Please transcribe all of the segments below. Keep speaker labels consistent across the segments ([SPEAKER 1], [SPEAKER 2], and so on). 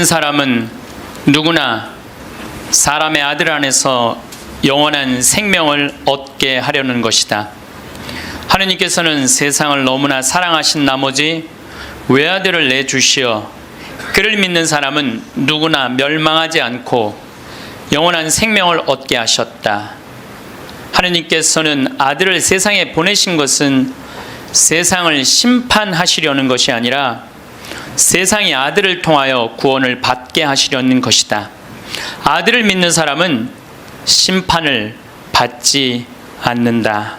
[SPEAKER 1] 믿는 사람은 누구나 사람의 아들 안에서 영원한 생명을 얻게 하려는 것이다. 하느님께서는 세상을 너무나 사랑하신 나머지 외아들을 내주시어 그를 믿는 사람은 누구나 멸망하지 않고 영원한 생명을 얻게 하셨다. 하느님께서는 아들을 세상에 보내신 것은 세상을 심판하시려는 것이 아니라 세상이 아들을 통하여 구원을 받게 하시려는 것이다. 아들을 믿는 사람은 심판을 받지 않는다.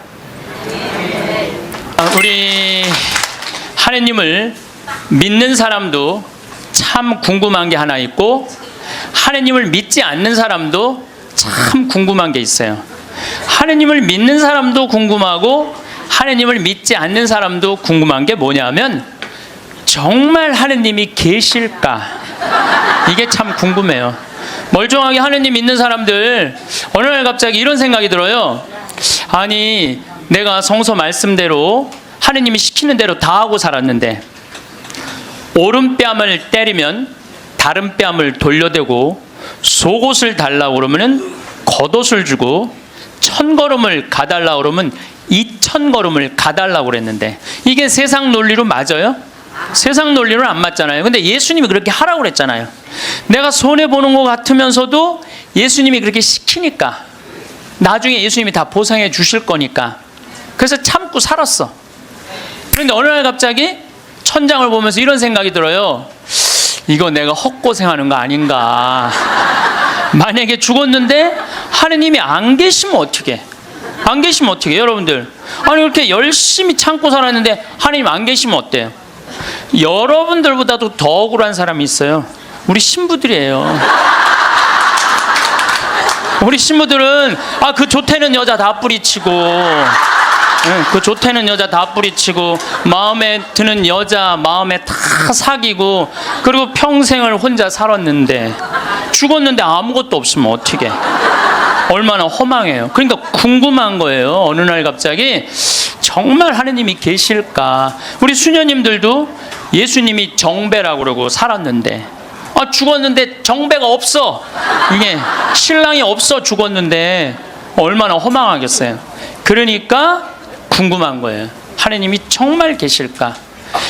[SPEAKER 1] 우리 하느님을 믿는 사람도 참 궁금한 게 하나 있고, 하느님을 믿지 않는 사람도 참 궁금한 게 있어요. 하느님을 믿는 사람도 궁금하고 하느님을 믿지 않는 사람도 궁금한 게 뭐냐면, 정말 하느님이 계실까? 이게 참 궁금해요. 멀쩡하게 하느님 믿는 사람들 어느 날 갑자기 이런 생각이 들어요. 아니, 내가 성서 말씀대로 하느님이 시키는 대로 다 하고 살았는데 오른뺨을 때리면 다른 뺨을 돌려대고 속옷을 달라고 그러면 겉옷을 주고 1000걸음을 가달라고 그러면 2000걸음을 가달라고 그랬는데 이게 세상 논리로 맞아요? 세상 논리로는 안 맞잖아요. 근데 예수님이 그렇게 하라고 그랬잖아요. 내가 손해보는 것 같으면서도 예수님이 그렇게 시키니까 나중에 예수님이 다 보상해 주실 거니까 그래서 참고 살았어. 그런데 어느 날 갑자기 천장을 보면서 이런 생각이 들어요. 이거 내가 헛고생하는 거 아닌가. 만약에 죽었는데 하느님이 안 계시면 어떻게? 안 계시면 어떻게? 여러분들, 아니 그렇게 열심히 참고 살았는데 하느님 안 계시면 어때요? 여러분들보다도 더 억울한 사람이 있어요. 우리 신부들이에요. 우리 신부들은 그 좋다는 여자 다 뿌리치고, 그 좋다는 여자 다 뿌리치고 마음에 드는 여자 마음에 다 사귀고 그리고 평생을 혼자 살았는데 죽었는데 아무것도 없으면 어떻게? 얼마나 허망해요. 그러니까 궁금한 거예요. 어느 날 갑자기 정말 하느님이 계실까? 우리 수녀님들도 예수님이 정배라고 그러고 살았는데 죽었는데 정배가 없어. 이게 신랑이 없어 죽었는데 얼마나 허망하겠어요. 그러니까 궁금한 거예요. 하느님이 정말 계실까?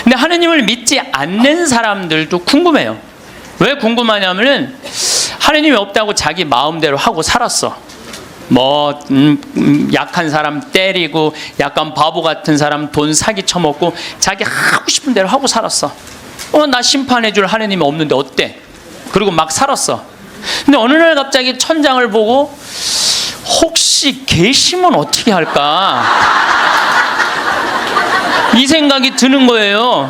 [SPEAKER 1] 근데 하느님을 믿지 않는 사람들도 궁금해요. 왜 궁금하냐면은 하느님이 없다고 자기 마음대로 하고 살았어. 약한 사람 때리고 약간 바보 같은 사람 돈 사기 쳐먹고 자기 하고 싶은 대로 하고 살았어. 나 심판해 줄 하느님이 없는데 어때? 그리고 막 살았어. 근데 어느 날 갑자기 천장을 보고 혹시 계시면 어떻게 할까? 이 생각이 드는 거예요.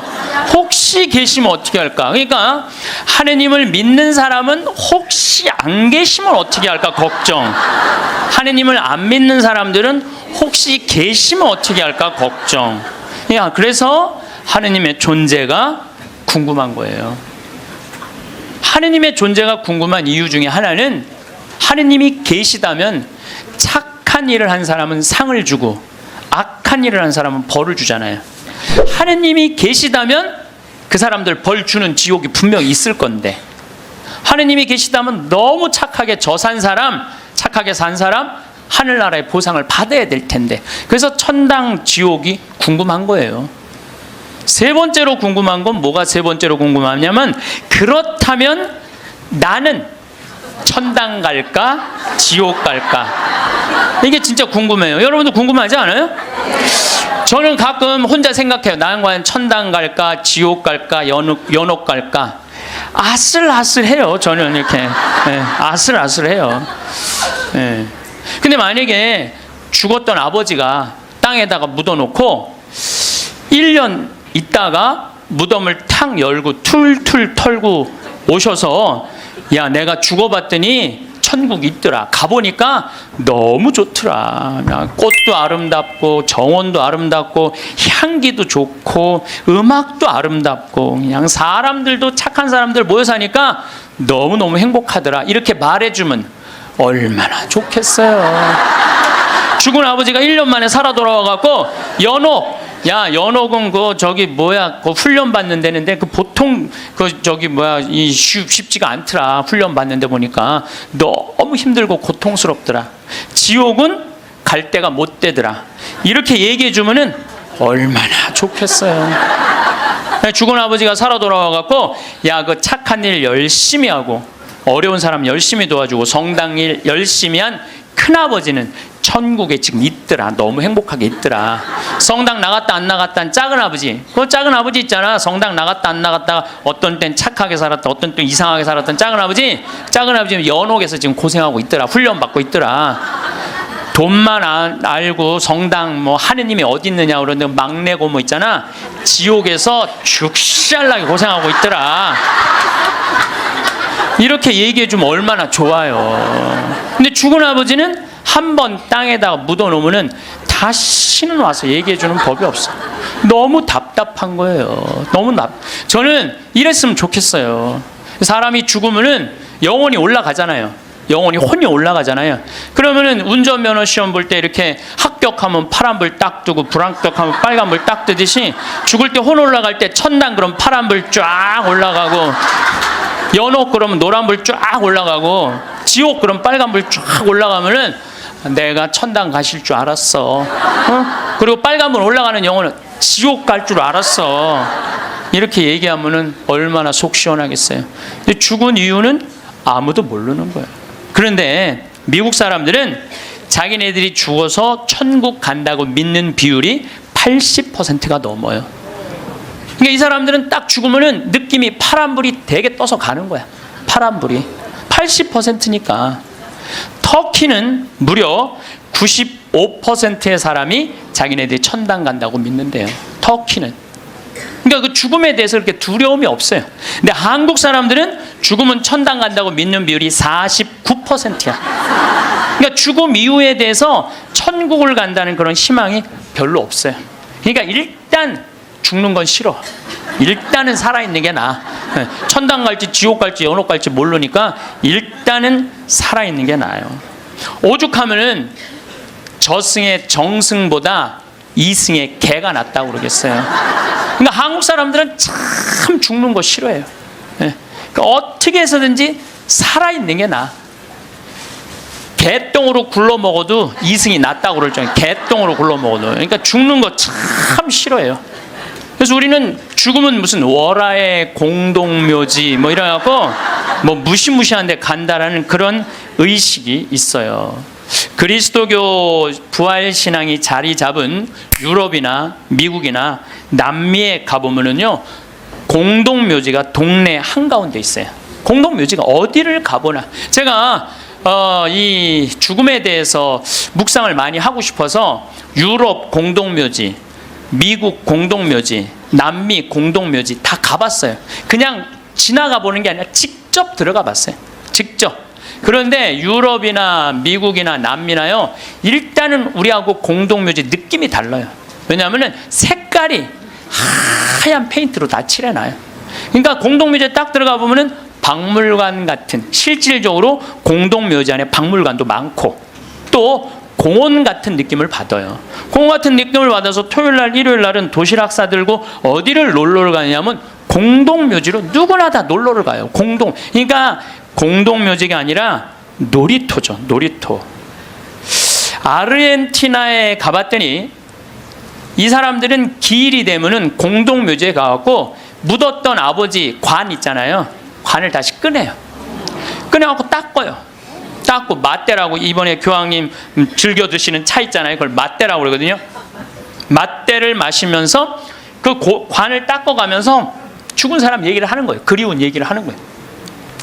[SPEAKER 1] 혹시 계시면 어떻게 할까? 그러니까 하느님을 믿는 사람은 혹시 안 계시면 어떻게 할까 걱정. 하느님을 안 믿는 사람들은 혹시 계시면 어떻게 할까 걱정. 그래서 하느님의 존재가 궁금한 거예요. 하느님의 존재가 궁금한 이유 중에 하나는 하느님이 계시다면 착한 일을 한 사람은 상을 주고 악한 일을 한 사람은 벌을 주잖아요. 하느님이 계시다면 그 사람들 벌 주는 지옥이 분명히 있을 건데, 하느님이 계시다면 너무 착하게 착하게 산 사람 하늘나라의 보상을 받아야 될 텐데, 그래서 천당 지옥이 궁금한 거예요. 세 번째로 궁금한 건 뭐가 세 번째로 궁금하냐면, 그렇다면 나는 천당 갈까 지옥 갈까? 이게 진짜 궁금해요. 여러분도 궁금하지 않아요? 저는 가끔 혼자 생각해요. 나는 과연 천당 갈까 지옥 갈까 연옥 갈까? 아슬아슬해요. 저는 이렇게 아슬아슬해요. 근데 만약에 죽었던 아버지가 땅에다가 묻어놓고 1년 있다가 무덤을 탁 열고 툴툴 털고 오셔서, 야, 내가 죽어봤더니 천국 있더라. 가보니까 너무 좋더라. 꽃도 아름답고 정원도 아름답고 향기도 좋고 음악도 아름답고 그냥 사람들도 착한 사람들 모여 사니까 너무너무 행복하더라. 이렇게 말해주면 얼마나 좋겠어요. 죽은 아버지가 1년 만에 살아 돌아와갖고 야, 연옥은 그 훈련 받는 데는데 보통 쉽지가 않더라. 훈련 받는데 보니까 너무 힘들고 고통스럽더라. 지옥은 갈 데가 못 되더라. 이렇게 얘기해 주면은 얼마나 좋겠어요. 죽은 아버지가 살아 돌아와갖고, 야, 그 착한 일 열심히 하고 어려운 사람 열심히 도와주고 성당 일 열심히 한 큰아버지는 천국에 지금 있더라. 너무 행복하게 있더라. 성당 나갔다 안 나갔다 한 작은 아버지, 그 작은 아버지 있잖아. 성당 나갔다 안 나갔다, 어떤 땐 착하게 살았다, 어떤 땐 이상하게 살았던 작은 아버지는 연옥에서 지금 고생하고 있더라. 훈련 받고 있더라. 돈만 알고 성당 하느님이 어디 있느냐 그러는데 막내 고모 있잖아. 지옥에서 죽살나게 고생하고 있더라. 이렇게 얘기해 주면 얼마나 좋아요. 근데 죽은 아버지는 한번 땅에다가 묻어놓으면은 다시는 와서 얘기해 주는 법이 없어. 너무 답답한 거예요. 저는 이랬으면 좋겠어요. 사람이 죽으면은 영혼이 올라가잖아요. 영혼이 혼이 올라가잖아요. 그러면은 운전면허 시험 볼 때 이렇게 합격하면 파란불 딱 뜨고 불합격하면 빨간불 딱 뜨듯이, 죽을 때 혼 올라갈 때 천당 그럼 파란불 쫙 올라가고, 연옥 그러면 노란불 쫙 올라가고, 지옥 그럼 빨간불 쫙 올라가면은 내가 천당 가실 줄 알았어. 그리고 빨간불 올라가는 영혼은 지옥 갈 줄 알았어. 이렇게 얘기하면은 얼마나 속 시원하겠어요. 근데 죽은 이유는 아무도 모르는 거예요. 그런데 미국 사람들은 자기네들이 죽어서 천국 간다고 믿는 비율이 80%가 넘어요. 그러니까 이 사람들은 딱 죽으면은 느낌이 파란불이 되게 떠서 가는 거야. 파란불이 80%니까. 터키는 무려 95%의 사람이 자기네들이 천당 간다고 믿는데요. 터키는. 그러니까 그 죽음에 대해서 그렇게 두려움이 없어요. 근데 한국 사람들은 죽으면 천당 간다고 믿는 비율이 49%야. 그러니까 죽음 이후에 대해서 천국을 간다는 그런 희망이 별로 없어요. 그러니까 일단 죽는 건 싫어. 일단은 살아있는 게 나아. 천당 갈지 지옥 갈지 연옥 갈지 모르니까 일단은 살아있는 게 나아요. 오죽하면은 저승의 정승보다 이승의 개가 낫다고 그러겠어요. 그러니까 한국 사람들은 참 죽는 거 싫어해요. 그러니까 어떻게 해서든지 살아있는 게 나아. 개똥으로 굴러 먹어도 이승이 낫다고 그럴 정도예요. 개똥으로 굴러 먹어도. 그러니까 죽는 거 참 싫어해요. 그래서 우리는 죽으면 무슨 월화의 공동묘지 이래갖고 무시무시한 데 간다라는 그런 의식이 있어요. 그리스도교 부활신앙이 자리 잡은 유럽이나 미국이나 남미에 가보면은요, 공동묘지가 동네 한가운데 있어요. 공동묘지가 어디를 가보나. 제가 이 죽음에 대해서 묵상을 많이 하고 싶어서 유럽 공동묘지, 미국 공동묘지, 남미 공동묘지 다 가봤어요. 그냥 지나가 보는 게 아니라 직접 들어가 봤어요. 직접. 그런데 유럽이나 미국이나 남미나요, 일단은 우리하고 공동묘지 느낌이 달라요. 왜냐하면 색깔이 하얀 페인트로 다 칠해놔요. 그러니까 공동묘지에 딱 들어가 보면은 박물관 같은, 실질적으로 공동묘지 안에 박물관도 많고 또 공원 같은 느낌을 받아요. 공원 같은 느낌을 받아서 토요일날 일요일날은 도시락 싸들고 어디를 놀러를 가냐면 공동묘지로 누구나 다 놀러를 가요. 그러니까 공동묘지가 아니라 놀이터죠. 놀이터. 아르헨티나에 가봤더니 이 사람들은 기일이 되면은 공동묘지에 가갖고 묻었던 아버지 관 있잖아요. 관을 다시 꺼내요. 꺼내갖고 닦아요. 닦고 맞대라고, 이번에 교황님 즐겨 드시는 차 있잖아요. 그걸 맞대라고 그러거든요. 맞대를 마시면서 그 관을 닦아가면서 죽은 사람 얘기를 하는 거예요. 그리운 얘기를 하는 거예요.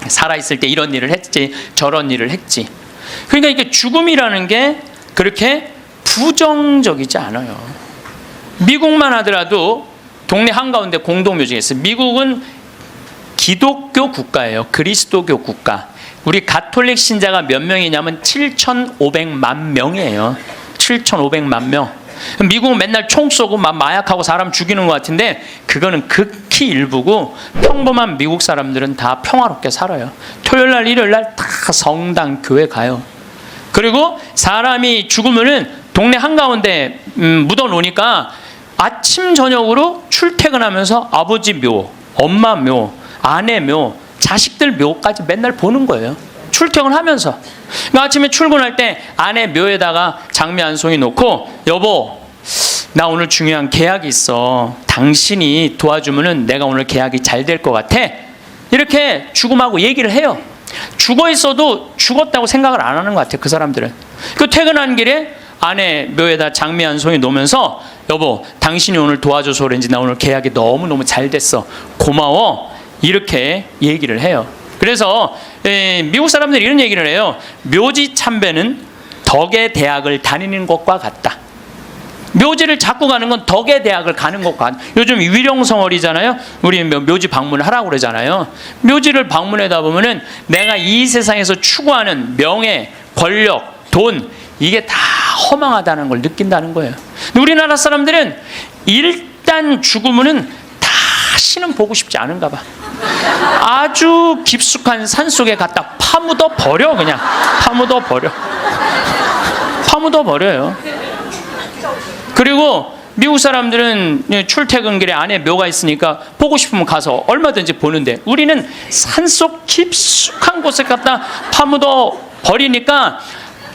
[SPEAKER 1] 살아있을 때 이런 일을 했지, 저런 일을 했지. 그러니까 이게 죽음이라는 게 그렇게 부정적이지 않아요. 미국만 하더라도 동네 한가운데 공동묘지가 있어요. 미국은 기독교 국가예요. 그리스도교 국가. 우리 가톨릭 신자가 몇 명이냐면 7,500만 명이에요. 7,500만 명. 미국은 맨날 총 쏘고 마약하고 사람 죽이는 것 같은데 그거는 극히 일부고, 평범한 미국 사람들은 다 평화롭게 살아요. 토요일날 일요일날 다 성당 교회 가요. 그리고 사람이 죽으면은 동네 한가운데 묻어놓으니까 아침 저녁으로 출퇴근하면서 아버지 묘, 엄마 묘, 아내 묘, 자식들 묘까지 맨날 보는 거예요. 출퇴근하면서. 그러니까 아침에 출근할 때 아내 묘에다가 장미 한 송이 놓고, 여보, 나 오늘 중요한 계약이 있어. 당신이 도와주면은 내가 오늘 계약이 잘 될 것 같아. 이렇게 죽음하고 얘기를 해요. 죽어 있어도 죽었다고 생각을 안 하는 것 같아요, 그 사람들은. 그 퇴근한 길에 아내 묘에다 장미 한 송이 놓으면서, 여보, 당신이 오늘 도와줘서 그런지 나 오늘 계약이 너무너무 잘 됐어. 고마워. 이렇게 얘기를 해요. 그래서 미국 사람들이 이런 얘기를 해요. 묘지 참배는 덕의 대학을 다니는 것과 같다. 묘지를 자꾸 가는 건 덕의 대학을 가는 것과 같다. 요즘 위령성월이잖아요. 우리 묘지 방문하라고 그러잖아요. 묘지를 방문하다 보면은 내가 이 세상에서 추구하는 명예, 권력, 돈, 이게 다 허망하다는 걸 느낀다는 거예요. 근데 우리나라 사람들은 일단 죽으면은 다시는 보고 싶지 않은가 봐. 아주 깊숙한 산속에 갖다 파묻어 버려. 그냥 파묻어 버려. 파묻어 버려요. 그리고 미국 사람들은 출퇴근길에 안에 묘가 있으니까 보고 싶으면 가서 얼마든지 보는데, 우리는 산속 깊숙한 곳에 갖다 파묻어 버리니까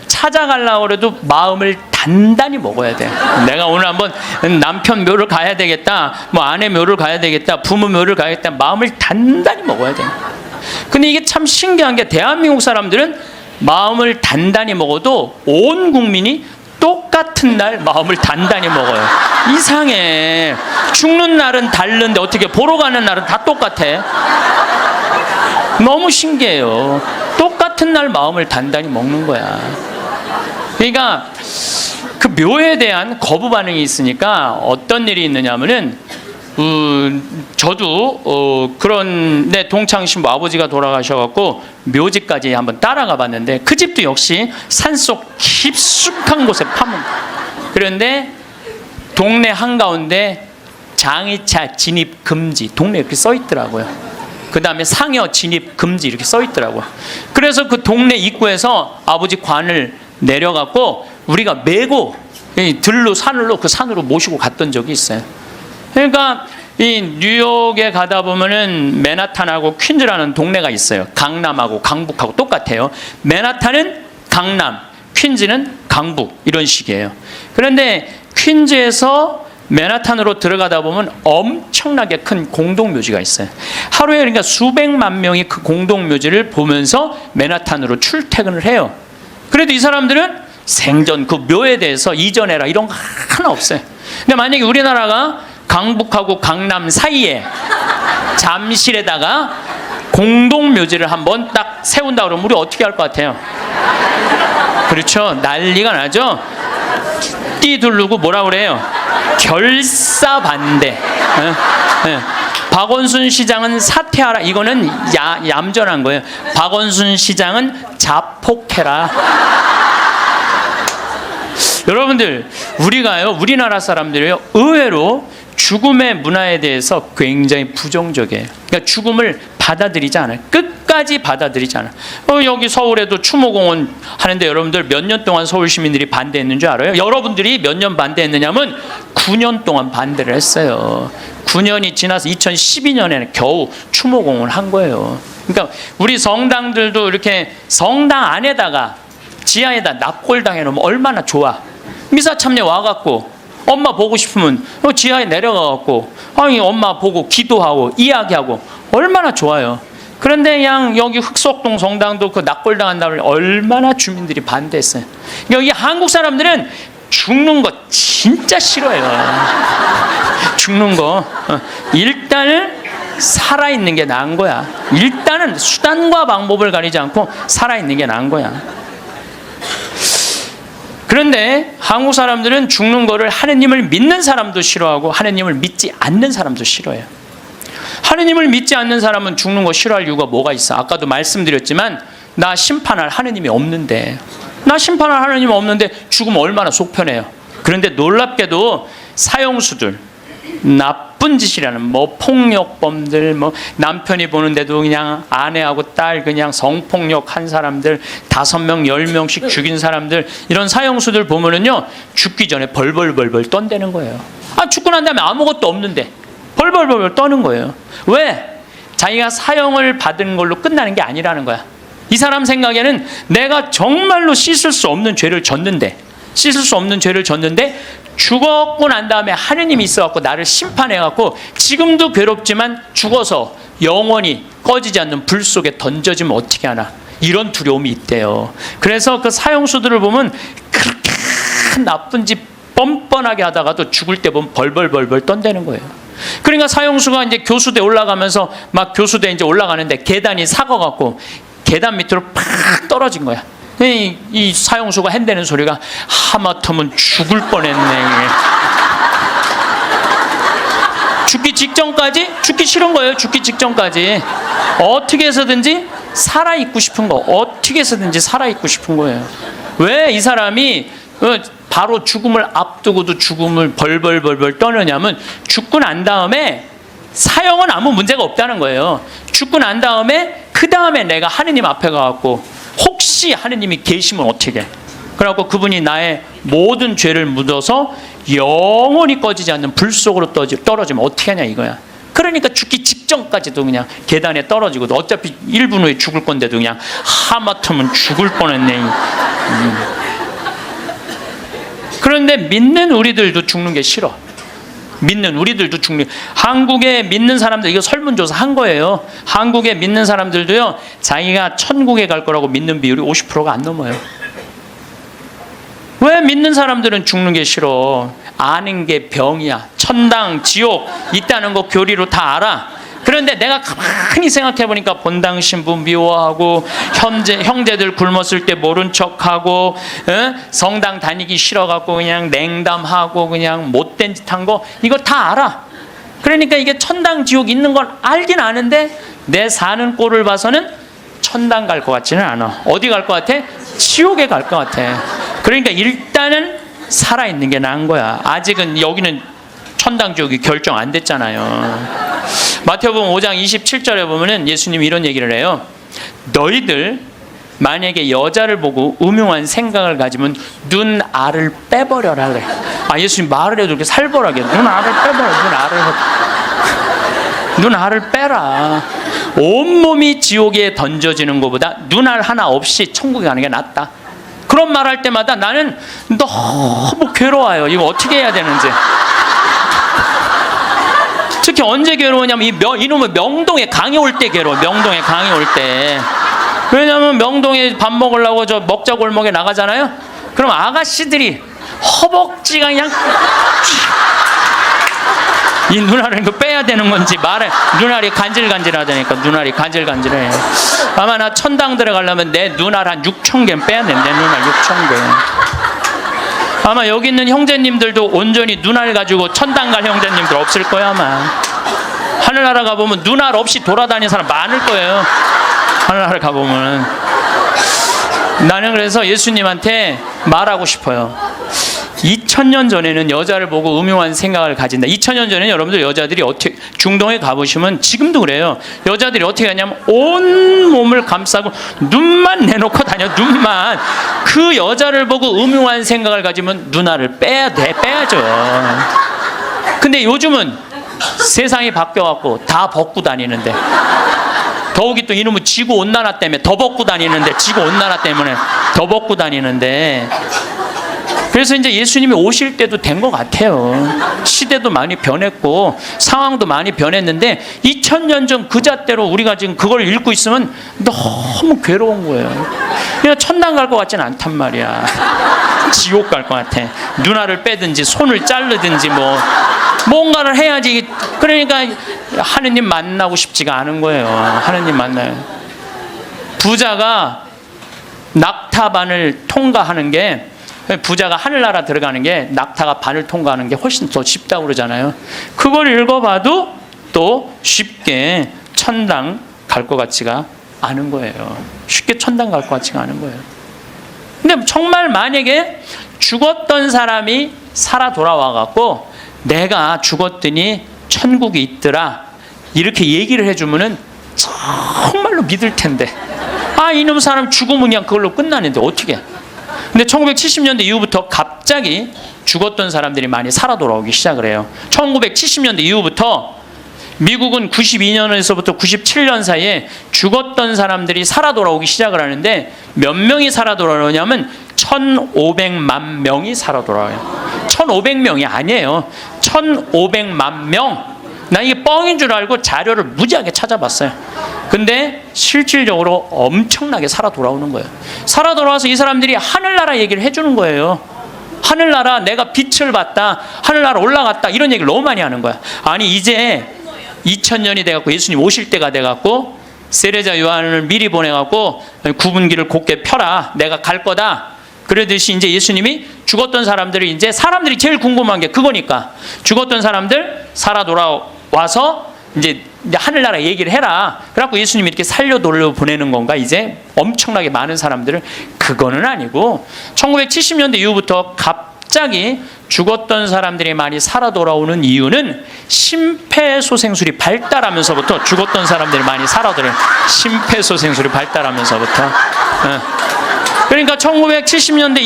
[SPEAKER 1] 찾아가려고 해도 마음을 단단히 먹어야 돼. 내가 오늘 한번 남편 묘를 가야 되겠다, 뭐 아내 묘를 가야 되겠다, 부모 묘를 가야겠다, 마음을 단단히 먹어야 돼. 근데 이게 참 신기한 게, 대한민국 사람들은 마음을 단단히 먹어도 온 국민이 똑같은 날 마음을 단단히 먹어요. 이상해. 죽는 날은 다른데 어떻게 보러 가는 날은 다 똑같아? 너무 신기해요. 똑같은 날 마음을 단단히 먹는 거야. 그러니까 그 묘에 대한 거부 반응이 있으니까 어떤 일이 있느냐면은, 저도 그런 내 동창 신부 아버지가 돌아가셔갖고 묘지까지 한번 따라가 봤는데, 그 집도 역시 산속 깊숙한 곳에 파문. 그런데 동네 한가운데 장의차 진입 금지, 동네에 이렇게 써 있더라고요. 그 다음에 상여 진입 금지 이렇게 써 있더라고요. 그래서 그 동네 입구에서 아버지 관을 내려갖고 우리가 메고 들로 산으로, 그 산으로 모시고 갔던 적이 있어요. 그러니까 이 뉴욕에 가다 보면은 맨하탄하고 퀸즈라는 동네가 있어요. 강남하고 강북하고 똑같아요. 맨하탄은 강남, 퀸즈는 강북, 이런 식이에요. 그런데 퀸즈에서 맨하탄으로 들어가다 보면 엄청나게 큰 공동묘지가 있어요. 하루에 그러니까 수백만 명이 그 공동묘지를 보면서 맨하탄으로 출퇴근을 해요. 그래도 이 사람들은 생전 그 묘에 대해서 이전해라 이런 거 하나 없어요. 근데 만약에 우리나라가 강북하고 강남 사이에 잠실에다가 공동묘지를 한번 딱 세운다 그러면 우리 어떻게 할 것 같아요? 그렇죠. 난리가 나죠. 띠 두르고 뭐라 그래요? 결사반대. 박원순 시장은 사퇴하라. 이거는 얌전한 거예요. 박원순 시장은 자폭해라. 여러분들, 우리가요, 우리나라 사람들이요, 의외로 죽음의 문화에 대해서 굉장히 부정적이에요. 그러니까 죽음을 받아들이지 않아요. 끝까지 받아들이지 않아요. 여기 서울에도 추모공원 하는데 여러분들 몇 년 동안 서울 시민들이 반대했는 줄 알아요? 여러분들이 몇 년 반대했느냐면 9년 동안 반대를 했어요. 9년이 지나서 2012년에는 겨우 추모공원 한 거예요. 그러니까 우리 성당들도 이렇게 성당 안에다가 지하에다 납골당 해놓으면 얼마나 좋아. 미사 참여 와갖고 엄마 보고 싶으면 지하에 내려가갖고 아니 엄마 보고 기도하고 이야기하고 얼마나 좋아요. 그런데 그냥 여기 흑석동 성당도 그 납골당한다고 얼마나 주민들이 반대했어요. 여기 한국 사람들은 죽는 거 진짜 싫어해요. 죽는 거. 일단은 살아있는 게 나은 거야. 일단은 수단과 방법을 가리지 않고 살아있는 게 나은 거야. 그런데 한국 사람들은 죽는 거를 하느님을 믿는 사람도 싫어하고 하느님을 믿지 않는 사람도 싫어해요. 하느님을 믿지 않는 사람은 죽는 거 싫어할 이유가 뭐가 있어? 아까도 말씀드렸지만 나 심판할 하느님이 없는데, 나 심판할 하느님이 없는데 죽으면 얼마나 속편해요. 그런데 놀랍게도 사형수들, 나쁜 짓이라는 뭐 폭력범들, 뭐 남편이 보는데도 그냥 아내하고 딸 그냥 성폭력한 사람들, 5명, 10명씩 죽인 사람들, 이런 사형수들 보면은요 죽기 전에 벌벌벌벌 떤다는 거예요. 죽고 난 다음에 아무것도 없는데 벌벌벌벌 떠는 거예요. 왜? 자기가 사형을 받은 걸로 끝나는 게 아니라는 거야. 이 사람 생각에는 내가 정말로 씻을 수 없는 죄를 졌는데 죽었고 난 다음에 하느님이 있어갖고 나를 심판해갖고 지금도 괴롭지만 죽어서 영원히 꺼지지 않는 불 속에 던져지면 어떻게 하나, 이런 두려움이 있대요. 그래서 그 사형수들을 보면 그렇게 나쁜 짓 뻔뻔하게 하다가도 죽을 때 보면 벌벌벌벌 떤다는 거예요. 그러니까 사형수가 이제 교수대 올라가면서 막 교수대 이제 올라가는데 계단이 삭아갖고 계단 밑으로 팍 떨어진 거야. 이 사형수가 핸대는 소리가 하마터면 죽을 뻔했네. 죽기 직전까지 죽기 싫은 거예요. 죽기 직전까지 어떻게 해서든지 살아있고 싶은 거, 어떻게 해서든지 살아있고 싶은 거예요. 왜 이 사람이 바로 죽음을 앞두고도 죽음을 벌벌벌벌 떠느냐면, 죽고 난 다음에 사형은 아무 문제가 없다는 거예요. 죽고 난 다음에 그 다음에 내가 하느님 앞에 가갖고 혹시 하느님이 계시면 어떻게 해? 그래갖고 그분이 나의 모든 죄를 묻어서 영원히 꺼지지 않는 불 속으로 떨어지면 어떻게 하냐 이거야. 그러니까 죽기 직전까지도 그냥 계단에 떨어지고, 어차피 1분 후에 죽을 건데도 그냥 하마터면 죽을 뻔했네. 그런데 믿는 우리들도 죽는 게 싫어. 믿는 우리들도 죽는. 한국에 믿는 사람들, 이거 설문조사 한 거예요. 한국에 믿는 사람들도요 자기가 천국에 갈 거라고 믿는 비율이 50%가 안 넘어요. 왜? 믿는 사람들은 죽는 게 싫어. 아는 게 병이야. 천당, 지옥 있다는 거 교리로 다 알아. 그런데 내가 가만히 생각해 보니까 본당 신부 미워하고, 형제들 굶었을 때 모른 척하고, 성당 다니기 싫어갖고 그냥 냉담하고 그냥 못된 짓 한 거, 이거 다 알아. 그러니까 이게 천당 지옥 있는 걸 알긴 아는데 내 사는 꼴을 봐서는 천당 갈 것 같지는 않아. 어디 갈 것 같아? 지옥에 갈 것 같아. 그러니까 일단은 살아있는 게 나은 거야. 아직은 여기는 천당 지옥이 결정 안 됐잖아요. 마태복음 5장 27절에 보면은 예수님이 이런 얘기를 해요. 너희들 만약에 여자를 보고 음흉한 생각을 가지면 눈알을 빼버려라 그래. 예수님 말을 해도 이렇게 살벌하게 눈알을 빼버려. 눈알을 빼라. 온몸이 지옥에 던져지는 것보다 눈알 하나 없이 천국에 가는 게 낫다. 그런 말 할 때마다 나는 너무 괴로워요. 이거 어떻게 해야 되는지. 특히 언제 괴로우냐면 이놈의 명동에 강의 올 때 괴로워. 명동에 강의 올 때. 왜냐면 명동에 밥 먹으려고 저 먹자 골목에 나가잖아요. 그럼 아가씨들이 허벅지가 그냥 이 눈알을 이거 빼야 되는 건지 말해. 눈알이 간질간질하다니까. 눈알이 간질간질해. 아마 나 천당 들어가려면 내 눈알 한 6,000개 빼야 돼. 내 눈알 6,000개. 아마 여기 있는 형제님들도 온전히 눈알 가지고 천당 갈 형제님들 없을 거야 아마. 하늘나라 가보면 눈알 없이 돌아다니는 사람 많을 거예요. 하늘나라 가보면. 나는 그래서 예수님한테 말하고 싶어요. 2000년 전에는 여자를 보고 음흉한 생각을 가진다. 2000년 전에는 여러분들 여자들이 어떻게, 중동에 가보시면 지금도 그래요. 여자들이 어떻게 하냐면 온 몸을 감싸고 눈만 내놓고 다녀. 눈만. 그 여자를 보고 음흉한 생각을 가지면 눈알을 빼야 돼. 빼야죠. 근데 요즘은 세상이 바뀌어갖고 다 벗고 다니는데, 더욱이 또 이놈의 지구온난화 때문에 더 벗고 다니는데, 지구온난화 때문에 더 벗고 다니는데, 그래서 이제 예수님이 오실 때도 된 것 같아요. 시대도 많이 변했고 상황도 많이 변했는데 2000년 전 그 잣대로 우리가 지금 그걸 읽고 있으면 너무 괴로운 거예요. 그냥 천당 갈 것 같지는 않단 말이야. 지옥 갈 것 같아. 눈알을 빼든지 손을 자르든지 뭔가를 해야지. 그러니까 하느님 만나고 싶지가 않은 거예요. 하느님 만나요. 부자가 낙타반을 통과하는 게, 부자가 하늘나라 들어가는 게 낙타가 반을 통과하는 게 훨씬 더 쉽다고 그러잖아요. 그걸 읽어봐도 또 쉽게 천당 갈 것 같지가 않은 거예요. 쉽게 천당 갈 것 같지가 않은 거예요. 근데 정말 만약에 죽었던 사람이 살아 돌아와 갖고 내가 죽었더니 천국이 있더라. 이렇게 얘기를 해주면은 정말로 믿을 텐데, 이놈 사람 죽으면 그냥 그걸로 끝나는데 어떻게. 근데 1970년대 이후부터 갑자기 죽었던 사람들이 많이 살아 돌아오기 시작을 해요. 1970년대 이후부터 미국은 92년에서부터 97년 사이에 죽었던 사람들이 살아 돌아오기 시작을 하는데, 몇 명이 살아 돌아오냐면 1,500만 명이 살아 돌아와요. 1,500명이 아니에요. 1,500만 명. 난 이게 뻥인 줄 알고 자료를 무지하게 찾아봤어요. 근데 실질적으로 엄청나게 살아 돌아오는 거예요. 살아 돌아와서 이 사람들이 하늘나라 얘기를 해주는 거예요. 하늘나라, 내가 빛을 봤다, 하늘나라 올라갔다, 이런 얘기를 너무 많이 하는 거야. 아니 이제 2000년이 돼갖고 예수님 오실 때가 돼갖고 세례자 요한을 미리 보내갖고 구분기를 곧게 펴라, 내가 갈 거다. 그러듯이 이제 예수님이 죽었던 사람들이, 이제 사람들이 제일 궁금한 게 그거니까, 죽었던 사람들 살아 돌아와서 이제 하늘나라 얘기를 해라. 그래갖고 예수님이 이렇게 살려 돌려 보내는 건가, 이제 엄청나게 많은 사람들을. 그거는 아니고 1970년대 이후부터 갑자기 죽었던 사람들이 많이 살아 돌아오는 이유는 심폐소생술이 발달하면서부터 죽었던 사람들이 많이 살아 돌아오는, 심폐소생술이 발달하면서부터. 그러니까 1970년대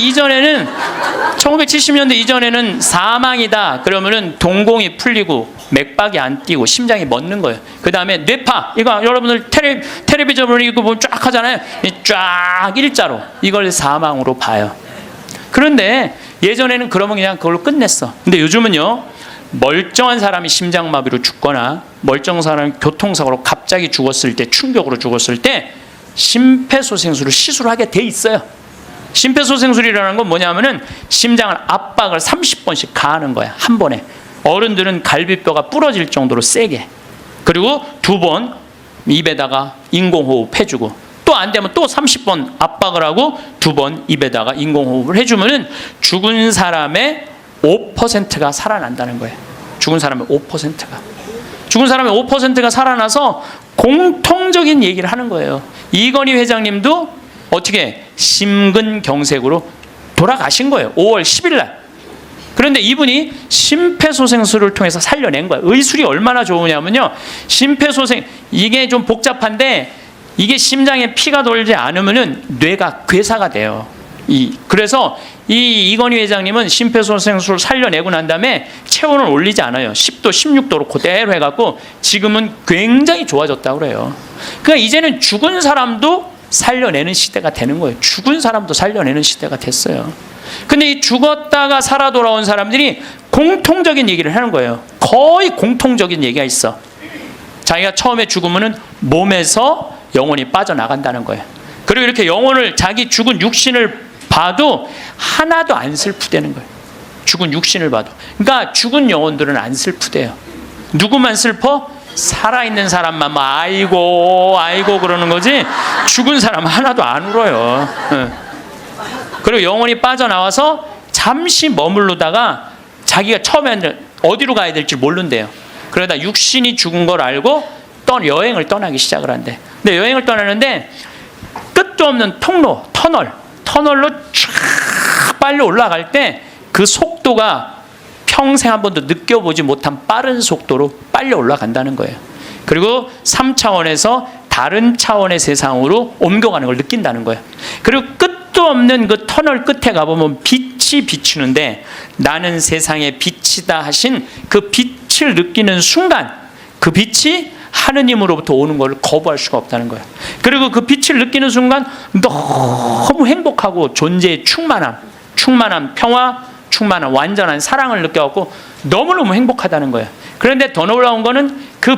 [SPEAKER 1] 이전에는 사망이다 그러면은 동공이 풀리고 맥박이 안 뛰고 심장이 멎는 거예요. 그 다음에 뇌파, 이거 여러분들 텔레비전으로 이거 보면 쫙 하잖아요. 쫙 일자로, 이걸 사망으로 봐요. 그런데 예전에는 그러면 그냥 그걸로 끝냈어. 근데 요즘은요, 멀쩡한 사람이 심장마비로 죽거나 멀쩡한 사람이 교통사고로 갑자기 죽었을 때, 충격으로 죽었을 때 심폐소생술을 시술을 하게 돼 있어요. 심폐소생술이라는 건 뭐냐면은 심장을 압박을 30번씩 가하는 거야, 한 번에. 어른들은 갈비뼈가 부러질 정도로 세게. 그리고 2번 입에다가 인공호흡 해주고, 또 안 되면 또 30번 압박을 하고 2번 입에다가 인공호흡을 해주면은 죽은 사람의 5%가 살아난다는 거예요. 죽은 사람의 5%가 살아나서 공통적인 얘기를 하는 거예요. 이건희 회장님도 어떻게 심근경색으로 돌아가신 거예요, 5월 10일 날. 그런데 이분이 심폐소생술을 통해서 살려낸 거예요. 의술이 얼마나 좋으냐면요, 심폐소생, 이게 좀 복잡한데, 이게 심장에 피가 돌지 않으면은 뇌가 괴사가 돼요. 그래서 이건희 회장님은 심폐소생술 살려내고 난 다음에 체온을 올리지 않아요. 10도, 16도로 그대로 해갖고 지금은 굉장히 좋아졌다고 그래요. 그러니까 이제는 죽은 사람도 살려내는 시대가 되는 거예요. 죽은 사람도 살려내는 시대가 됐어요. 근데 이 죽었다가 살아 돌아온 사람들이 공통적인 얘기를 하는 거예요. 거의 공통적인 얘기가 있어. 자기가 처음에 죽으면은 몸에서 영혼이 빠져나간다는 거예요. 그리고 이렇게 영혼을, 자기 죽은 육신을 봐도 하나도 안 슬프대는 거예요. 죽은 육신을 봐도. 그러니까 죽은 영혼들은 안 슬프대요. 누구만 슬퍼? 살아있는 사람만 뭐 아이고 그러는 거지, 죽은 사람 하나도 안 울어요. 그리고 영혼이 빠져나와서 잠시 머무르다가 자기가 처음에는 어디로 가야 될지 모른대요. 그러다 육신이 죽은 걸 알고 여행을 떠나기 시작을 한대. 근데 여행을 떠나는데 끝도 없는 통로, 터널로 쫙 빨리 올라갈 때 그 속도가 평생 한 번도 느껴보지 못한 빠른 속도로 빨리 올라간다는 거예요. 그리고 3차원에서 다른 차원의 세상으로 옮겨가는 걸 느낀다는 거예요. 그리고 끝도 없는 그 터널 끝에 가보면 빛이 비추는데, 나는 세상의 빛이다 하신 그 빛을 느끼는 순간, 그 빛이 하느님으로부터 오는 걸 거부할 수가 없다는 거예요. 그리고 그 빛을 느끼는 순간 너무 행복하고 존재의 충만함, 평화, 충만한 완전한 사랑을 느껴갖고 너무너무 행복하다는 거예요. 그런데 더 놀라운 거는 그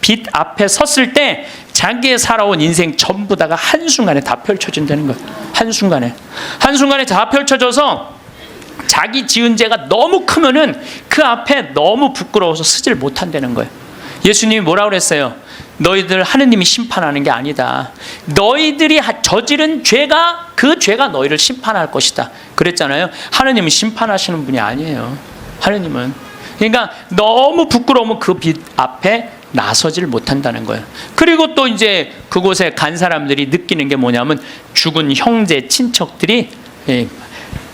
[SPEAKER 1] 빛 앞에 섰을 때 자기의 살아온 인생 전부 다가 한순간에 다 펼쳐진다는 거예요. 한순간에 다 펼쳐져서 자기 지은 죄가 너무 크면은 그 앞에 너무 부끄러워서 서질 못한다는 거예요. 예수님이 뭐라고 그랬어요? 너희들 하느님이 심판하는 게 아니다. 너희들이 저지른 죄가, 그 죄가 너희를 심판할 것이다. 그랬잖아요. 하느님은 심판하시는 분이 아니에요. 하느님은. 그러니까 너무 부끄러우면 그 빛 앞에 나서질 못한다는 거예요. 그리고 또 이제 그곳에 간 사람들이 느끼는 게 뭐냐면, 죽은 형제, 친척들이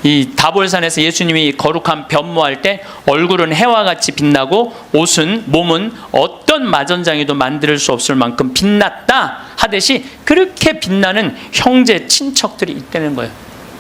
[SPEAKER 1] 이 다볼산에서 예수님이 거룩한 변모할 때 얼굴은 해와 같이 빛나고 몸은 어떤 마전장에도 만들 수 없을 만큼 빛났다 하듯이 그렇게 빛나는 형제 친척들이 있다는 거예요.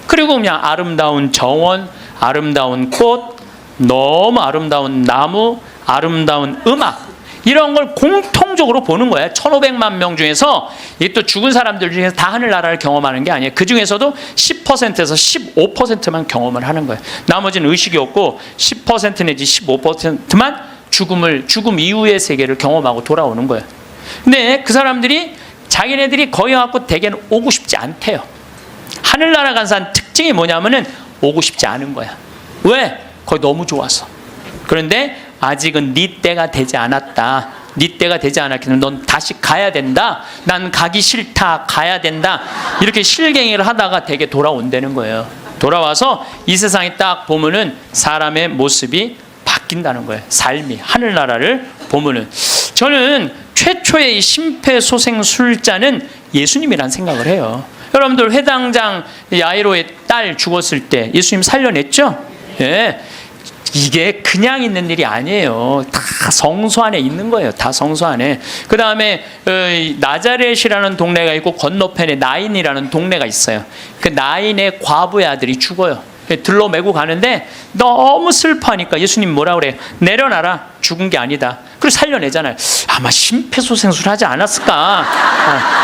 [SPEAKER 1] 그리고 그냥 아름다운 정원, 아름다운 꽃, 너무 아름다운 나무, 아름다운 음악, 이런 걸 공통적으로 보는 거예요. 1500만 명 중에서 이게 또 죽은 사람들 중에서 다 하늘나라를 경험하는 게 아니에요. 그 중에서도 10%에서 15%만 경험을 하는 거예요. 나머지는 의식이 없고 10% 내지 15%만 죽음 이후의 세계를 경험하고 돌아오는 거예요. 근데 그 사람들이 자기네들이 거기 갖고 대개는 오고 싶지 않대요. 하늘나라 간 사람 특징이 뭐냐면은 오고 싶지 않은 거야. 왜? 거기 너무 좋아서. 그런데 아직은 네 때가 되지 않았다. 네 때가 되지 않았기 때문에 넌 다시 가야 된다. 난 가기 싫다. 가야 된다. 이렇게 실갱이를 하다가 되게 돌아온다는 거예요. 돌아와서 이 세상에 딱 보면은 사람의 모습이 바뀐다는 거예요. 삶이 하늘나라를 보면은. 저는 최초의 심폐소생술자는 예수님이라는 생각을 해요. 여러분들 회당장 야이로의 딸 죽었을 때 예수님 살려냈죠? 예. 이게 그냥 있는 일이 아니에요. 다 성소 안에 있는 거예요. 다 성소 안에. 그 다음에 나자렛이라는 동네가 있고 건너편에 나인이라는 동네가 있어요. 그 나인의 과부의 아들이 죽어요. 들러 메고 가는데 너무 슬퍼하니까 예수님 뭐라 그래요? 내려놔라. 죽은 게 아니다. 그리고 살려내잖아요. 아마 심폐소생술 하지 않았을까?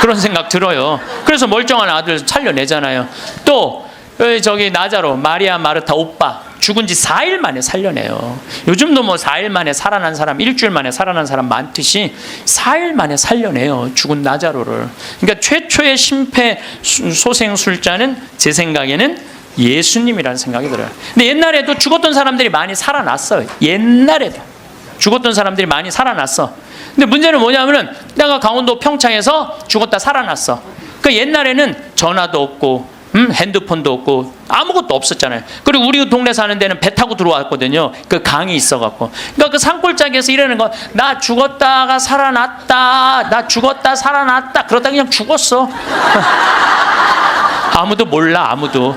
[SPEAKER 1] 그런 생각 들어요. 그래서 멀쩡한 아들 살려내잖아요. 또 저기 나자로, 마리아 마르타 오빠 죽은 지 4일 만에 살려내요. 요즘도 뭐 4일 만에 살아난 사람, 일주일 만에 살아난 사람 많듯이 4일 만에 살려내요. 죽은 나자로를. 그러니까 최초의 심폐소생술자는 제 생각에는 예수님이라는 생각이 들어요. 근데 옛날에도 죽었던 사람들이 많이 살아났어요. 옛날에도 죽었던 사람들이 많이 살아났어. 근데 문제는 뭐냐면은 내가 강원도 평창에서 죽었다 살아났어. 그 옛날에는 전화도 없고 핸드폰도 없고 아무것도 없었잖아요. 그리고 우리 동네 사는 데는 배 타고 들어왔거든요. 그 강이 있어갖고. 그러니까 그 산골짜기에서 이러는 거, 나 죽었다가 살아났다. 나 죽었다 살아났다. 그러다 그냥 죽었어. 아무도 몰라, 아무도.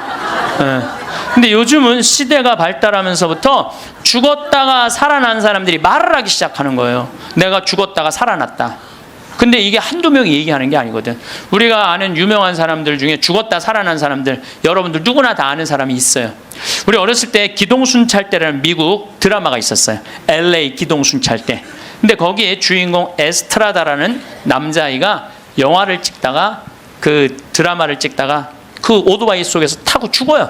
[SPEAKER 1] 근데 요즘은 시대가 발달하면서부터 죽었다가 살아난 사람들이 말을 하기 시작하는 거예요. 내가 죽었다가 살아났다. 근데 이게 한두 명이 얘기하는 게 아니거든. 우리가 아는 유명한 사람들 중에 죽었다 살아난 사람들, 여러분들 누구나 다 아는 사람이 있어요. 우리 어렸을 때 기동순찰대라는 미국 드라마가 있었어요. LA 기동순찰대. 근데 거기에 주인공 에스트라다라는 남자아이가 영화를 찍다가 그 드라마를 찍다가 그 오토바이 속에서 타고 죽어요.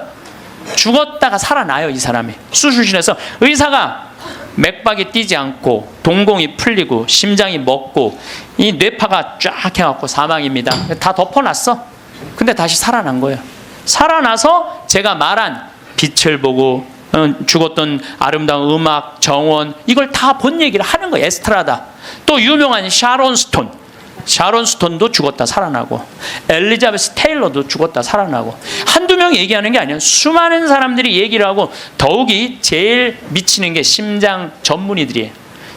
[SPEAKER 1] 죽었다가 살아나요, 이 사람이. 수술실에서 의사가 맥박이 뛰지 않고 동공이 풀리고 심장이 멎고 이 뇌파가 쫙 해갖고 사망입니다. 다 덮어놨어. 근데 다시 살아난 거예요. 살아나서 제가 말한 빛을 보고 죽었던 아름다운 음악, 정원, 이걸 다 본 얘기를 하는 거예요. 에스트라다. 또 유명한 샤론 스톤도 죽었다 살아나고, 엘리자베스 테일러도 죽었다 살아나고. 한두 명 얘기하는 게 아니야. 수많은 사람들이 얘기를 하고, 더욱이 제일 미치는 게 심장 전문의들이에요.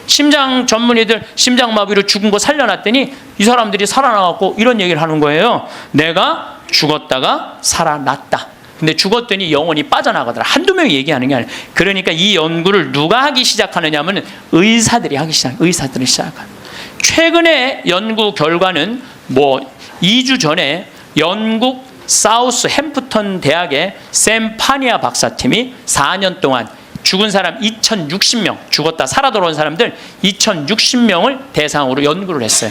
[SPEAKER 1] 심장 전문의들 심장마비로 죽은 거 살려놨더니 이 사람들이 살아나갖고 이런 얘기를 하는 거예요. 내가 죽었다가 살아났다. 근데 죽었더니 영혼이 빠져나가더라. 한두 명이 얘기하는 게 아니에요. 그러니까 이 연구를 누가 하기 시작하느냐 하면 의사들이 시작하는. 최근에 연구 결과는 2주 전에 영국 사우스 햄프턴 대학의 샘 파니아 박사팀이 4년 동안 죽은 사람 2060명, 죽었다 살아 돌아온 사람들 2060명을 대상으로 연구를 했어요.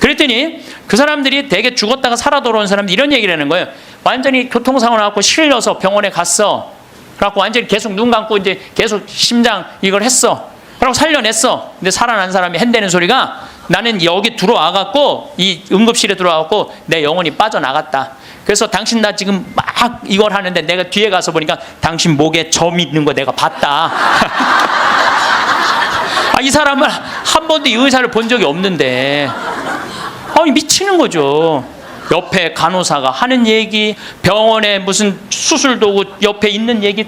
[SPEAKER 1] 그랬더니 그 사람들이 되게 죽었다가 살아 돌아온 사람들 이런 얘기를 하는 거예요. 완전히 교통사고 나갖고 실려서 병원에 갔어. 그래갖고 완전히 계속 눈 감고 이제 계속 심장 이걸 했어. 그러고 살려냈어. 근데 살아난 사람이 핸대는 소리가, 나는 여기 들어와갖고 이 응급실에 들어와갖고 내 영혼이 빠져나갔다. 그래서 당신 나 지금 막 이걸 하는데 내가 뒤에 가서 보니까 당신 목에 점 있는 거 내가 봤다. 이 사람은 한 번도 이 의사를 본 적이 없는데 미치는 거죠. 옆에 간호사가 하는 얘기, 병원에 무슨 수술 도구 옆에 있는 얘기,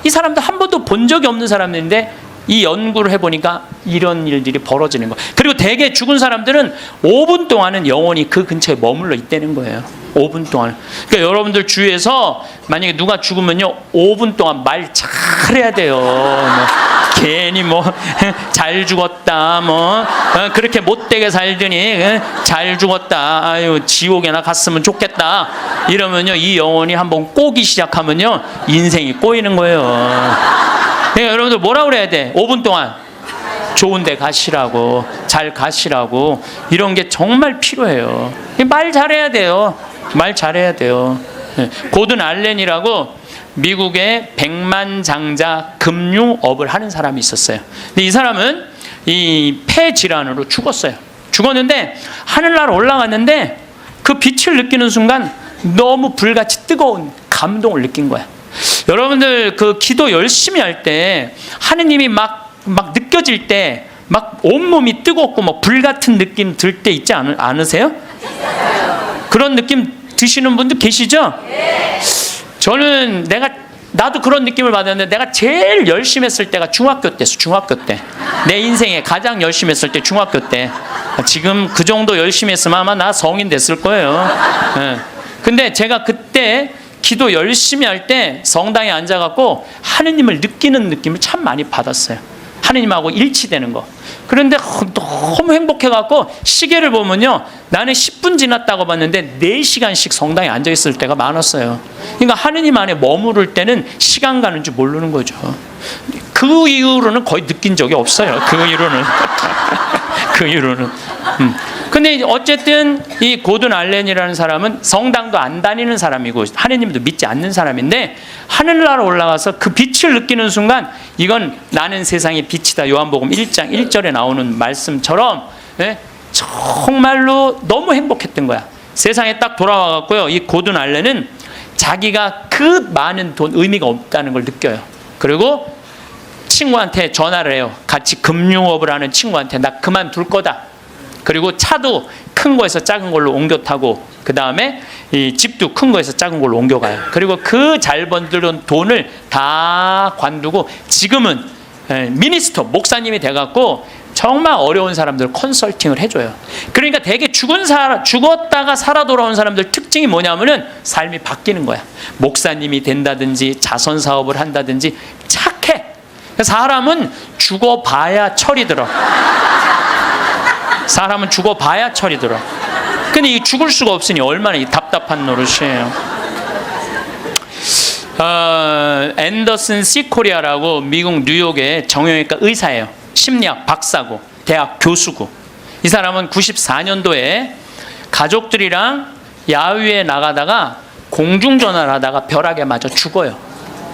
[SPEAKER 1] 이 사람들 한 번도 본 적이 없는 사람인데 이 연구를 해보니까 이런 일들이 벌어지는 거예요. 그리고 대개 죽은 사람들은 5분 동안은 영원히 그 근처에 머물러 있다는 거예요. 5분 동안. 그러니까 여러분들 주위에서 만약에 누가 죽으면요 5분 동안 말 잘해야 돼요. 뭐 괜히 뭐 잘 죽었다 뭐 그렇게 못되게 살더니 잘 죽었다 아유 지옥에나 갔으면 좋겠다 이러면요 이 영혼이 한번 꼬기 시작하면요 인생이 꼬이는 거예요. 그러니까 여러분들 뭐라 그래야 돼? 5분 동안 좋은 데 가시라고, 잘 가시라고, 이런 게 정말 필요해요. 말 잘해야 돼요. 말 잘해야 돼요. 고든 알렌이라고 미국의 백만장자 금융업을 하는 사람이 있었어요. 근데 이 사람은 이 폐 질환으로 죽었어요. 죽었는데 하늘나라 올라갔는데 그 빛을 느끼는 순간 너무 불같이 뜨거운 감동을 느낀 거야. 여러분들 그 기도 열심히 할 때 하느님이 막 느껴질 때 막 온몸이 뜨겁고 뭐 불 같은 느낌 들 때 있지 않으세요? 그런 느낌 드시는 분들 계시죠? 저는 나도 그런 느낌을 받았는데 내가 제일 열심히 했을 때가 중학교 때였어. 중학교 때. 내 인생에 가장 열심히 했을 때 중학교 때. 지금 그 정도 열심히 했으면 아마 나 성인 됐을 거예요. 근데 제가 그때 기도 열심히 할 때 성당에 앉아갖고 하느님을 느끼는 느낌을 참 많이 받았어요. 하느님하고 일치되는 거. 그런데 너무 행복해갖고 시계를 보면요 나는 10분 지났다고 봤는데 4시간씩 성당에 앉아있을 때가 많았어요. 그러니까 하느님 안에 머무를 때는 시간 가는 줄 모르는 거죠. 그 이후로는 거의 느낀 적이 없어요. 그 이후로는 그 이후로는 근데 어쨌든 이 고든 알렌이라는 사람은 성당도 안 다니는 사람이고 하느님도 믿지 않는 사람인데 하늘나라 올라가서 그 빛을 느끼는 순간 이건 나는 세상의 빛이다. 요한복음 1장 1절에 나오는 말씀처럼 정말로 너무 행복했던 거야. 세상에 딱 돌아와갖고요 이 고든 알렌은 자기가 그 많은 돈 의미가 없다는 걸 느껴요. 그리고 친구한테 전화를 해요. 같이 금융업을 하는 친구한테 나 그만둘 거다. 그리고 차도 큰 거에서 작은 걸로 옮겨 타고 그 다음에 이 집도 큰 거에서 작은 걸로 옮겨가요. 그리고 그 잘 번들은 돈을 다 관두고 지금은 미니스터 목사님이 돼갖고 정말 어려운 사람들 컨설팅을 해줘요. 그러니까 되게 죽었다가 살아 돌아온 사람들 특징이 뭐냐면은 삶이 바뀌는 거야. 목사님이 된다든지 자선 사업을 한다든지 착해. 사람은 죽어봐야 철이 들어. 사람은 죽어봐야 철이 들어. 근데 이 죽을 수가 없으니 얼마나 이 답답한 노릇이에요. 앤더슨 시코리아라고 미국 뉴욕의 정형외과 의사예요. 심리학 박사고 대학 교수고. 이 사람은 94년도에 가족들이랑 야외에 나가다가 공중전화를 하다가 벼락에 맞아 죽어요.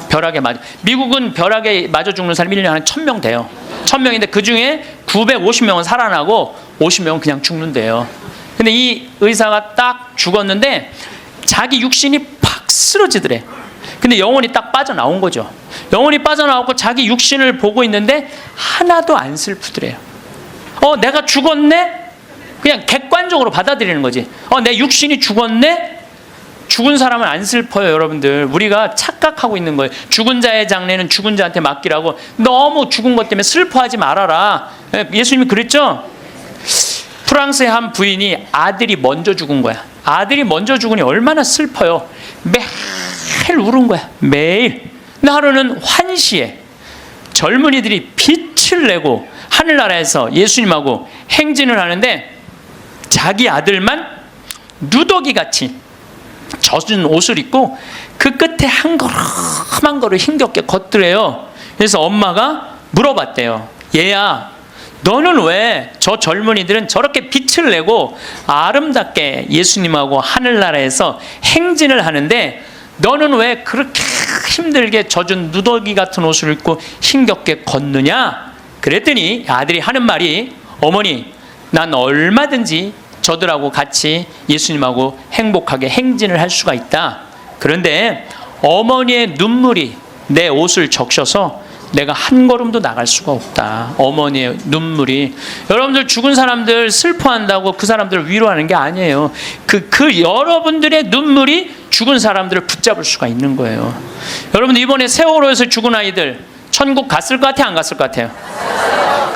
[SPEAKER 1] 벼락에 맞아. 미국은 벼락에 맞아 죽는 사람이 1년에 한 1000명 돼요. 1000명인데 그 중에 950명은 살아나고 50명은 그냥 죽는데요. 근데 이 의사가 딱 죽었는데 자기 육신이 팍 쓰러지더래. 근데 영혼이 딱 빠져나온 거죠. 영혼이 빠져나오고 자기 육신을 보고 있는데 하나도 안 슬프더래요. 내가 죽었네? 그냥 객관적으로 받아들이는 거지. 내 육신이 죽었네? 죽은 사람은 안 슬퍼요. 여러분들 우리가 착각하고 있는 거예요. 죽은 자의 장례는 죽은 자한테 맡기라고. 너무 죽은 것 때문에 슬퍼하지 말아라. 예수님이 그랬죠. 프랑스의 한 부인이 아들이 먼저 죽은 거야. 아들이 먼저 죽으니 얼마나 슬퍼요. 매일 울은 거야. 매일. 근데 하루는 환시에 젊은이들이 빛을 내고 하늘나라에서 예수님하고 행진을 하는데 자기 아들만 누더기같이 젖은 옷을 입고 그 끝에 한 걸음 한 걸음 힘겹게 걷더래요. 그래서 엄마가 물어봤대요. 얘야, 너는 왜 저 젊은이들은 저렇게 빛을 내고 아름답게 예수님하고 하늘나라에서 행진을 하는데 너는 왜 그렇게 힘들게 젖은 누더기 같은 옷을 입고 힘겹게 걷느냐? 그랬더니 아들이 하는 말이 어머니, 난 얼마든지 저들하고 같이 예수님하고 행복하게 행진을 할 수가 있다. 그런데 어머니의 눈물이 내 옷을 적셔서 내가 한 걸음도 나갈 수가 없다. 어머니의 눈물이. 여러분들 죽은 사람들 슬퍼한다고 그 사람들을 위로하는 게 아니에요. 그 여러분들의 눈물이 죽은 사람들을 붙잡을 수가 있는 거예요. 여러분들 이번에 세월호에서 죽은 아이들 천국 갔을 것 같아요? 안 갔을 것 같아요?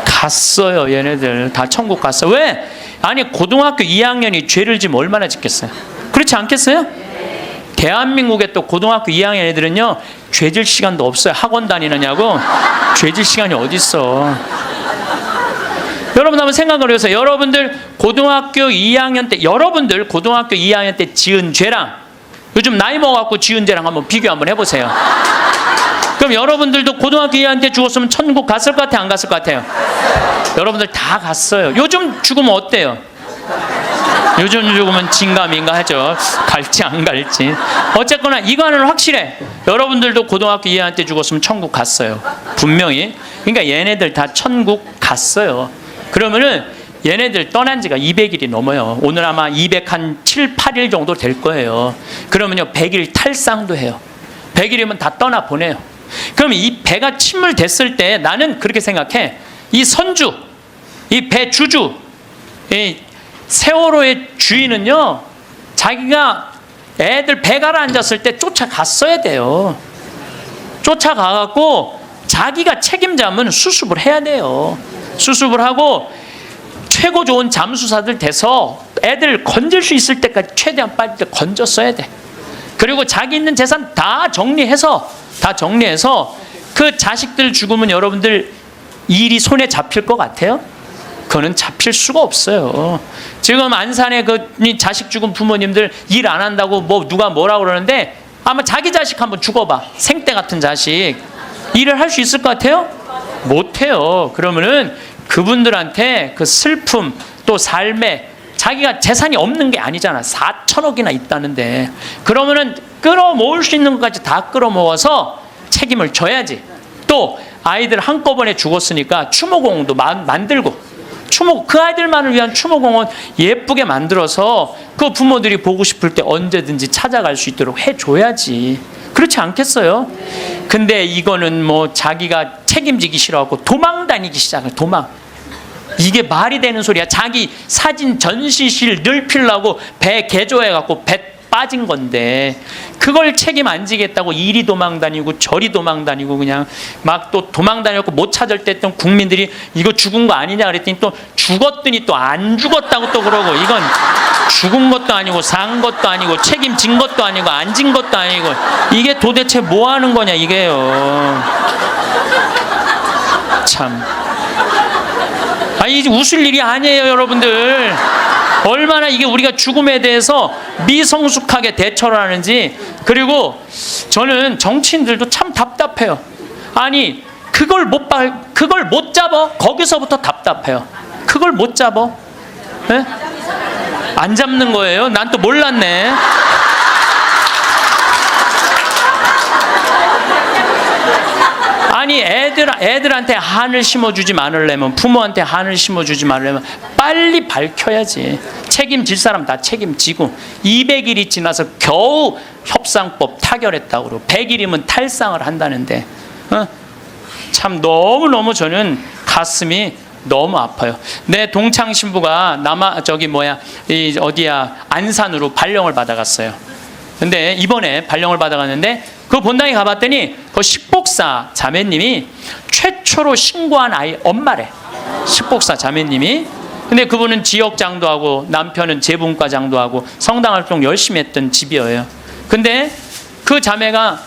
[SPEAKER 1] 갔어요. 얘네들 다 천국 갔어. 왜? 아니 고등학교 2학년이 죄를 지면 얼마나 짓겠어요. 그리고 그렇지 않겠어요? 대한민국의 또 고등학교 2학년 애들은요, 죄질 시간도 없어요. 학원 다니느냐고. 죄질 시간이 어디 있어. 여러분 한번 생각을 해보세요. 여러분들 고등학교 2학년 때 지은 죄랑 요즘 나이 먹어갖고 지은 죄랑 한번 비교 한번 해보세요. 그럼 여러분들도 고등학교 2학년 때 죽었으면 천국 갔을 것 같아요? 안 갔을 것 같아요? 여러분들 다 갔어요. 요즘 죽으면 어때요? 요즘 죽으면 진감인가 하죠. 갈지 안 갈지. 어쨌거나 이거는 확실해. 여러분들도 고등학교 2학년 때 죽었으면 천국 갔어요. 분명히. 그러니까 얘네들 다 천국 갔어요. 그러면은 얘네들 떠난 지가 200일이 넘어요. 오늘 아마 207, 8일 정도 될 거예요. 그러면요 100일 탈상도 해요. 100일이면 다 떠나 보내요. 그럼 이 배가 침몰됐을 때 나는 그렇게 생각해. 이 선주, 이 배 주주, 이 세월호의 주인은요, 자기가 애들 배 가라앉았을 때 쫓아갔어야 돼요. 쫓아가갖고 자기가 책임자면 수습을 해야 돼요. 수습을 하고 최고 좋은 잠수사들 돼서 애들 건질 수 있을 때까지 최대한 빨리 건졌어야 돼. 그리고 자기 있는 재산 다 정리해서 그 자식들 죽으면 여러분들 일이 손에 잡힐 것 같아요? 그거는 잡힐 수가 없어요. 지금 안산에 그 자식 죽은 부모님들 일 안 한다고 뭐 누가 뭐라 그러는데 아마 자기 자식 한번 죽어봐. 생떼 같은 자식. 일을 할 수 있을 것 같아요? 못해요. 그러면은 그분들한테 그 슬픔 또 삶에 자기가 재산이 없는 게 아니잖아. 4천억이나 있다는데. 그러면은 끌어모을 수 있는 것까지 다 끌어모아서 책임을 져야지. 또 아이들 한꺼번에 죽었으니까 추모공원도 만들고 그 아이들만을 위한 추모공원 예쁘게 만들어서 그 부모들이 보고 싶을 때 언제든지 찾아갈 수 있도록 해줘야지. 그렇지 않겠어요? 근데 이거는 뭐 자기가 책임지기 싫어하고 도망 다니기 시작해. 도망. 이게 말이 되는 소리야. 자기 사진 전시실 늘피려고 배 개조해갖고 배 빠진 건데 그걸 책임 안 지겠다고 이리 도망 다니고 저리 도망 다니고 그냥 막 또 도망 다녔고 못 찾을 때 또 국민들이 이거 죽은 거 아니냐 그랬더니 또 죽었더니 또 안 죽었다고 또 그러고 이건 죽은 것도 아니고 산 것도 아니고 책임진 것도 아니고 안 진 것도 아니고 이게 도대체 뭐 하는 거냐 이게요. 참. 아니 이제 웃을 일이 아니에요 여러분들. 얼마나 이게 우리가 죽음에 대해서 미성숙하게 대처를 하는지. 그리고 저는 정치인들도 참 답답해요. 아니 그걸 못 잡아. 거기서부터 답답해요. 그걸 못 잡아. 네? 안 잡는 거예요? 난 또 몰랐네. 아니 애들한테 한을 심어주지 말으려면 부모한테 한을 심어주지 말으려면 빨리 밝혀야지. 책임질 사람 다 책임지고 200일이 지나서 겨우 협상법 타결했다고 그러고 100일이면 탈상을 한다는데 참 너무너무 저는 가슴이 너무 아파요. 내 동창 신부가 안산으로 발령을 받아갔어요. 근데 이번에 발령을 받아갔는데 그 본당에 가봤더니 그 식복사 자매님이 최초로 신고한 아이 엄마래. 식복사 자매님이. 근데 그분은 지역장도 하고 남편은 재분과장도 하고 성당 활동 열심히 했던 집이에요. 근데 그 자매가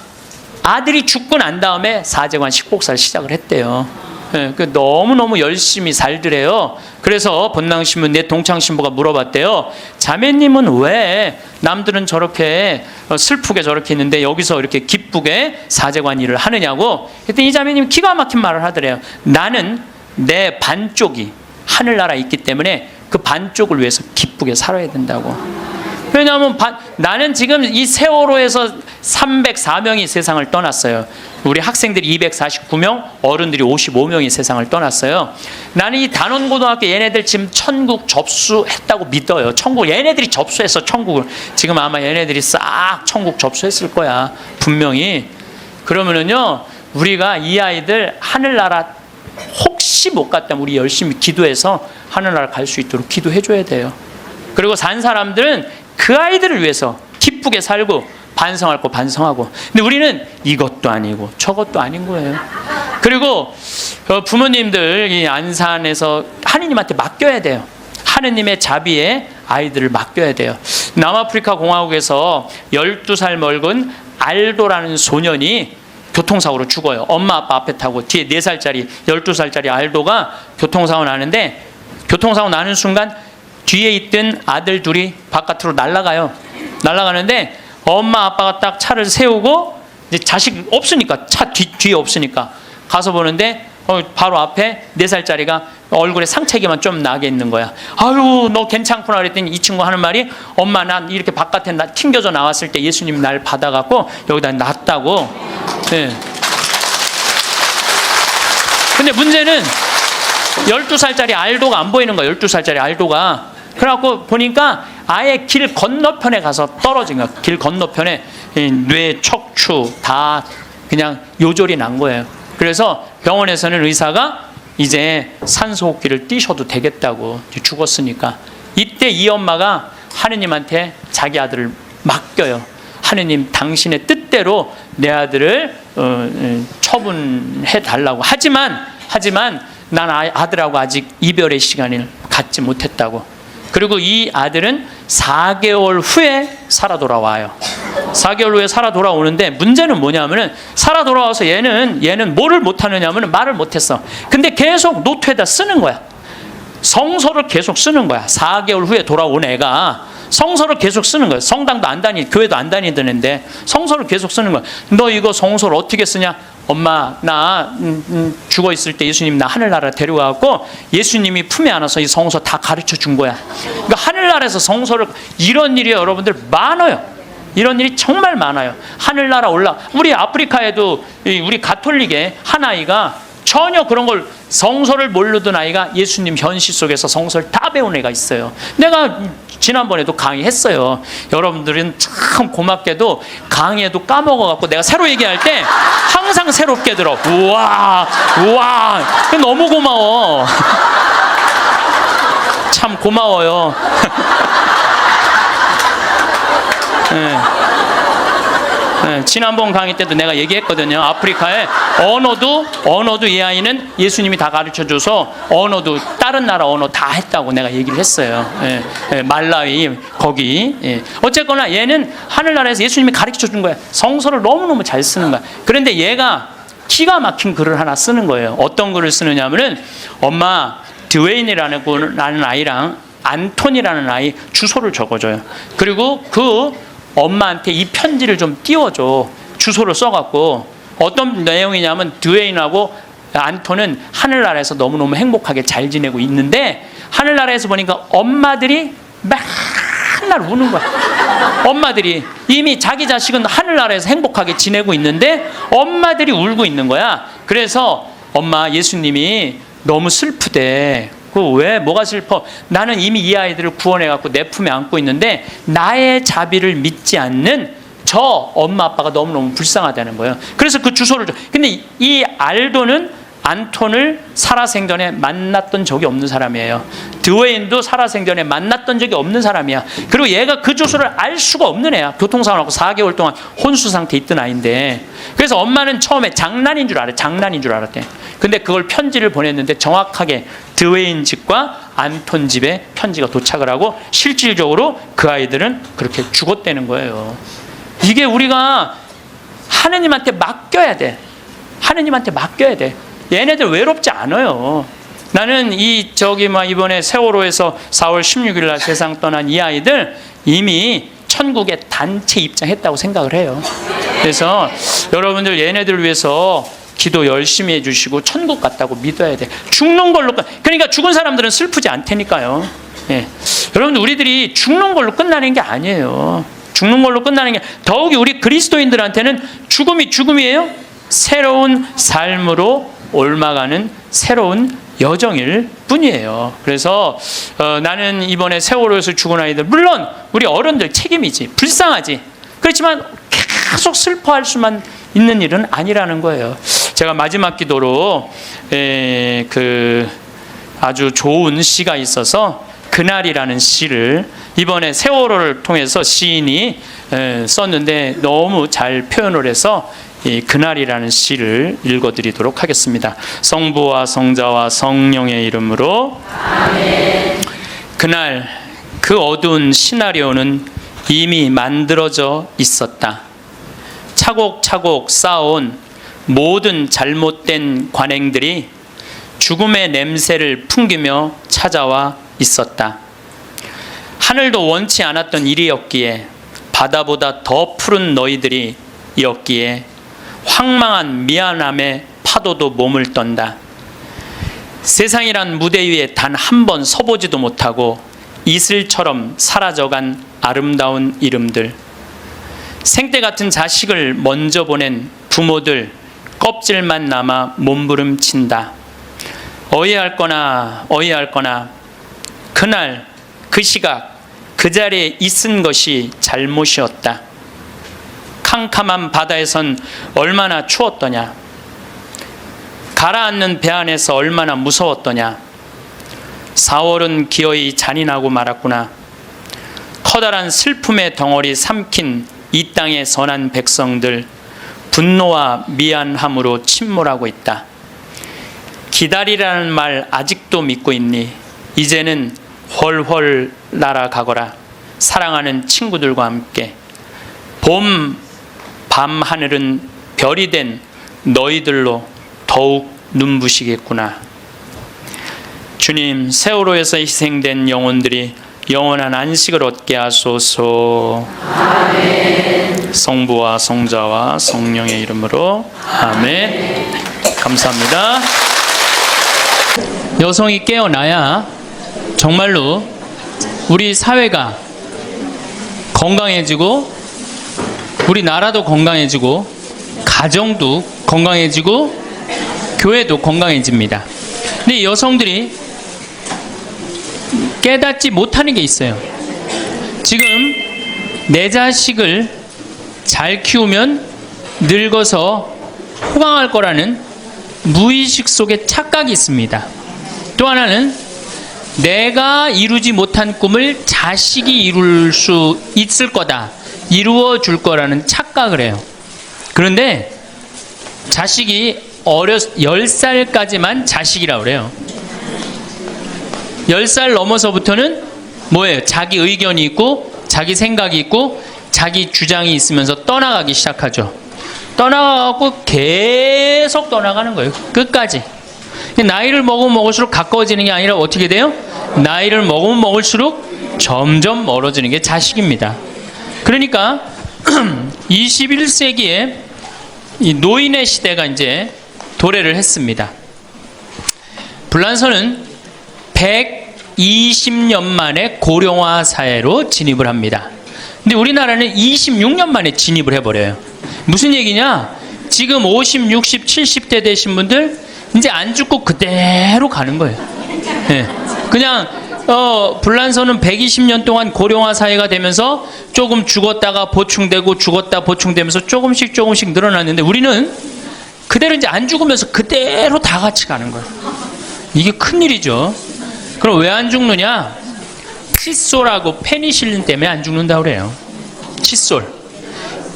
[SPEAKER 1] 아들이 죽고 난 다음에 사제관 식복사를 시작을 했대요. 네, 너무너무 열심히 살더래요. 그래서 본당신부 내 동창신부가 물어봤대요. 자매님은 왜 남들은 저렇게 슬프게 저렇게 있는데 여기서 이렇게 기쁘게 사제관 일을 하느냐고. 그랬더니 이 자매님이 기가 막힌 말을 하더래요. 나는 내 반쪽이 하늘나라에 있기 때문에 그 반쪽을 위해서 기쁘게 살아야 된다고. 왜냐하면 나는 지금 이 세월호에서 304명이 세상을 떠났어요. 우리 학생들이 249명, 어른들이 55명이 세상을 떠났어요. 나는 이 단원고등학교 얘네들 지금 천국 접수했다고 믿어요. 천국 얘네들이 접수했어. 천국을. 지금 아마 얘네들이 싹 천국 접수했을 거야. 분명히. 그러면은요 우리가 이 아이들 하늘나라 혹시 못 갔다면 우리 열심히 기도해서 하늘나라 갈 수 있도록 기도해줘야 돼요. 그리고 산 사람들은 그 아이들을 위해서 기쁘게 살고 반성할 거 반성하고. 근데 우리는 이것도 아니고 저것도 아닌 거예요. 그리고 부모님들 이 안산에서 하느님한테 맡겨야 돼요. 하느님의 자비에 아이들을 맡겨야 돼요. 남아프리카 공화국에서 12살 먹은 알도라는 소년이 교통사고로 죽어요. 엄마 아빠 앞에 타고 뒤에 4살짜리 12살짜리 알도가 교통사고 나는데, 교통사고 나는 순간 뒤에 있던 아들 둘이 바깥으로 날아가요. 날아가는데 엄마 아빠가 딱 차를 세우고, 이제 자식 없으니까, 차 뒤에 없으니까 가서 보는데 바로 앞에 4살짜리가 얼굴에 상처기만 좀 나게 있는 거야. 아유, 너 괜찮구나 그랬더니 이 친구 하는 말이, 엄마 난 이렇게 바깥에 튕겨져 나왔을 때 예수님이 날 받아갖고 여기다 놨다고. 네. 근데 문제는 12살짜리 알도가 안 보이는 거야. 12살짜리 알도가. 그래갖고 보니까 아예 길 건너편에 가서 떨어진 거야. 길 건너편에 뇌, 척추 다 그냥 요절이 난 거예요. 그래서 병원에서는 의사가 이제 산소호흡기를 띄셔도 되겠다고, 죽었으니까. 이때 이 엄마가 하느님한테 자기 아들을 맡겨요. 하느님, 당신의 뜻대로 내 아들을 처분해 달라고. 하지만 난 아들하고 아직 이별의 시간을 갖지 못했다고. 그리고 이 아들은 4개월 후에 살아 돌아와요. 4개월 후에 살아 돌아오는데, 문제는 뭐냐면은 살아 돌아와서 얘는 뭐를 못하느냐면은 말을 못했어. 근데 계속 노트에다 쓰는 거야. 성서를 계속 쓰는 거야. 4개월 후에 돌아온 애가 성서를 계속 쓰는 거야. 성당도 안 다니, 교회도 안 다니던 애인데 성서를 계속 쓰는 거야. 너 이거 성서를 어떻게 쓰냐? 엄마, 나 죽어 있을 때 예수님 나 하늘나라 데려가고 예수님이 품에 안아서 이 성서 다 가르쳐 준 거야. 그러니까 하늘나라에서 성서를, 이런 일이 여러분들 많아요. 이런 일이 정말 많아요. 하늘나라 우리 아프리카에도 우리 가톨릭의 한 아이가 전혀 그런 걸, 성서를 모르던 아이가 예수님 현실 속에서 성서를 다 배운 애가 있어요. 내가 지난번에도 강의했어요. 여러분들은 참 고맙게도 강의에도 까먹어갖고 내가 새로 얘기할 때 항상 새롭게 들어. 우와 너무 고마워. 참 고마워요. 네. 네, 지난번 강의 때도 내가 얘기했거든요. 아프리카에 언어도 이 아이는 예수님이 다 가르쳐줘서 언어도 다른 나라 언어 다 했다고 내가 얘기를 했어요. 예, 예, 말라위 거기. 예. 어쨌거나 얘는 하늘나라에서 예수님이 가르쳐준 거야. 성서를 너무너무 잘 쓰는 거야. 그런데 얘가 기가 막힌 글을 하나 쓰는 거예요. 어떤 글을 쓰느냐면은, 엄마, 드웨인이라는 아이랑 안톤이라는 아이 주소를 적어줘요. 그리고 그 엄마한테 이 편지를 좀 띄워줘. 주소를 써갖고. 어떤 내용이냐면, 드웨인하고 안톤은 하늘나라에서 너무너무 행복하게 잘 지내고 있는데, 하늘나라에서 보니까 엄마들이 맨날 우는 거야. 엄마들이 이미 자기 자식은 하늘나라에서 행복하게 지내고 있는데 엄마들이 울고 있는 거야. 그래서 엄마, 예수님이 너무 슬프대. 왜? 뭐가 슬퍼? 나는 이미 이 아이들을 구원해갖고 내 품에 안고 있는데 나의 자비를 믿지 않는 저 엄마 아빠가 너무너무 불쌍하다는 거예요. 그래서 그 주소를 줘. 근데 이 알도는 안톤을 살아생전에 만났던 적이 없는 사람이에요. 드웨인도 살아생전에 만났던 적이 없는 사람이야. 그리고 얘가 그 주소를 알 수가 없는 애야. 교통사고 나고 4개월 동안 혼수 상태에 있던 아이인데. 그래서 엄마는 처음에 장난인 줄 알았대. 근데 그걸 편지를 보냈는데 정확하게 드웨인 집과 안톤 집에 편지가 도착을 하고 실질적으로 그 아이들은 그렇게 죽었다는 거예요. 이게 우리가 하느님한테 맡겨야 돼. 하느님한테 맡겨야 돼. 얘네들 외롭지 않아요. 나는 이번에 세월호에서 4월 16일 날 세상 떠난 이 아이들 이미 천국에 단체 입장했다고 생각을 해요. 그래서 여러분들 얘네들 위해서 기도 열심히 해주시고 천국 갔다고 믿어야 돼. 죽는 걸로 그러니까 죽은 사람들은 슬프지 않다니까요. 예. 여러분들 우리들이 죽는 걸로 끝나는 게 아니에요. 죽는 걸로 끝나는 게, 더욱이 우리 그리스도인들한테는 죽음이 죽음이에요. 새로운 삶으로 옮아가는 새로운 여정일 뿐이에요. 그래서 나는 이번에 세월호에서 죽은 아이들, 물론 우리 어른들 책임이지, 불쌍하지. 그렇지만 계속 슬퍼할 수만 있는 일은 아니라는 거예요. 제가 마지막 기도로 아주 좋은 시가 있어서 그날이라는 시를 이번에 세월호를 통해서 시인이 썼는데 너무 잘 표현을 해서 이 그날이라는 시를 읽어드리도록 하겠습니다. 성부와 성자와 성령의 이름으로 아멘. 그 어두운 시나리오는 이미 만들어져 있었다. 차곡차곡 쌓아온 모든 잘못된 관행들이 죽음의 냄새를 풍기며 찾아와 있었다. 하늘도 원치 않았던 일이었기에, 바다보다 더 푸른 너희들이 었기에 황망한 미안함의 파도도 몸을 떤다. 세상이란 무대 위에 단 한 번 서보지도 못하고 이슬처럼 사라져간 아름다운 이름들, 생때 같은 자식을 먼저 보낸 부모들 껍질만 남아 몸부림친다. 어이할거나 그날 그 시각 그 자리에 있은 것이 잘못이었다. 캄캄한 바다에선 얼마나 추웠더냐. 가라앉는 배 안에서 얼마나 무서웠더냐. 4월은 기어이 잔인하고 말았구나. 커다란 슬픔의 덩어리 삼킨 이 땅의 선한 백성들, 분노와 미안함으로 침몰하고 있다. 기다리라는 말 아직도 믿고 있니? 이제는 훨훨 날아가거라. 사랑하는 친구들과 함께. 밤 하늘은 별이 된 너희들로 더욱 눈부시겠구나. 주님, 세월호에서 희생된 영혼들이 영원한 안식을 얻게 하소서. 아멘. 성부와 성자와 성령의 이름으로 아멘. 감사합니다. 여성이 깨어나야 정말로 우리 사회가 건강해지고, 우리 나라도 건강해지고, 가정도 건강해지고, 교회도 건강해집니다. 근데 여성들이 깨닫지 못하는 게 있어요. 지금 내 자식을 잘 키우면 늙어서 호강할 거라는 무의식 속에 착각이 있습니다. 또 하나는 내가 이루지 못한 꿈을 자식이 이룰 수 있을 거다, 이루어 줄 거라는 착각을 해요. 그런데 자식이 10살까지만 자식이라고 그래요. 10살 넘어서부터는 뭐예요? 자기 의견이 있고, 자기 생각이 있고, 자기 주장이 있으면서 떠나가기 시작하죠. 떠나가고 계속 떠나가는 거예요. 끝까지. 나이를 먹으면 먹을수록 가까워지는 게 아니라 어떻게 돼요? 나이를 먹으면 먹을수록 점점 멀어지는 게 자식입니다. 그러니까 21세기에 이 노인의 시대가 이제 도래를 했습니다. 불란서는 120년 만에 고령화 사회로 진입을 합니다. 근데 우리나라는 26년 만에 진입을 해버려요. 무슨 얘기냐? 지금 50, 60, 70대 되신 분들 이제 안 죽고 그대로 가는 거예요. 네. 그냥 불란서는 120년 동안 고령화 사회가 되면서 조금 죽었다가 보충되고 죽었다 보충되면서 조금씩 늘어났는데, 우리는 그대로 이제 안 죽으면서 그대로 다 같이 가는 거예요. 이게 큰일이죠. 그럼 왜 안 죽느냐? 칫솔하고 페니실린 때문에 안 죽는다고 그래요. 칫솔.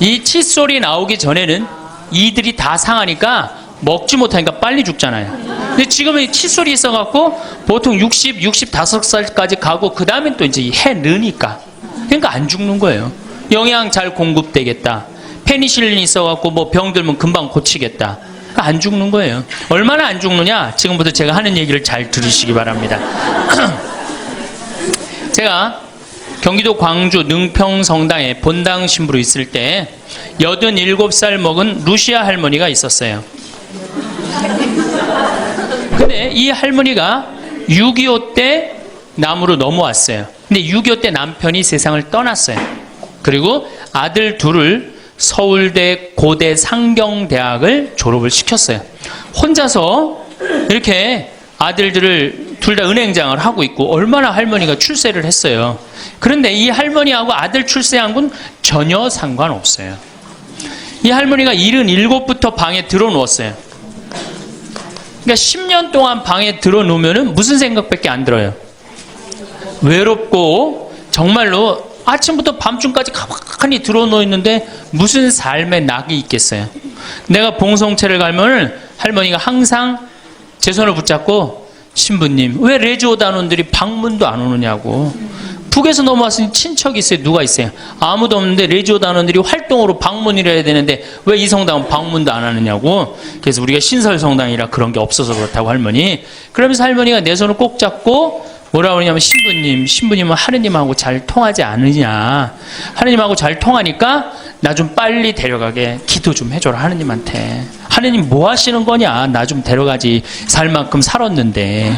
[SPEAKER 1] 이 칫솔이 나오기 전에는 이들이 다 상하니까 먹지 못하니까 빨리 죽잖아요. 근데 지금은 칫솔이 있어갖고 보통 60, 65살까지 가고, 그 다음엔 또 이제 해 느니까. 그러니까 안 죽는 거예요. 영양 잘 공급되겠다. 페니실린이 있어갖고 뭐 병 들면 금방 고치겠다. 그러니까 안 죽는 거예요. 얼마나 안 죽느냐? 지금부터 제가 하는 얘기를 잘 들으시기 바랍니다. 제가 경기도 광주 능평 성당에 본당 신부로 있을 때 87살 먹은 루시아 할머니가 있었어요. 근데 이 할머니가 6.25 때 남으로 넘어왔어요. 근데 6.25 때 남편이 세상을 떠났어요. 그리고 아들 둘을 서울대 고대 상경대학을 졸업을 시켰어요. 혼자서 이렇게 아들들을 둘 다 은행장을 하고 있고, 얼마나 할머니가 출세를 했어요. 그런데 이 할머니하고 아들 출세한 건 전혀 상관없어요. 이 할머니가 77부터 방에 들어누웠어요. 그러니까 10년 동안 방에 들어놓으면 무슨 생각밖에 안 들어요? 외롭고 정말로 아침부터 밤중까지 가만히 들어놓여 있는데 무슨 삶의 낙이 있겠어요? 내가 봉성체를 가면 할머니가 항상 제 손을 붙잡고, 신부님 왜 레지오단원들이 방문도 안 오느냐고, 북에서 넘어왔으니 친척이 있어요. 누가 있어요? 아무도 없는데 레지오 단원들이 활동으로 방문을 해야 되는데 왜 이 성당은 방문도 안 하느냐고. 그래서 우리가 신설 성당이라 그런 게 없어서 그렇다고 할머니. 그러면서 할머니가 내 손을 꼭 잡고 뭐라고 그러냐면 신부님은 하느님하고 잘 통하지 않으냐. 하느님하고 잘 통하니까 나 좀 빨리 데려가게 기도 좀 해줘라 하느님한테. 하느님 뭐 하시는 거냐. 나 좀 데려가지. 살 만큼 살았는데.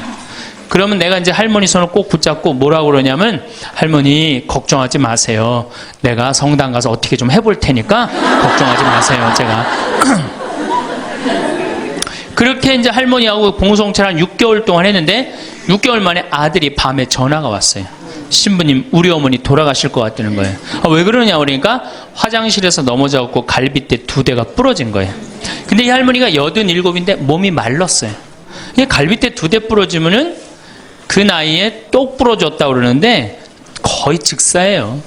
[SPEAKER 1] 그러면 내가 이제 할머니 손을 꼭 붙잡고 뭐라고 그러냐면 할머니 걱정하지 마세요. 내가 성당 가서 어떻게 좀 해볼 테니까 걱정하지 마세요. 제가 그렇게 이제 할머니하고 공동체를 한 6개월 동안 했는데 6개월 만에 아들이 밤에 전화가 왔어요. 신부님 우리 어머니 돌아가실 것 같다는 거예요. 왜 그러냐 그러니까 화장실에서 넘어져갖고 갈비뼈 2대가 부러진 거예요. 근데 이 할머니가 87인데 몸이 말랐어요. 갈비뼈 2대 부러지면은 그 나이에 똑 부러졌다고 그러는데 거의 즉사예요.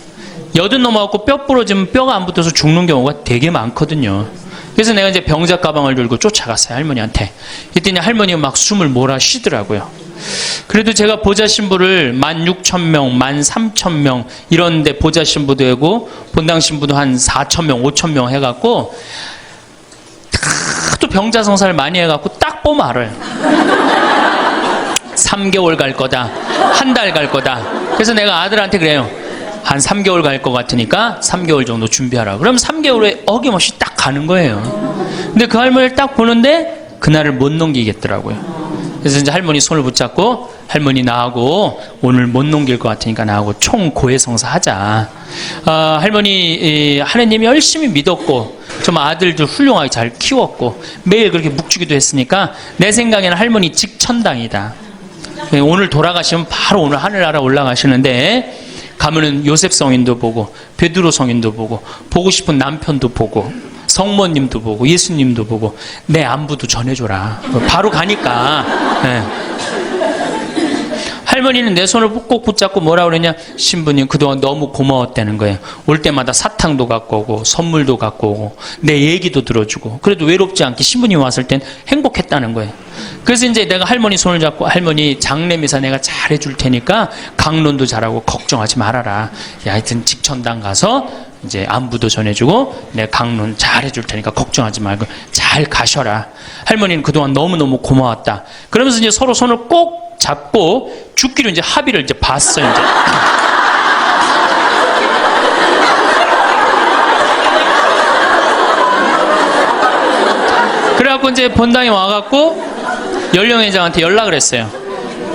[SPEAKER 1] 80 넘어갖고 뼈 부러지면 뼈가 안 붙어서 죽는 경우가 되게 많거든요. 그래서 내가 이제 병자 가방을 들고 쫓아갔어요. 할머니한테. 이랬더니 할머니가 막 숨을 몰아 쉬더라고요. 그래도 제가 보좌 신부를 16,000명, 13,000명 이런데 보좌 신부도 하고 본당 신부도 한 4,000명, 5,000명 해갖고 또 병자 성사를 많이 해갖고 딱 보면 알아요. 3개월 갈 거다. 한 달 갈 거다. 그래서 내가 아들한테 그래요. 한 3개월 갈 것 같으니까 3개월 정도 준비하라. 그럼 3개월에 어김없이 딱 가는 거예요. 근데 그 할머니를 딱 보는데 그날을 못 넘기겠더라고요. 그래서 이제 할머니 손을 붙잡고 할머니 나하고 오늘 못 넘길 것 같으니까 나하고 총 고해성사 하자. 할머니 하느님이 열심히 믿었고 좀 아들들 훌륭하게 잘 키웠고 매일 그렇게 묵주기도 했으니까 내 생각에는 할머니 직천당이다. 오늘 돌아가시면 바로 오늘 하늘나라 올라가시는데 가면은 요셉 성인도 보고 베드로 성인도 보고 싶은 남편도 보고 성모님도 보고 예수님도 보고 내 안부도 전해줘라. 바로 가니까. 네. 할머니는 내 손을 꼭 붙잡고 뭐라 그러냐. 신부님 그동안 너무 고마웠다는 거예요. 올 때마다 사탕도 갖고 오고 선물도 갖고 오고 내 얘기도 들어주고 그래도 외롭지 않게 신부님 왔을 땐 행복했다는 거예요. 그래서 이제 내가 할머니 손을 잡고 할머니 장례미사 내가 잘해줄 테니까 강론도 잘하고 걱정하지 말아라. 하여튼 직천당 가서 이제 안부도 전해주고 내가 강론 잘해줄 테니까 걱정하지 말고 잘 가셔라. 할머니는 그동안 너무너무 고마웠다. 그러면서 이제 서로 손을 꼭 잡고 죽기로 이제 합의를 이제 봤어요. 이제. 그래갖고 이제 본당에 와갖고 연령회장한테 연락을 했어요.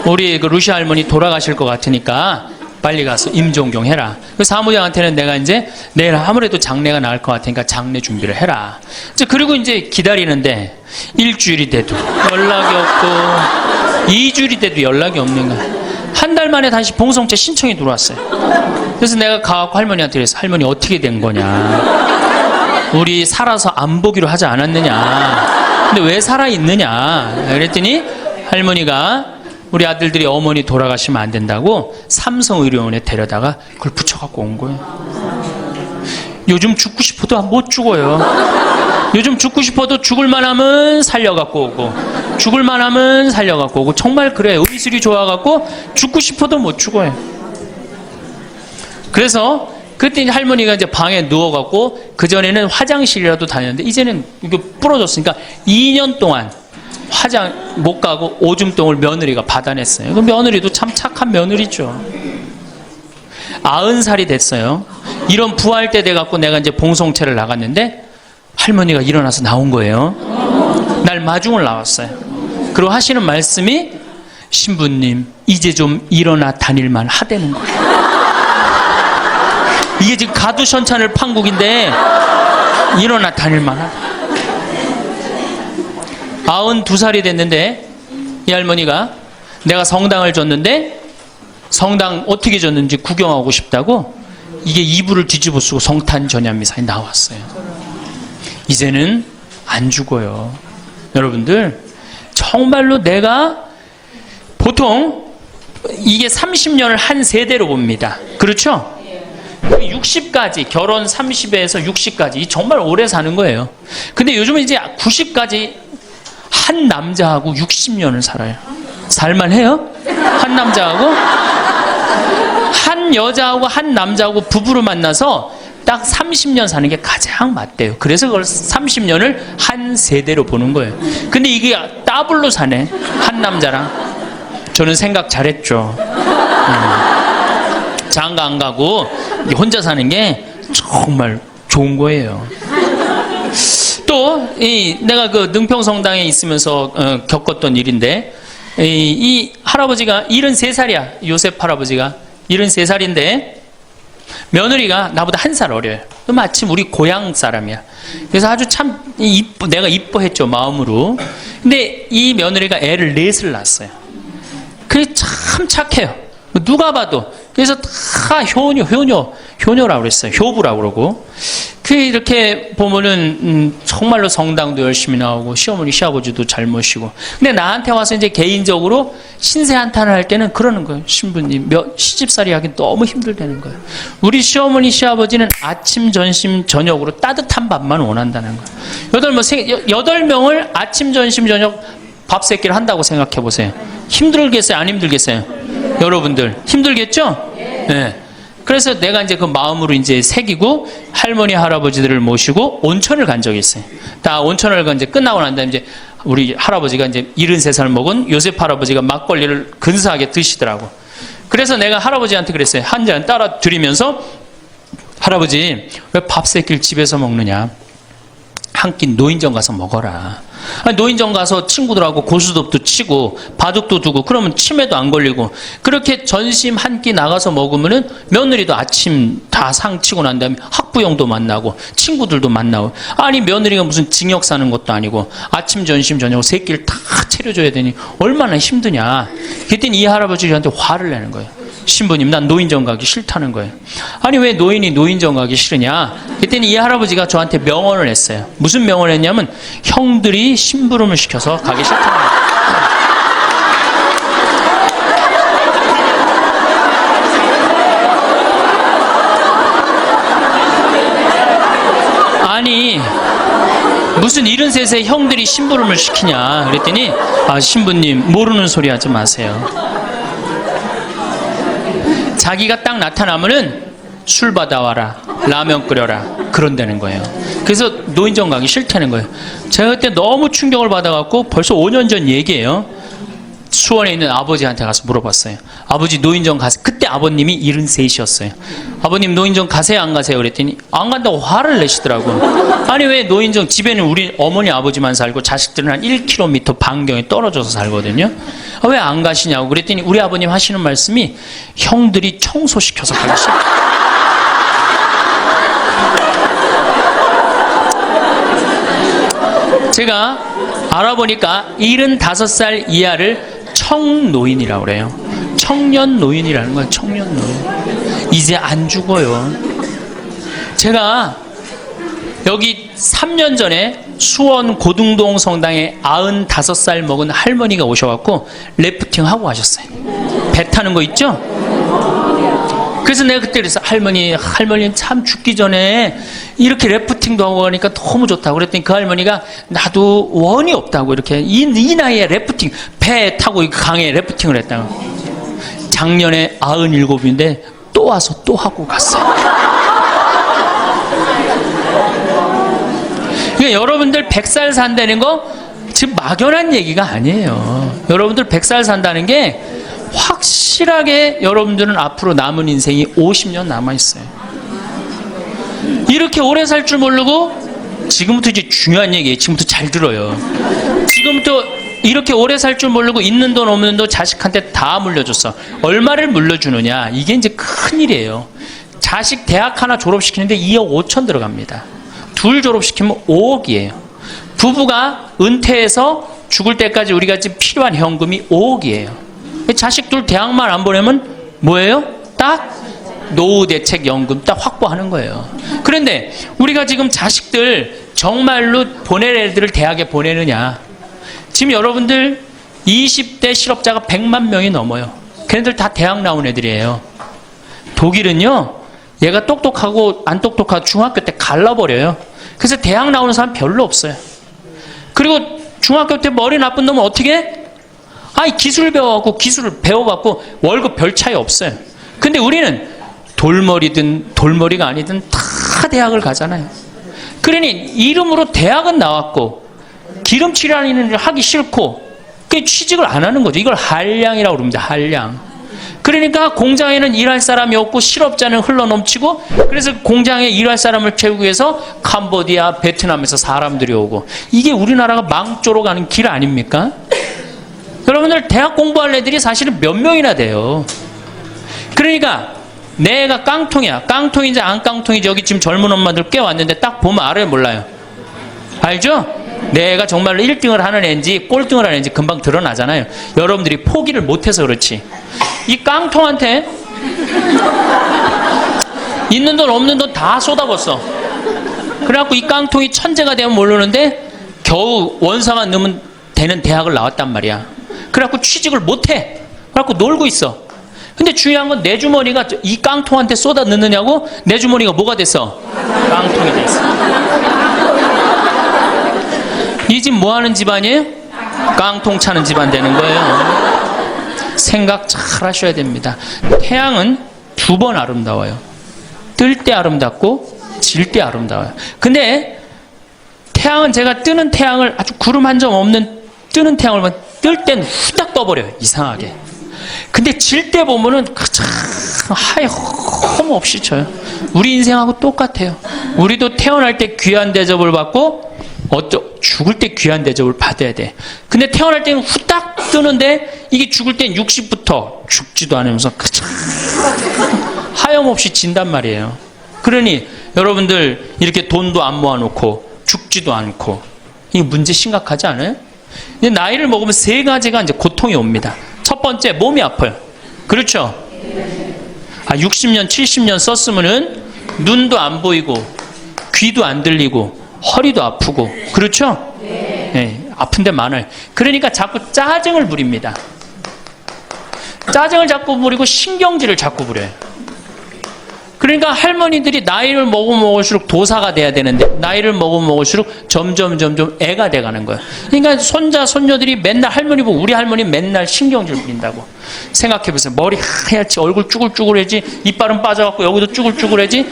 [SPEAKER 1] 우리 그 루시아 할머니 돌아가실 것 같으니까 빨리 가서 임종경 해라. 그 사무장한테는 내가 이제 내일 아무래도 장례가 나을 것 같으니까 장례 준비를 해라. 이제 그리고 이제 기다리는데 일주일이 돼도 연락이 없고 2주일이 돼도 연락이 없는 거야. 한 달 만에 다시 봉성체 신청이 들어왔어요. 그래서 내가 가갖고 할머니한테 그래서 할머니 어떻게 된 거냐. 우리 살아서 안 보기로 하지 않았느냐. 근데 왜 살아있느냐. 그랬더니 할머니가 우리 아들들이 어머니 돌아가시면 안 된다고 삼성의료원에 데려다가 그걸 붙여갖고 온 거예요. 요즘 죽고 싶어도 못 죽어요. 요즘 죽고 싶어도 죽을만 하면 살려갖고 오고 죽을만 하면 살려갖고 오고 정말 그래요. 의술이 좋아갖고 죽고 싶어도 못 죽어요. 그래서 그때 이제 할머니가 이제 방에 누워갖고 그전에는 화장실이라도 다녔는데 이제는 이게 부러졌으니까 2년 동안 화장 못 가고 오줌똥을 며느리가 받아냈어요. 그 며느리도 참 착한 며느리죠. 90살이 됐어요. 이런 부활 때 돼갖고 내가 이제 봉송체를 나갔는데 할머니가 일어나서 나온 거예요. 날 마중을 나왔어요. 그리고 하시는 말씀이 신부님 이제 좀 일어나 다닐만 하다는 거예요. 이게 지금 가두션찬을 판국인데 일어나 다닐만 하다. 92살이 됐는데 이 할머니가 내가 성당을 줬는데 성당 어떻게 줬는지 구경하고 싶다고 이게 이불을 뒤집어 쓰고 성탄 전야미사에 나왔어요. 이제는 안 죽어요. 여러분들 정말로 내가 보통 이게 30년을 한 세대로 봅니다. 그렇죠? 60까지 결혼 30에서 60까지 정말 오래 사는 거예요. 근데 요즘은 이제 90까지 한 남자하고 60년을 살아요. 살만해요? 한 남자하고? 한 여자하고 한 남자하고 부부로 만나서 딱 30년 사는 게 가장 맞대요. 그래서 그걸 30년을 한 세대로 보는 거예요. 근데 이게 더블로 사네. 한 남자랑. 저는 생각 잘했죠. 장가 안 가고 혼자 사는 게 정말 좋은 거예요. 또 내가 그 능평성당에 있으면서 겪었던 일인데, 이 할아버지가 73살이야. 요셉 할아버지가 73살인데 며느리가 나보다 1살 어려요. 마침 우리 고향 사람이야. 그래서 아주 참 내가 이뻐했죠, 마음으로. 근데 이 며느리가 애를 4을 낳았어요. 그게 참 착해요. 누가 봐도. 그래서 다 효녀라고 그랬어요. 효부라고 그러고. 이렇게 보면은 정말로 성당도 열심히 나오고 시어머니 시아버지도 잘 모시고. 근데 나한테 와서 이제 개인적으로 신세 한탄을 할 때는 그러는 거예요. 신부님 시집살이 하기 너무 힘들다는 거예요. 우리 시어머니 시아버지는 아침 점심 저녁으로 따뜻한 밥만 원한다는 거예요. 8명을 아침 점심 저녁 밥 세끼를 한다고 생각해 보세요. 힘들겠어요? 안 힘들겠어요? 여러분들 힘들겠죠? 네. 그래서 내가 이제 그 마음으로 이제 새기고 할머니 할아버지들을 모시고 온천을 간 적이 있어요. 다 온천을 이제 끝나고 난 다음에 이제 우리 할아버지가 이제 73살 먹은 요셉 할아버지가 막걸리를 근사하게 드시더라고. 그래서 내가 할아버지한테 그랬어요. 한 잔 따라 드리면서, 할아버지 왜 밥 세끼를 집에서 먹느냐? 한 끼 노인정 가서 먹어라. 노인정 가서 친구들하고 고스톱도 치고 바둑도 두고 그러면 치매도 안 걸리고, 그렇게 전심 한 끼 나가서 먹으면은 며느리도 아침 다 상 치고 난 다음에 학부형도 만나고 친구들도 만나고. 아니 며느리가 무슨 징역 사는 것도 아니고 아침 점심 저녁 3끼를 다 차려줘야 되니 얼마나 힘드냐. 그랬더니 이 할아버지가 저한테 화를 내는 거예요. 신부님 난 노인정 가기 싫다는 거예요. 아니 왜 노인이 노인정 가기 싫으냐. 그랬더니 이 할아버지가 저한테 명언을 했어요. 무슨 명언을 했냐면, 형들이 심부름을 시켜서 가기 싫다는 거예요. 아니 무슨 73세 형들이 심부름을 시키냐. 그랬더니 신부님 모르는 소리 하지 마세요. 자기가 딱 나타나면은 술 받아와라, 라면 끓여라, 그런다는 거예요. 그래서 노인정 가기 싫다는 거예요. 제가 그때 너무 충격을 받아갖고 벌써 5년 전 얘기예요. 수원에 있는 아버지한테 가서 물어봤어요. 아버지 노인정 가세요. 그때 아버님이 73이셨어요. 아버님 노인정 가세요 안 가세요? 그랬더니 안 간다고 화를 내시더라고. 아니 왜 노인정, 집에는 우리 어머니 아버지만 살고 자식들은 한 1km 반경에 떨어져서 살거든요. 왜 안 가시냐고 그랬더니 우리 아버님 하시는 말씀이, 형들이 청소시켜서 가기 싫어. 제가 알아보니까 75살 이하를 청노인이라고 그래요. 청년 노인이라는 거예요. 청년 노인. 이제 안 죽어요. 제가 여기 3년 전에 수원 고등동 성당에 95살 먹은 할머니가 오셔갖고 래프팅 하고 가셨어요. 배 타는 거 있죠? 그래서 내가 그때 그랬어. 할머니 참 죽기 전에 이렇게 래프팅도 하고 가니까 너무 좋다고. 그랬더니 그 할머니가 나도 원이 없다고, 이렇게 이 나이에 래프팅, 배 타고 강에 래프팅을 했다고. 작년에 97인데 또 와서 또 하고 갔어요. 그러니까 여러분들 100살 산다는 거 지금 막연한 얘기가 아니에요. 여러분들 100살 산다는 게 확실하게 여러분들은 앞으로 남은 인생이 50년 남아있어요. 이렇게 오래 살 줄 모르고, 지금부터 이제 중요한 얘기예요. 지금부터 잘 들어요. 지금부터 이렇게 오래 살 줄 모르고 있는 돈 없는 돈 자식한테 다 물려줬어. 얼마를 물려주느냐, 이게 이제 큰일이에요. 자식 대학 하나 졸업시키는데 2억 5천 들어갑니다. 둘 졸업시키면 5억이에요. 부부가 은퇴해서 죽을 때까지 우리가 지금 필요한 현금이 5억이에요. 자식 둘 대학만 안 보내면 뭐예요? 딱 노후대책연금 딱 확보하는 거예요. 그런데 우리가 지금 자식들 정말로 보낼 애들을 대학에 보내느냐. 지금 여러분들 20대 실업자가 100만 명이 넘어요. 걔네들 다 대학 나온 애들이에요. 독일은요, 얘가 똑똑하고 안 똑똑하고 중학교 때 갈라버려요. 그래서 대학 나오는 사람 별로 없어요. 그리고 중학교 때 머리 나쁜 놈은 어떻게 해? 기술 배워갖고 기술을 배워갖고 월급 별 차이 없어요. 근데 우리는 돌머리든 돌머리가 아니든 다 대학을 가잖아요. 그러니 이름으로 대학은 나왔고 기름칠하는 일을 하기 싫고 취직을 안 하는 거죠. 이걸 한량이라고 그럽니다. 한량. 그러니까 공장에는 일할 사람이 없고 실업자는 흘러넘치고, 그래서 공장에 일할 사람을 채우기 위해서 캄보디아, 베트남에서 사람들이 오고, 이게 우리나라가 망조로 가는 길 아닙니까? 여러분들 대학 공부할 애들이 사실은 몇 명이나 돼요. 그러니까 내가 깡통이야. 깡통인지 안 깡통인지 여기 지금 젊은 엄마들 꽤 왔는데 딱 보면 알아요, 몰라요? 알죠? 내가 정말로 1등을 하는 애인지 꼴등을 하는 애인지 금방 드러나잖아요. 여러분들이 포기를 못해서 그렇지. 이 깡통한테 있는 돈 없는 돈 다 쏟아붓어. 그래갖고 이 깡통이 천재가 되면 모르는데 겨우 원서만 넣으면 되는 대학을 나왔단 말이야. 그래갖고 취직을 못해. 그래갖고 놀고 있어. 근데 중요한 건 내 주머니가 이 깡통한테 쏟아 넣느냐고. 내 주머니가 뭐가 됐어? 깡통이 됐어. 이 집 뭐 하는 집안이에요? 깡통 차는 집안 되는 거예요. 생각 잘 하셔야 됩니다. 태양은 두 번 아름다워요. 뜰 때 아름답고 질 때 아름다워요. 근데 태양은 제가 뜨는 태양을 아주 구름 한 점 없는 뜨는 태양을 보면 뜰 땐 후딱 떠버려요. 이상하게. 근데 질 때 보면은 하염 없이 져요. 우리 인생하고 똑같아요. 우리도 태어날 때 귀한 대접을 받고 죽을 때 귀한 대접을 받아야 돼. 근데 태어날 때는 후딱 뜨는데 이게 죽을 땐 60부터 죽지도 않으면서 하염없이 진단 말이에요. 그러니 여러분들 이렇게 돈도 안 모아놓고 죽지도 않고, 이 문제 심각하지 않아요? 이제 나이를 먹으면 세 가지가 이제 고통이 옵니다. 첫 번째, 몸이 아파요. 그렇죠? 60년, 70년 썼으면은 눈도 안 보이고 귀도 안 들리고 허리도 아프고, 그렇죠? 네, 아픈 데 많아요. 그러니까 자꾸 짜증을 부립니다. 짜증을 자꾸 부리고 신경질을 자꾸 부려요. 그러니까 할머니들이 나이를 먹으면 먹을수록 도사가 돼야 되는데 나이를 먹으면 먹을수록 점점 애가 돼가는 거예요. 그러니까 손자 손녀들이 맨날 할머니 보고, 우리 할머니 맨날 신경질 부린다고. 생각해보세요. 머리 하얗지, 얼굴 쭈글쭈글해지, 이빨은 빠져갖고 여기도 쭈글쭈글해지.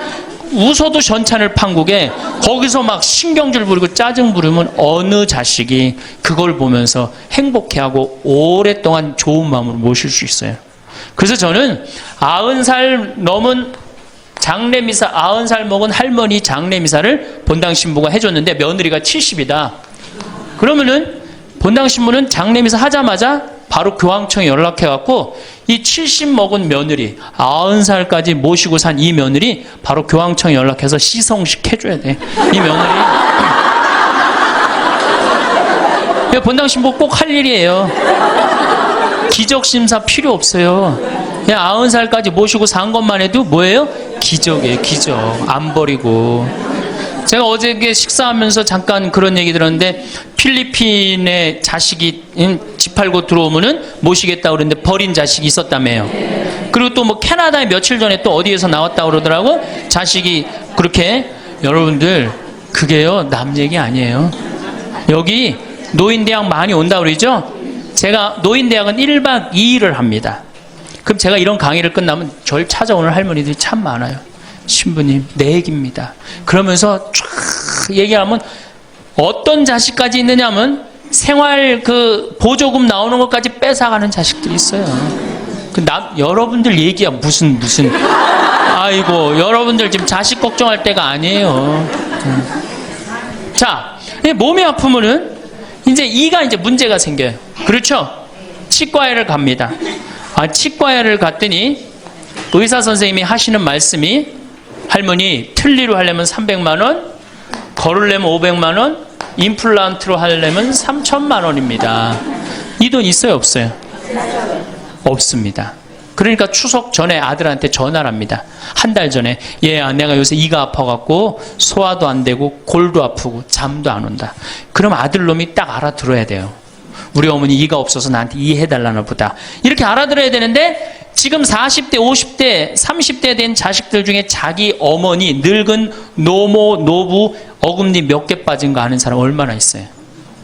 [SPEAKER 1] 웃어도 전찬을 판국에 거기서 막 신경질 부리고 짜증 부리면 어느 자식이 그걸 보면서 행복해하고 오랫동안 좋은 마음으로 모실 수 있어요. 그래서 저는 90살 넘은 장례미사, 90살 먹은 할머니 장례미사를 본당 신부가 해줬는데 며느리가 70이다. 그러면은 본당 신부는 장례미사 하자마자 바로 교황청에 연락해갖고 이 70 먹은 며느리, 90살까지 모시고 산 이 며느리 바로 교황청에 연락해서 시성식 해줘야 돼. 이 며느리. 본당 신부 꼭 할 일이에요. 기적심사 필요 없어요. 그냥 90살까지 모시고 산 것만 해도 뭐예요? 기적이에요, 기적. 안 버리고. 제가 어저께 식사하면서 잠깐 그런 얘기 들었는데, 필리핀에 자식이 집 팔고 들어오면은 모시겠다 그러는데 버린 자식이 있었다며요. 그리고 또 뭐 캐나다에 며칠 전에 또 어디에서 나왔다 그러더라고. 자식이 그렇게. 여러분들, 그게요, 남 얘기 아니에요. 여기 노인대학 많이 온다 그러죠? 제가 노인대학은 1박 2일을 합니다. 그럼 제가 이런 강의를 끝나면 절 찾아오는 할머니들이 참 많아요. 신부님, 내 얘기입니다. 그러면서 쫙 얘기하면 어떤 자식까지 있느냐면 생활 보조금 나오는 것까지 뺏어가는 자식들이 있어요. 여러분들 얘기야 무슨 아이고, 여러분들 지금 자식 걱정할 때가 아니에요. 자, 몸이 아프면은 이제 이가 이제 문제가 생겨요. 그렇죠? 치과에를 갑니다. 치과에를 갔더니 의사 선생님이 하시는 말씀이, 할머니 틀니로 하려면 300만 원, 걸으려면 500만 원, 임플란트로 하려면 3천만 원입니다. 이 돈 있어요, 없어요? 없습니다. 그러니까 추석 전에 아들한테 전화를 합니다. 한 달 전에. 얘야, 내가 요새 이가 아파갖고 소화도 안 되고 골도 아프고 잠도 안 온다. 그럼 아들놈이 딱 알아들어야 돼요. 우리 어머니 이가 없어서 나한테 이해해달라나 보다. 이렇게 알아들어야 되는데, 지금 40대, 50대, 30대 된 자식들 중에 자기 어머니, 늙은 노모, 노부, 어금니 몇 개 빠진 거 아는 사람 얼마나 있어요?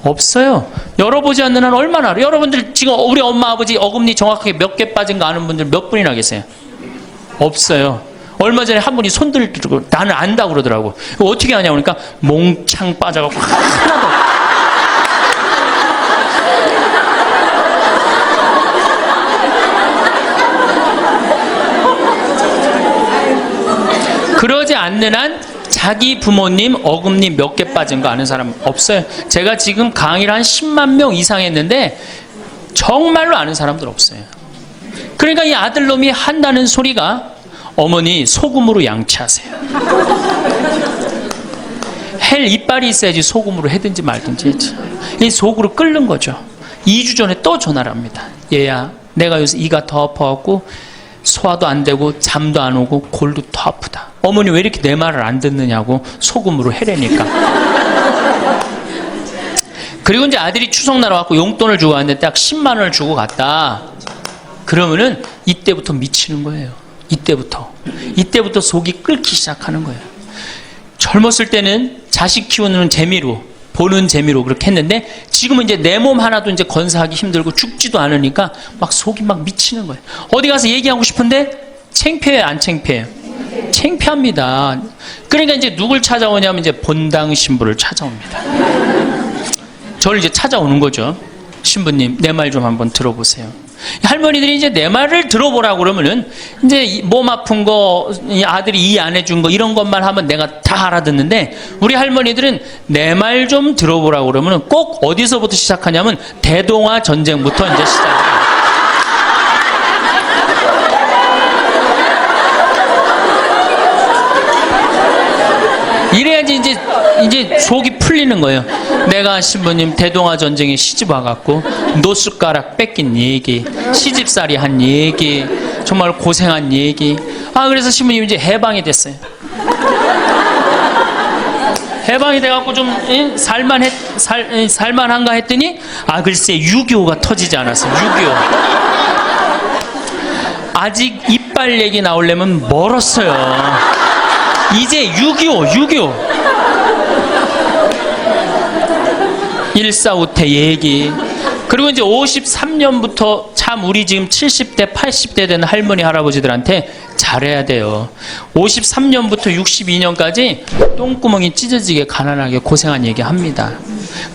[SPEAKER 1] 없어요. 열어보지 않는 한 얼마나 알아요? 여러분들 지금 우리 엄마, 아버지 어금니 정확하게 몇 개 빠진 거 아는 분들 몇 분이나 계세요? 없어요. 얼마 전에 한 분이 손 들고 나는 안다고 그러더라고. 어떻게 하냐고 그러니까 몽창 빠져갖고 하나도. 그러지 않는 한 자기 부모님 어금니 몇 개 빠진 거 아는 사람 없어요. 제가 지금 강의를 한 10만 명 이상 했는데 정말로 아는 사람들 없어요. 그러니까 이 아들놈이 한다는 소리가 어머니 소금으로 양치하세요. 헬 이빨이 있어야지 소금으로 해든지 말든지 했지. 이 속으로 끓는 거죠. 2주 전에 또 전화를 합니다. 얘야 내가 요새 이가 더 아파갖고 소화도 안 되고 잠도 안 오고 골도 더 아프다. 어머니 왜 이렇게 내 말을 안 듣느냐고 소금으로 해래니까. 그리고 이제 아들이 추석날 와갖고 용돈을 주고 왔는데 딱 10만 원을 주고 갔다. 그러면은 이때부터 미치는 거예요. 이때부터 속이 끓기 시작하는 거예요. 젊었을 때는 자식 키우는 재미로, 보는 재미로 그렇게 했는데 지금은 이제 내 몸 하나도 이제 건사하기 힘들고 죽지도 않으니까 막 속이 막 미치는 거예요. 어디 가서 얘기하고 싶은데 창피해요, 안 창피해요? 창피합니다. 그러니까 이제 누굴 찾아오냐면 이제 본당 신부를 찾아옵니다. 저를 이제 찾아오는 거죠. 신부님, 내 말 좀 한번 들어보세요. 할머니들이 이제 내 말을 들어보라고 그러면은 이제 몸 아픈 거, 아들이 이해 안 해준 거 이런 것만 하면 내가 다 알아듣는데 우리 할머니들은 내 말 좀 들어보라고 그러면은 꼭 어디서부터 시작하냐면 대동아 전쟁부터 이제 시작해요. 이래야지 이제 속이 풀리는 거예요. 내가 신부님 대동아 전쟁에 시집 와갖고 노숟가락 뺏긴 얘기, 시집살이 한 얘기, 정말 고생한 얘기. 그래서 신부님 이제 해방이 됐어요. 해방이 돼갖고 좀 살만한가 했더니 글쎄 6.25가 터지지 않았어요. 6.25 아직 이빨 얘기 나오려면 멀었어요. 이제 6.25 일사후퇴 얘기. 그리고 이제 53년부터 참 우리 지금 70대 80대 된 할머니 할아버지들한테 잘해야 돼요. 53년부터 62년까지 똥구멍이 찢어지게 가난하게 고생한 얘기 합니다.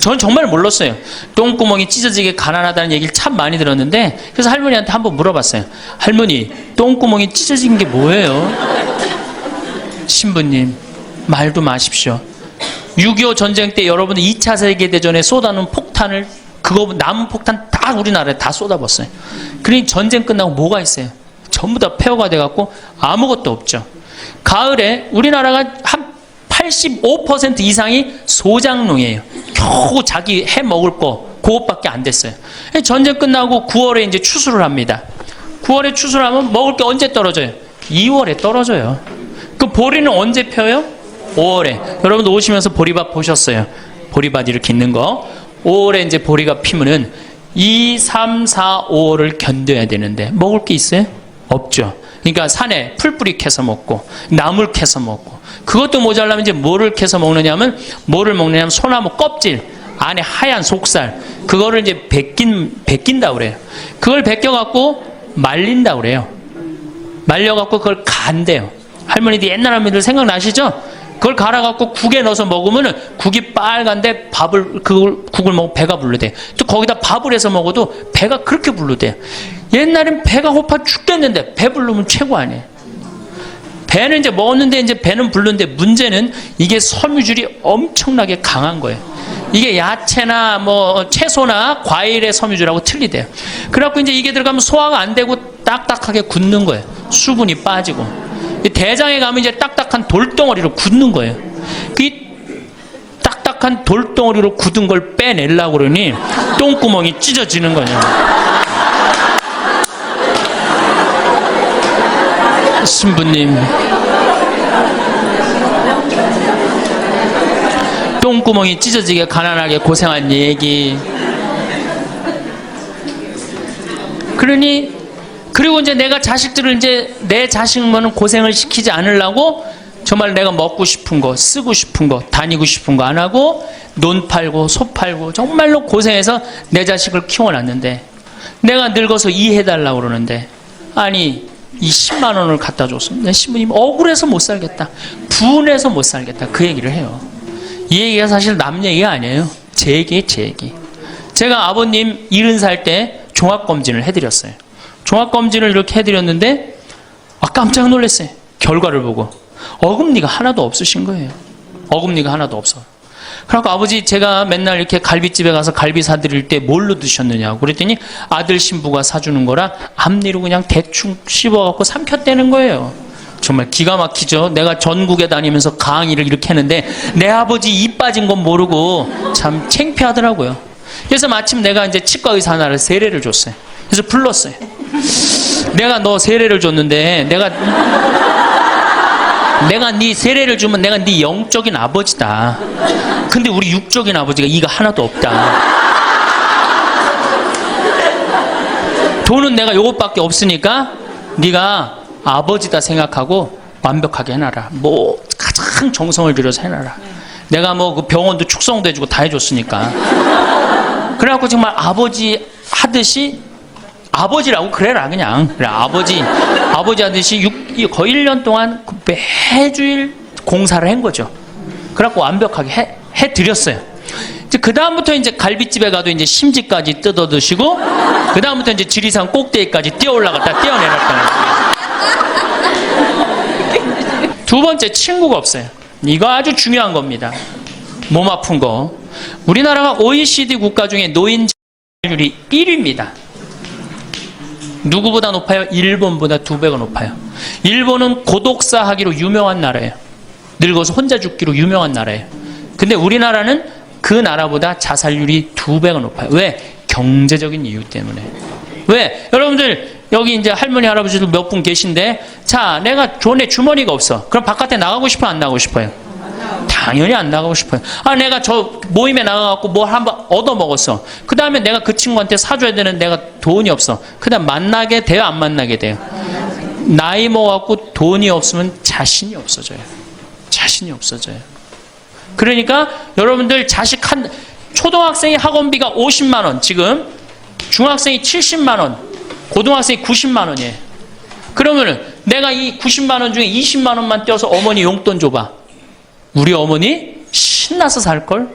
[SPEAKER 1] 저는 정말 몰랐어요. 똥구멍이 찢어지게 가난하다는 얘기를 참 많이 들었는데 그래서 할머니한테 한번 물어봤어요. 할머니 똥구멍이 찢어진 게 뭐예요? 신부님 말도 마십시오. 6.25 전쟁 때 여러분들 2차 세계대전에 쏟아놓은 폭탄을 그거 남은 폭탄 다 우리나라에 다 쏟아붓어요. 그러니 전쟁 끝나고 뭐가 있어요? 전부 다 폐허가 돼갖고 아무것도 없죠. 가을에 우리나라가 한 85% 이상이 소장농이에요. 겨우 자기 해 먹을 거 그것밖에 안 됐어요. 전쟁 끝나고 9월에 이제 추수를 합니다. 9월에 추수를 하면 먹을 게 언제 떨어져요? 2월에 떨어져요. 그 보리는 언제 펴요? 5월에. 여러분도 오시면서 보리밭 보셨어요. 보리밭 이렇게 있는 거. 5월에 이제 보리가 피면은 2, 3, 4, 5월을 견뎌야 되는데 먹을 게 있어요? 없죠. 그러니까 산에 풀뿌리 캐서 먹고 나물 캐서 먹고 그것도 모자라면 이제 뭐를 캐서 먹느냐면 소나무 껍질 안에 하얀 속살 그거를 이제 벗긴다고 그래요. 그걸 벗겨갖고 말린다고 그래요. 말려갖고 그걸 간대요. 할머니들 옛날 할머니들 생각나시죠? 그걸 갈아갖고 국에 넣어서 먹으면 국이 빨간데 국을 먹으면 배가 불러대. 또 거기다 밥을 해서 먹어도 배가 그렇게 불러대. 옛날엔 배가 고파 죽겠는데 배 부르면 최고 아니에요. 배는 이제 먹었는데 이제 배는 부르는데 문제는 이게 섬유질이 엄청나게 강한 거예요. 이게 야채나 뭐 채소나 과일의 섬유질하고 틀리대요. 그래갖고 이제 이게 들어가면 소화가 안 되고 딱딱하게 굳는 거예요. 수분이 빠지고. 대장에 가면 이제 딱딱한 돌덩어리로 굳는 거예요. 그 딱딱한 돌덩어리로 굳은 걸 빼내려고 그러니 똥구멍이 찢어지는 거예요. 신부님, 똥구멍이 찢어지게 가난하게 고생한 얘기. 그리고 이제 내가 자식들을 이제 내 자식만은 고생을 시키지 않으려고 정말 내가 먹고 싶은 거, 쓰고 싶은 거, 다니고 싶은 거 안 하고 논 팔고 소 팔고 정말로 고생해서 내 자식을 키워놨는데 내가 늙어서 이해해달라고 그러는데 아니 이 10만 원을 갖다 줬습니다. 신부님 억울해서 못 살겠다. 분해서 못 살겠다. 그 얘기를 해요. 이 얘기가 사실 남 얘기가 아니에요. 제 얘기예요, 제 얘기. 제가 아버님 70살 때 종합검진을 해드렸어요. 종합검진을 이렇게 해드렸는데 깜짝 놀랐어요. 결과를 보고. 어금니가 하나도 없으신 거예요. 어금니가 하나도 없어. 그래갖고 아버지 제가 맨날 이렇게 갈비집에 가서 갈비 사드릴 때 뭘로 드셨느냐고 그랬더니 아들 신부가 사주는 거라 앞니로 그냥 대충 씹어갖고 삼켰다는 거예요. 정말 기가 막히죠. 내가 전국에 다니면서 강의를 이렇게 했는데 내 아버지 입 빠진 건 모르고 참 창피하더라고요. 그래서 마침 내가 이제 치과 의사 하나를 세례를 줬어요. 그래서 불렀어요. 내가 너 세례를 줬는데 내가 네 세례를 주면 내가 네 영적인 아버지다. 근데 우리 육적인 아버지가 이가 하나도 없다. 돈은 내가 요것밖에 없으니까 네가 아버지다 생각하고 완벽하게 해놔라. 뭐 가장 정성을 들여서 해놔라. 내가 뭐 그 병원도 축성도 해주고 다 해줬으니까. 그래갖고 정말 아버지 하듯이 아버지라고 그래라 그냥. 그래 아버지 하듯이 거의 1년 동안 매주일 공사를 한 거죠. 그래갖고 완벽하게 해드렸어요. 이제 그 다음부터 이제 갈비집에 가도 이제 심지까지 뜯어 드시고 그 다음부터 이제 지리산 꼭대기까지 뛰어 올라갔다 뛰어내렸다. 두 번째 친구가 없어요. 이거 아주 중요한 겁니다. 몸 아픈 거. 우리나라가 OECD 국가 중에 노인 자살률이 1위입니다. 누구보다 높아요? 일본보다 2배가 높아요. 일본은 고독사 하기로 유명한 나라예요. 늙어서 혼자 죽기로 유명한 나라예요. 근데 우리나라는 그 나라보다 자살률이 2배가 높아요. 왜? 경제적인 이유 때문에. 왜? 여러분들 여기 이제 할머니 할아버지들 몇 분 계신데 자 내가 돈에 주머니가 없어. 그럼 바깥에 나가고 싶어요? 안 나가고 싶어요? 당연히 안 나가고 싶어요. 내가 저 모임에 나가갖고 뭐 한번 얻어먹었어. 그 다음에 내가 그 친구한테 사줘야 되는 내가 돈이 없어. 그 다음 만나게 돼요? 안 만나게 돼요? 나이 먹어갖고 돈이 없으면 자신이 없어져요. 자신이 없어져요. 그러니까 여러분들 자식 초등학생이 학원비가 50만 원, 지금 중학생이 70만 원, 고등학생이 90만 원이에요. 그러면은 내가 이 90만 원 중에 20만 원만 떼어서 어머니 용돈 줘봐. 우리 어머니 신나서 살걸?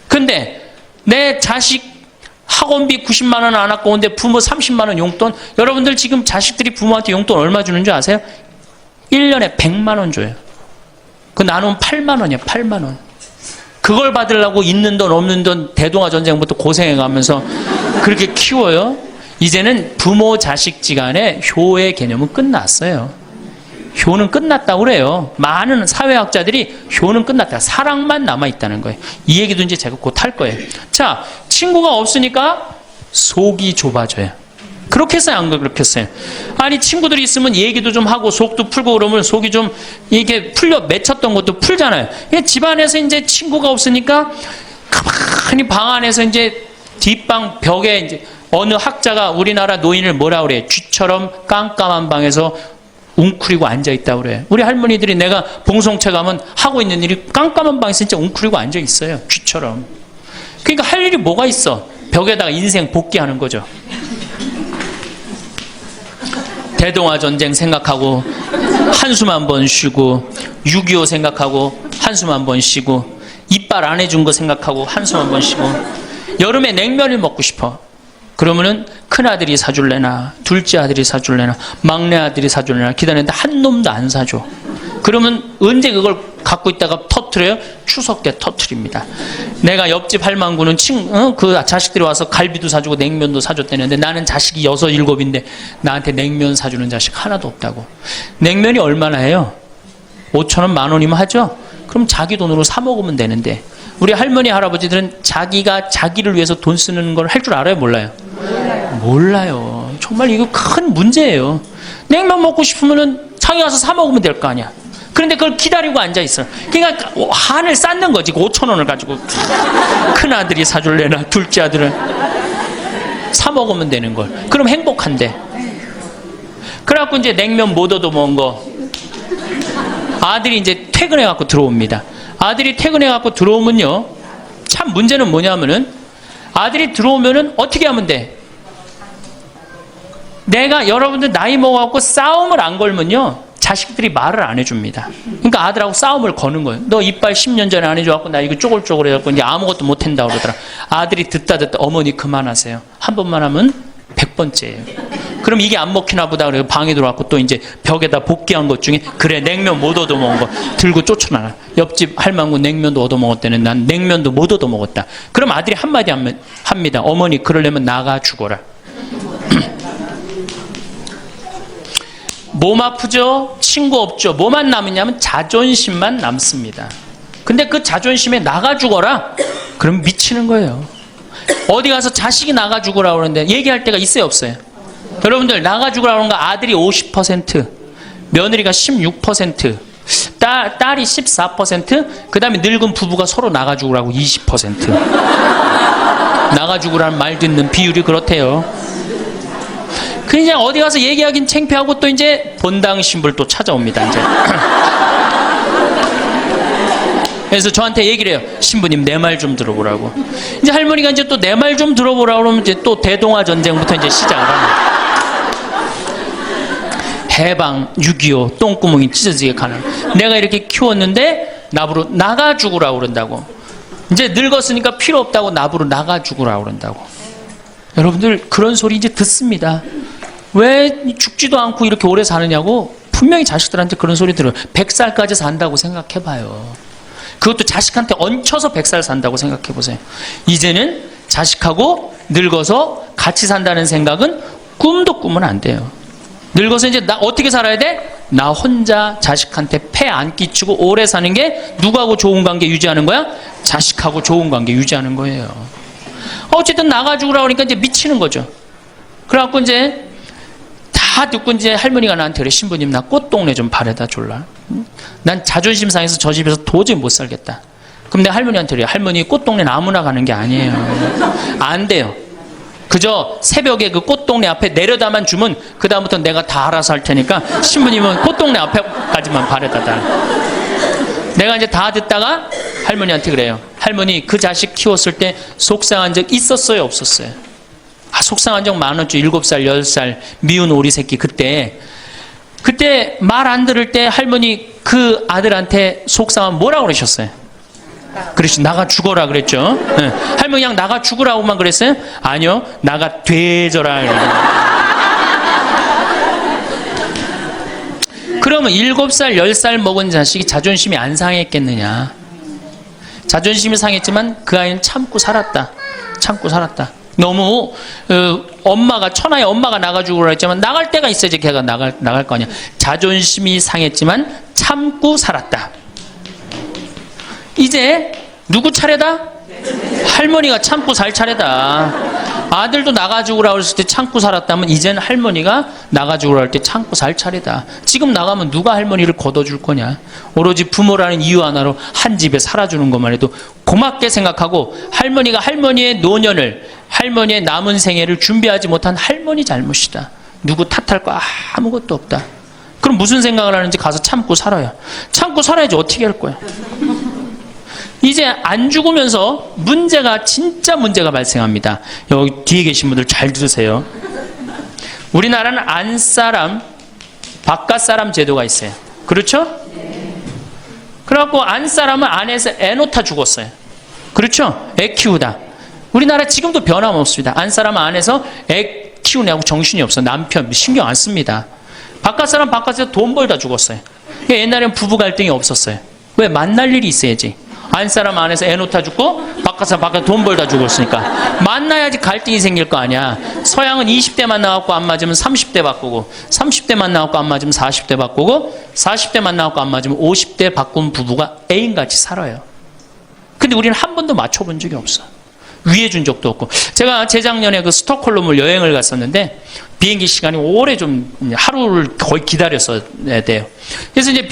[SPEAKER 1] 근데 내 자식 학원비 90만 원 안 갖고 오는데 부모 30만 원 용돈? 여러분들 지금 자식들이 부모한테 용돈 얼마 주는 줄 아세요? 1년에 100만 원 줘요. 그 나누면 8만 원이야, 8만 원. 그걸 받으려고 있는 돈 없는 돈 대동아 전쟁부터 고생해가면서 그렇게 키워요? 이제는 부모 자식지간의 효의 개념은 끝났어요. 효는 끝났다고 그래요. 많은 사회학자들이 효는 끝났다. 사랑만 남아있다는 거예요. 이 얘기도 이제 제가 곧 할 거예요. 자, 친구가 없으니까 속이 좁아져요. 그렇겠어요? 안 그렇겠어요? 아니, 친구들이 있으면 얘기도 좀 하고 속도 풀고 그러면 속이 좀 이게 맺혔던 것도 풀잖아요. 집안에서 이제 친구가 없으니까 가만히 방 안에서 이제 뒷방 벽에 이제 어느 학자가 우리나라 노인을 뭐라 그래? 쥐처럼 깜깜한 방에서 웅크리고 앉아있다고 그래. 우리 할머니들이 내가 봉송체 가면 하고 있는 일이 깜깜한 방에서 진짜 웅크리고 앉아있어요. 쥐처럼. 그러니까 할 일이 뭐가 있어? 벽에다가 인생 복귀하는 거죠. 대동아 전쟁 생각하고 한숨 한 번 쉬고 6.25 생각하고 한숨 한 번 쉬고 이빨 안 해준 거 생각하고 한숨 한 번 쉬고 여름에 냉면을 먹고 싶어. 그러면은 큰아들이 사줄래나 둘째 아들이 사줄래나 막내 아들이 사줄래나 기다렸는데 한 놈도 안 사줘. 그러면 언제 그걸 갖고 있다가 터트려요? 추석 때 터트립니다. 내가 옆집 할망구는 그 자식들이 와서 갈비도 사주고 냉면도 사줬다는데 나는 자식이 6, 7인데 나한테 냉면 사주는 자식 하나도 없다고. 냉면이 얼마나 해요? 5,000원, 10,000원이면 하죠? 그럼 자기 돈으로 사 먹으면 되는데 우리 할머니 할아버지들은 자기가 자기를 위해서 돈 쓰는 걸 할 줄 알아요? 몰라요? 몰라요. 정말 이거 큰 문제예요. 냉면 먹고 싶으면은 자기 가서 사 먹으면 될 거 아니야. 그런데 그걸 기다리고 앉아있어. 그러니까 한을 쌓는 거지. 5,000원을 가지고 큰아들이 사줄래나 둘째 아들은 사 먹으면 되는 걸. 그럼 행복한데. 그래갖고 이제 냉면 못 얻어먹은 거 아들이 이제 퇴근해갖고 들어옵니다. 아들이 퇴근해갖고 들어오면요, 참 문제는 뭐냐면은 아들이 들어오면은 어떻게 하면 돼? 내가 여러분들 나이 먹어갖고 싸움을 안 걸면요, 자식들이 말을 안 해줍니다. 그러니까 아들하고 싸움을 거는 거예요. 너 이빨 10년 전에 안 해줘갖고 나 이거 쪼글쪼글 해갖고 이제 아무것도 못한다 그러더라. 아들이 듣다 어머니 그만하세요. 한 번만 하면 100번째예요. 그럼 이게 안 먹히나 보다 그래서 방에 들어왔고 또 이제 벽에다 복귀한 것 중에, 그래 냉면 못 얻어먹은 거 들고 쫓아나가. 옆집 할망구 냉면도 얻어먹었다는, 난 냉면도 못 얻어먹었다. 그럼 아들이 한마디 합니다. 어머니 그러려면 나가 죽어라. 몸 아프죠? 친구 없죠? 뭐만 남으냐면 자존심만 남습니다. 근데 그 자존심에 나가 죽어라? 그럼 미치는 거예요. 어디 가서 자식이 나가 죽으라 그러는데 얘기할 때가 있어요, 없어요? 여러분들 나가 죽으라 그러는 거 아들이 50%, 며느리가 16%, 딸이 14%, 그 다음에 늙은 부부가 서로 나가 죽으라고 20%. 나가 죽으라는 말 듣는 비율이 그렇대요. 그냥 어디 가서 얘기하긴 창피하고 또 이제 본당 신불 또 찾아옵니다, 이제. 그래서 저한테 얘기를 해요. 신부님 내 말 좀 들어보라고. 이제 할머니가 이제 또 내 말 좀 들어보라고 그러면 이제 또 대동아 전쟁부터 이제 시작을 합니다. 해방, 6.25, 똥구멍이 찢어지게 가는. 내가 이렇게 키웠는데 나부로 나가 죽으라고 그런다고. 이제 늙었으니까 필요 없다고 나부로 나가 죽으라고 그런다고. 여러분들 그런 소리 이제 듣습니다. 왜 죽지도 않고 이렇게 오래 사느냐고. 분명히 자식들한테 그런 소리 들어요. 100살까지 산다고 생각해봐요. 그것도 자식한테 얹혀서 100살 산다고 생각해보세요. 이제는 자식하고 늙어서 같이 산다는 생각은 꿈도 꾸면 안 돼요. 늙어서 이제 나 어떻게 살아야 돼? 나 혼자 자식한테 폐 안 끼치고 오래 사는 게 누구하고 좋은 관계 유지하는 거야? 자식하고 좋은 관계 유지하는 거예요. 어쨌든 나가 죽으라 그러니까 이제 미치는 거죠. 그래갖고 이제 다 듣고 이제 할머니가 나한테 그래. 신부님 나 꽃동네 좀 바래다 줄라. 난 자존심 상해서 저 집에서 도저히 못 살겠다. 그럼 내가 할머니한테 그래. 할머니 꽃동네는 아무나 가는 게 아니에요. 안 돼요. 그저 새벽에 그 꽃동네 앞에 내려다만 주면 그 다음부터 내가 다 알아서 할 테니까 신부님은 꽃동네 앞에까지만 바래다 달. 내가 이제 다 듣다가 할머니한테 그래요. 할머니 그 자식 키웠을 때 속상한 적 있었어요, 없었어요? 아, 속상한 적 많았죠. 7살, 10살 미운 오리 새끼. 그때 말 안 들을 때 할머니 그 아들한테 속상하면 뭐라고 그러셨어요? 그렇지, 나가 죽어라 그랬죠. 네. 할머니 그냥 나가 죽으라고만 그랬어요? 아니요, 나가 되져라. 그러면 7살, 10살 먹은 자식이 자존심이 안 상했겠느냐? 자존심이 상했지만 그 아이는 참고 살았다. 너무 엄마가, 천하의 엄마가 나가 죽으라 했지만 나갈 때가 있어야지 걔가 나갈 거 아니야. 자존심이 상했지만 참고 살았다. 이제 누구 차례다? 할머니가 참고 살 차례다. 아들도 나가 죽으라 그랬을 때 참고 살았다면 이제는 할머니가 나가 죽으라 할 때 참고 살 차례다. 지금 나가면 누가 할머니를 걷어줄 거냐? 오로지 부모라는 이유 하나로 한 집에 살아주는 것만 해도 고맙게 생각하고, 할머니가 할머니의 노년을, 할머니의 남은 생애를 준비하지 못한 할머니 잘못이다. 누구 탓할 거 아무것도 없다. 그럼 무슨 생각을 하는지 가서 참고 살아요. 참고 살아야지 어떻게 할 거야. 이제 안 죽으면서 진짜 문제가 발생합니다. 여기 뒤에 계신 분들 잘 들으세요. 우리나라는 안사람, 바깥사람 제도가 있어요. 그렇죠? 그래갖고 안사람은 안에서 애 놓다 죽었어요. 그렇죠? 애 키우다. 우리나라 지금도 변함없습니다. 안사람은 안에서 애 키우냐고 정신이 없어. 남편 신경 안 씁니다. 바깥사람 바깥에서 돈 벌다 죽었어요. 옛날엔 부부 갈등이 없었어요. 왜? 만날 일이 있어야지. 안사람 안에서 애 놓다 죽고 바깥사람 바깥에 돈 벌다 죽었으니까 만나야지 갈등이 생길 거 아니야. 서양은 20대만 나왔고 안 맞으면 30대 바꾸고, 30대만 나왔고 안 맞으면 40대 바꾸고, 40대만 나왔고 안 맞으면 50대 바꾼 부부가 애인같이 살아요. 근데 우리는 한 번도 맞춰본 적이 없어. 위해준 적도 없고. 제가 재작년에 그 스톡홀름을 여행을 갔었는데 비행기 시간이 오래 좀 하루를 거의 기다렸어야 돼요. 그래서 이제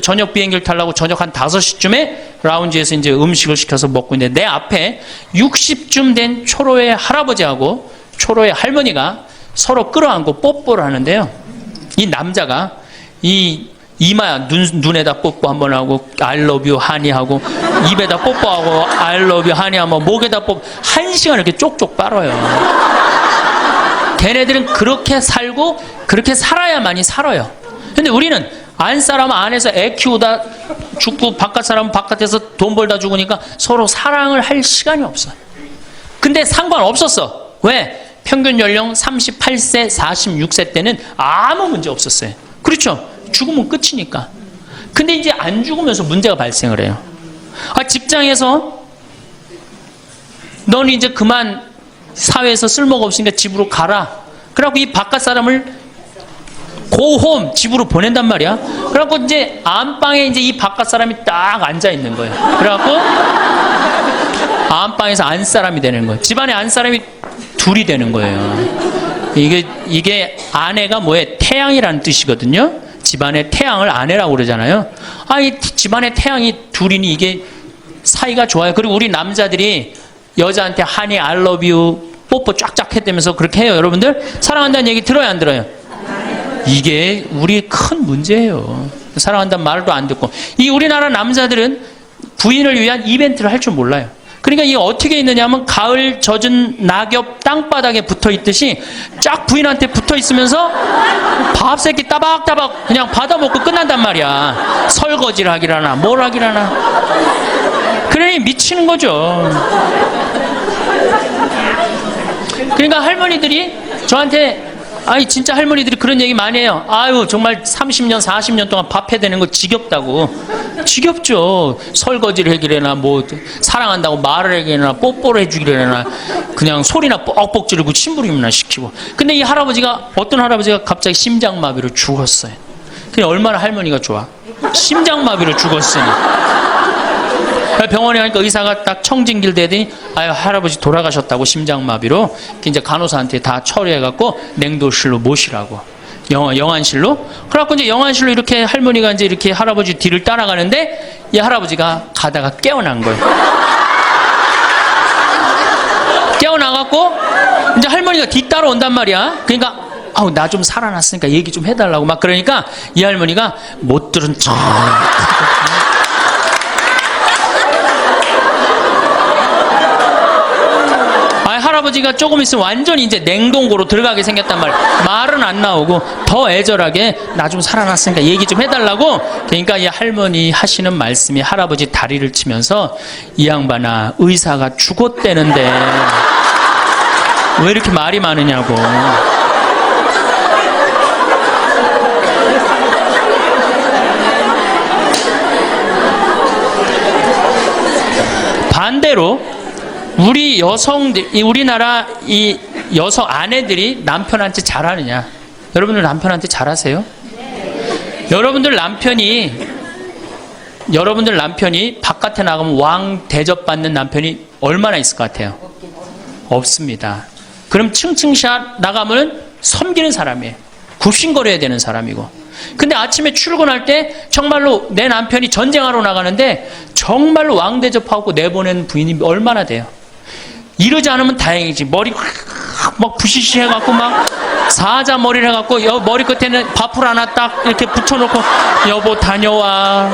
[SPEAKER 1] 저녁 비행기를 타려고 저녁 한 5시쯤에 라운지에서 이제 음식을 시켜서 먹고 있는데 내 앞에 60쯤 된 초로의 할아버지하고 초로의 할머니가 서로 끌어안고 뽀뽀를 하는데요. 이 남자가 이마야 눈에다 뽀뽀 한번 하고 I love you 하니 하고, 입에다 뽀뽀하고 I love you 하니 하고, 목에다 뽀뽀, 1시간 이렇게 쪽쪽 빨아요. 걔네들은 그렇게 살고 그렇게 살아야만이 살아요. 근데 우리는 안 사람은 안에서 애 키우다 죽고 바깥 사람은 바깥에서 돈 벌다 죽으니까 서로 사랑을 할 시간이 없어요. 근데 상관없었어. 왜? 평균 연령 38세, 46세 때는 아무 문제 없었어요. 그렇죠? 죽으면 끝이니까. 근데 이제 안 죽으면서 문제가 발생을 해요. 직장에서 너는 이제 그만 사회에서 쓸모가 없으니까 집으로 가라. 그래갖고 이 바깥 사람을 고홈 집으로 보낸단 말이야. 그래갖고 이제 안방에 이제 이 바깥 사람이 딱 앉아 있는 거예요. 그래갖고 안방에서 안 사람이 되는 거예요. 집안에 안 사람이 둘이 되는 거예요. 이게 아내가 뭐에 태양이라는 뜻이거든요. 집안의 태양을 아내라고 그러잖아요. 이 집안의 태양이 둘이니 이게 사이가 좋아요. 그리고 우리 남자들이 여자한테 하니 I love you 뽀뽀 쫙쫙 했다면서 그렇게 해요. 여러분들 사랑한다는 얘기 들어요, 안 들어요? 이게 우리 큰 문제예요. 사랑한다는 말도 안 듣고. 이 우리나라 남자들은 부인을 위한 이벤트를 할 줄 몰라요. 그러니까 이게 어떻게 있느냐 하면 가을 젖은 낙엽 땅바닥에 붙어 있듯이 쫙 부인한테 붙어 있으면서 밥새끼 따박따박 그냥 받아먹고 끝난단 말이야. 설거지를 하기라나 뭘 하기라나. 그러니 미치는 거죠. 그러니까 할머니들이 저한테 진짜 할머니들이 그런 얘기 많이 해요. 아유 정말 30년 40년 동안 밥 해대는 거 지겹다고. 지겹죠. 설거지를 해기래나 뭐 사랑한다고 말을 해기래나 뽀뽀를 해주기래나 그냥 소리나 뻑뻑 지르고 침부림이나 시키고. 근데 이 할아버지가 어떤 할아버지가 갑자기 심장마비로 죽었어요. 그게 얼마나 할머니가 좋아. 심장마비로 죽었으니. 병원에 가니까 의사가 딱 청진길 대더니 할아버지 돌아가셨다고 심장마비로. 이제 간호사한테 다 처리해갖고 냉도실로 모시라고. 영안실로. 그래갖고 이제 영안실로 이렇게 할머니가 이제 이렇게 할아버지 뒤를 따라가는데 이 할아버지가 가다가 깨어난 거예요. 깨어나갖고 이제 할머니가 뒤따라 온단 말이야. 그러니까 나 좀 살아났으니까 얘기 좀 해달라고 막 그러니까 이 할머니가 못 들은 척. 할아버지가 조금 있으면 완전히 이제 냉동고로 들어가게 생겼단 말이야. 말은 안 나오고 더 애절하게 나 좀 살아났으니까 얘기 좀 해달라고. 그러니까 이 할머니 하시는 말씀이 할아버지 다리를 치면서 이 양반아 의사가 죽었대는데 왜 이렇게 말이 많으냐고. 반대로 우리 여성들, 우리나라 이 여성 아내들이 남편한테 잘하느냐? 여러분들 남편한테 잘하세요? 네. 여러분들 남편이 바깥에 나가면 왕 대접받는 남편이 얼마나 있을 것 같아요? 없습니다. 그럼 층층샷 나가면 섬기는 사람이에요. 굽신거려야 되는 사람이고. 근데 아침에 출근할 때 정말로 내 남편이 전쟁하러 나가는데 정말로 왕 대접하고 내보낸 부인이 얼마나 돼요? 이러지 않으면 다행이지. 머리 막 부시시 해갖고 막 사자 머리를 해갖고 머리 끝에는 밥풀 하나 딱 이렇게 붙여놓고 여보 다녀와.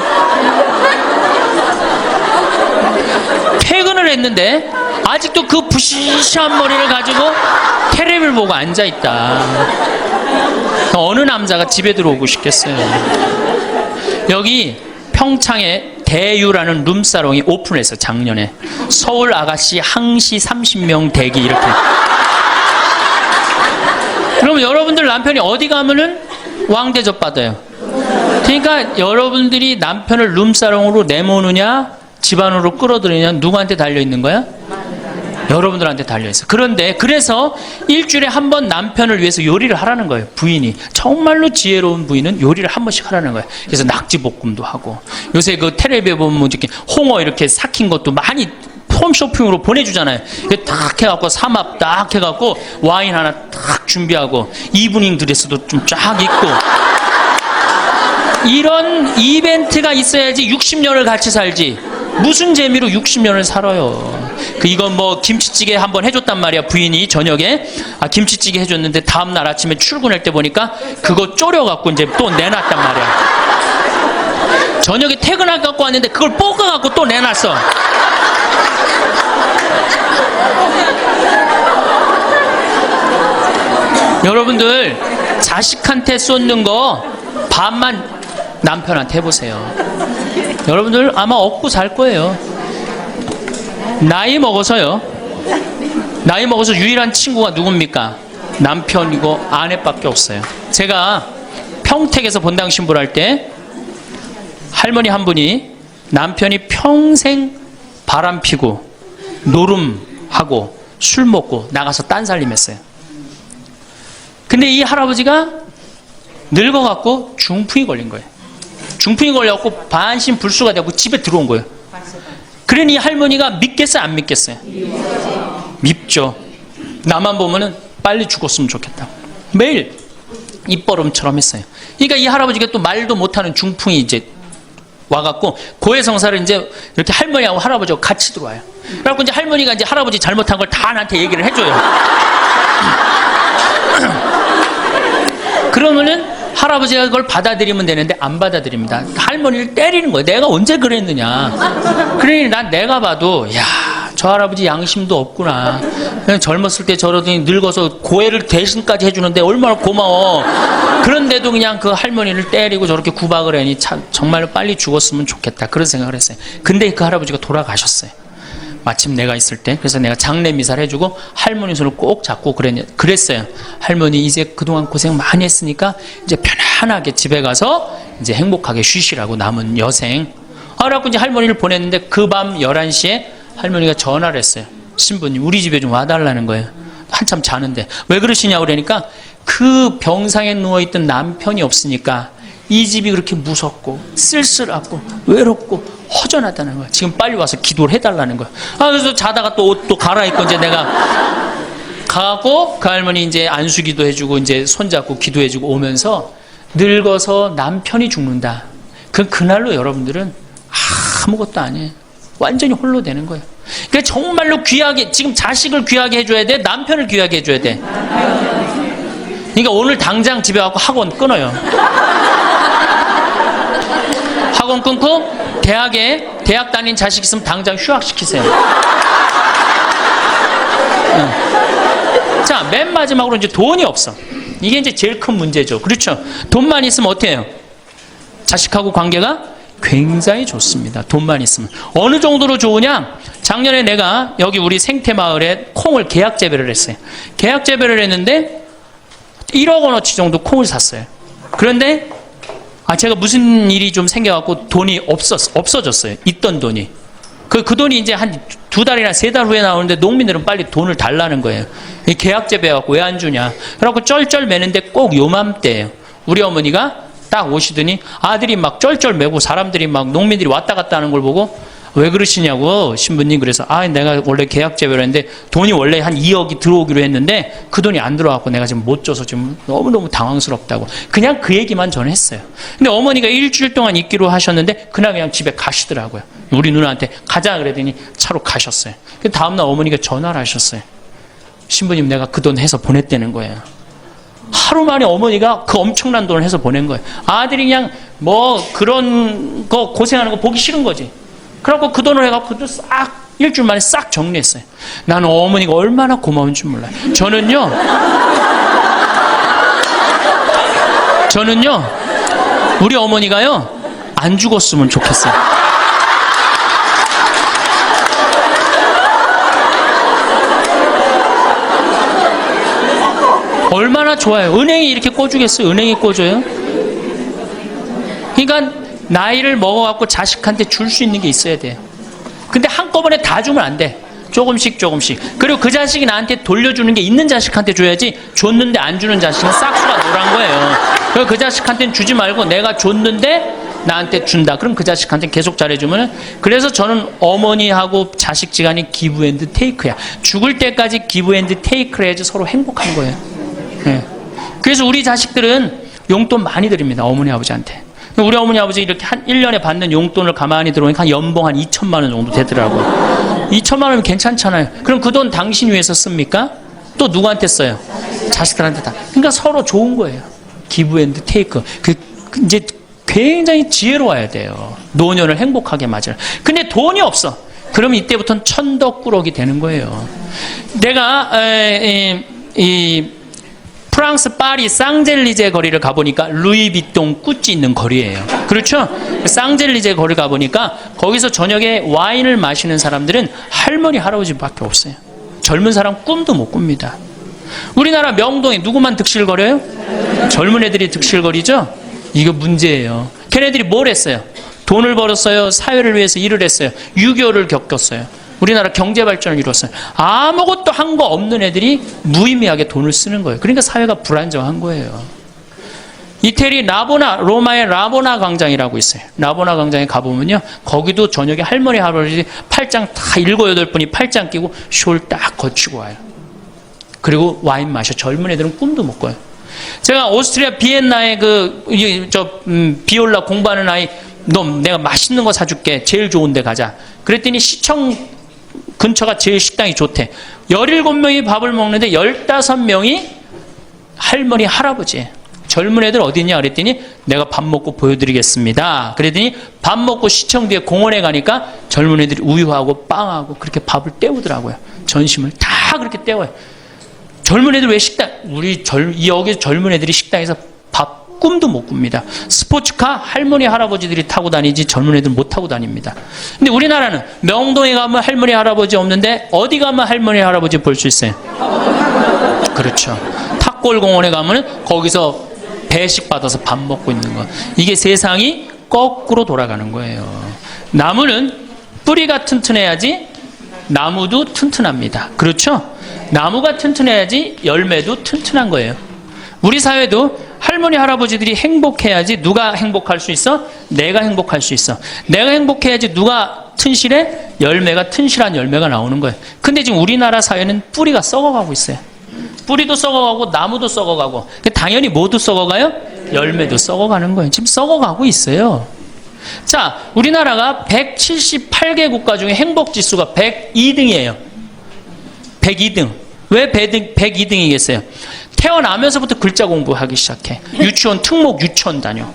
[SPEAKER 1] 퇴근을 했는데 아직도 그 부시시한 머리를 가지고 테레비를 보고 앉아있다. 어느 남자가 집에 들어오고 싶겠어요. 여기 평창에 대유라는 룸사롱이 오픈했어. 작년에. 서울 아가씨 항시 30명 대기 이렇게. 그럼 여러분들 남편이 어디 가면은 왕대접 받아요. 그러니까 여러분들이 남편을 룸사롱으로 내모느냐 집안으로 끌어들이느냐 누구한테 달려있는 거야? 여러분들한테 달려있어. 그런데 그래서 일주일에 한 번 남편을 위해서 요리를 하라는 거예요. 부인이. 정말로 지혜로운 부인은 요리를 한 번씩 하라는 거예요. 그래서 낙지볶음도 하고 요새 그 텔레비에 보면 이렇게 홍어 이렇게 삭힌 것도 많이 홈쇼핑으로 보내주잖아요. 딱 해갖고 삼합 딱 해갖고 와인 하나 딱 준비하고 이브닝 드레스도 좀 쫙 입고 이런 이벤트가 있어야지 60년을 같이 살지. 무슨 재미로 60년을 살아요. 이건 뭐 김치찌개 한번 해줬단 말이야. 부인이 저녁에 김치찌개 해줬는데 다음날 아침에 출근할 때 보니까 그거 졸여갖고 이제 또 내놨단 말이야. 저녁에 퇴근할 갖고 왔는데 그걸 볶아갖고 또 내놨어. 여러분들 자식한테 쏟는 거 반만 남편한테 해보세요. 여러분들 아마 얻고 살 거예요. 나이 먹어서 유일한 친구가 누굽니까? 남편이고 아내밖에 없어요. 제가 평택에서 본당 신부를 할 때 할머니 한 분이 남편이 평생 바람 피고 노름하고 술 먹고 나가서 딴살림 했어요. 근데 이 할아버지가 늙어갖고 중풍이 걸린 거예요. 중풍이 걸려갖고 반신불수가 되고 집에 들어온 거예요. 그러니 이 할머니가 믿겠어요, 안 믿겠어요? 밉죠. 나만 보면은 빨리 죽었으면 좋겠다. 매일 입버름처럼 했어요. 그러니까 이 할아버지가 또 말도 못하는 중풍이 이제 와갖고 고해성사를 이제 이렇게 할머니하고 할아버지하고 같이 들어와요. 그래갖고 이제 할머니가 이제 할아버지 잘못한 걸 다 나한테 얘기를 해줘요. 그러면은 할아버지가 그걸 받아들이면 되는데 안 받아들입니다. 할머니를 때리는 거예요. 내가 언제 그랬느냐. 그러니 난 내가 봐도 야, 저 할아버지 양심도 없구나. 그냥 젊었을 때 저러더니 늙어서 고해를 대신까지 해주는데 얼마나 고마워. 그런데도 그냥 그 할머니를 때리고 저렇게 구박을 하니 참 정말로 빨리 죽었으면 좋겠다. 그런 생각을 했어요. 근데 그 할아버지가 돌아가셨어요. 마침 내가 있을 때. 그래서 내가 장례 미사를 해주고 할머니 손을 꼭 잡고 그랬어요. 할머니 이제 그동안 고생 많이 했으니까 이제 편안하게 집에 가서 이제 행복하게 쉬시라고 남은 여생. 그래갖고 이제 할머니를 보냈는데 그 밤 11시에 할머니가 전화를 했어요. 신부님 우리 집에 좀 와달라는 거예요. 한참 자는데 왜 그러시냐고 그러니까 그 병상에 누워있던 남편이 없으니까 이 집이 그렇게 무섭고 쓸쓸하고 외롭고 허전하다는 거야. 지금 빨리 와서 기도를 해달라는 거야. 그래서 자다가 또 옷도 갈아입고 이제 내가 가고 그 할머니 이제 안수기도 해주고 이제 손잡고 기도해주고 오면서 늙어서 남편이 죽는다. 그날로 여러분들은 아무것도 아니에요. 완전히 홀로 되는 거예요. 그러니까 정말로 귀하게 지금 자식을 귀하게 해줘야 돼. 남편을 귀하게 해줘야 돼. 그러니까 오늘 당장 집에 가고 학원 끊어요. 학원 끊고 대학 다닌 자식 있으면 당장 휴학시키세요. 자, 맨 마지막으로 이제 돈이 없어. 이게 이제 제일 큰 문제죠. 그렇죠? 돈만 있으면 어때요? 해요? 자식하고 관계가 굉장히 좋습니다. 돈만 있으면. 어느 정도로 좋으냐? 작년에 내가 여기 우리 생태마을에 콩을 계약 재배를 했어요. 계약 재배를 했는데 1억 원어치 정도 콩을 샀어요. 그런데 제가 무슨 일이 좀 생겨갖고 돈이 없어졌어요. 있던 돈이. 그 돈이 이제 한 2달이나 3달 후에 나오는데 농민들은 빨리 돈을 달라는 거예요. 계약 재배해갖고 왜 안 주냐. 그래갖고 쩔쩔 매는데 꼭 요맘때예요. 우리 어머니가 딱 오시더니 아들이 막 쩔쩔 매고 사람들이 막 농민들이 왔다 갔다 하는 걸 보고 왜 그러시냐고 신부님. 그래서 내가 원래 계약 재배를 했는데 돈이 원래 한 2억이 들어오기로 했는데 그 돈이 안 들어왔고 내가 지금 못 줘서 지금 너무너무 당황스럽다고 그냥 그 얘기만 저는 했어요. 근데 어머니가 일주일 동안 있기로 하셨는데 그날 그냥 집에 가시더라고요. 우리 누나한테 가자 그랬더니 차로 가셨어요. 그 다음날 어머니가 전화를 하셨어요. 신부님 내가 그 돈 해서 보냈다는 거예요. 하루 만에 어머니가 그 엄청난 돈을 해서 보낸 거예요. 아들이 그냥 뭐 그런 거 고생하는 거 보기 싫은 거지. 그래갖고 그 돈을 해갖고 그것도 싹 일주일 만에 싹 정리했어요. 나는 어머니가 얼마나 고마운 줄 몰라요. 저는요 우리 어머니가요 안 죽었으면 좋겠어요. 얼마나 좋아요. 은행이 이렇게 꿔주겠어요? 은행이 꿔줘요? 그러니까 나이를 먹어갖고 자식한테 줄 수 있는 게 있어야 돼요. 근데 한꺼번에 다 주면 안 돼. 조금씩. 그리고 그 자식이 나한테 돌려주는 게 있는 자식한테 줘야지 줬는데 안 주는 자식은 싹수가 노란 거예요. 그래서 그 자식한테는 주지 말고 내가 줬는데 나한테 준다. 그럼 그 자식한테 계속 잘해주면. 그래서 저는 어머니하고 자식 지간이 기브 앤드 테이크야. 죽을 때까지 기브 앤드 테이크를 해야지 서로 행복한 거예요. 네. 그래서 우리 자식들은 용돈 많이 드립니다. 어머니 아버지한테. 우리 어머니 아버지 이렇게 한 1년에 받는 용돈을 가만히 들어보니까 한 연봉 한 2천만 원 정도 되더라고요. 2천만 원이면 괜찮잖아요. 그럼 그 돈 당신 위해서 씁니까? 또 누구한테 써요? 자식들한테 다. 그러니까 서로 좋은 거예요. 기브 앤드 테이크. 이제 굉장히 지혜로워야 돼요. 노년을 행복하게 맞아요. 근데 돈이 없어. 그러면 이때부터는 천덕꾸러기 되는 거예요. 내가 프랑스 파리 쌍젤리제 거리를 가보니까 루이비통 구찌 있는 거리예요. 그렇죠? 쌍젤리제 거리 가보니까 거기서 저녁에 와인을 마시는 사람들은 할머니 할아버지밖에 없어요. 젊은 사람 꿈도 못 꿉니다. 우리나라 명동에 누구만 득실거려요? 젊은 애들이 득실거리죠? 이거 문제예요. 걔네들이 뭘 했어요? 돈을 벌었어요? 사회를 위해서 일을 했어요? 6.25를 겪었어요? 우리나라 경제 발전을 이뤘어요? 아무것도 한 거 없는 애들이 무의미하게 돈을 쓰는 거예요. 그러니까 사회가 불안정한 거예요. 이태리 로마의 라보나 광장이라고 있어요. 라보나 광장에 가보면요, 거기도 저녁에 할머니 할아버지 팔짱 다 7, 8분이 팔짱 끼고 숄 딱 거치고 와요. 그리고 와인 마셔. 젊은 애들은 꿈도 못 꿔요. 제가 오스트리아 비엔나에 비올라 공부하는 아이, 너 내가 맛있는 거 사줄게. 제일 좋은 데 가자. 그랬더니 시청 근처가 제일 식당이 좋대. 17명이 밥을 먹는데 15명이 할머니 할아버지예요. 젊은 애들 어디 있냐 그랬더니 내가 밥 먹고 보여드리겠습니다. 그랬더니 밥 먹고 시청 뒤에 공원에 가니까 젊은 애들이 우유하고 빵하고 그렇게 밥을 때우더라고요. 전심을 다 그렇게 때워요. 젊은 애들 왜 여기 젊은 애들이 식당에서 밥 꿈도 못 꿉니다. 스포츠카 할머니 할아버지들이 타고 다니지 젊은 애들 못 타고 다닙니다. 근데 우리나라는 명동에 가면 할머니 할아버지 없는데 어디 가면 할머니 할아버지 볼 수 있어요? 그렇죠. 탑골공원에 가면 거기서 배식 받아서 밥 먹고 있는 거. 이게 세상이 거꾸로 돌아가는 거예요. 나무는 뿌리가 튼튼해야지 나무도 튼튼합니다. 그렇죠? 나무가 튼튼해야지 열매도 튼튼한 거예요. 우리 사회도 할머니 할아버지들이 행복해야지 누가 행복할 수 있어? 내가 행복할 수 있어. 내가 행복해야지 누가 튼실해? 열매가 튼실한 열매가 나오는 거예요. 근데 지금 우리나라 사회는 뿌리가 썩어가고 있어요. 뿌리도 썩어가고 나무도 썩어가고 당연히 모두 썩어가요? 열매도 썩어가는 거예요. 지금 썩어가고 있어요. 자, 우리나라가 178개 국가 중에 행복지수가 102등이에요. 102등. 왜 102등이겠어요? 태어나면서부터 글자 공부하기 시작해. 유치원 특목 유치원 다녀.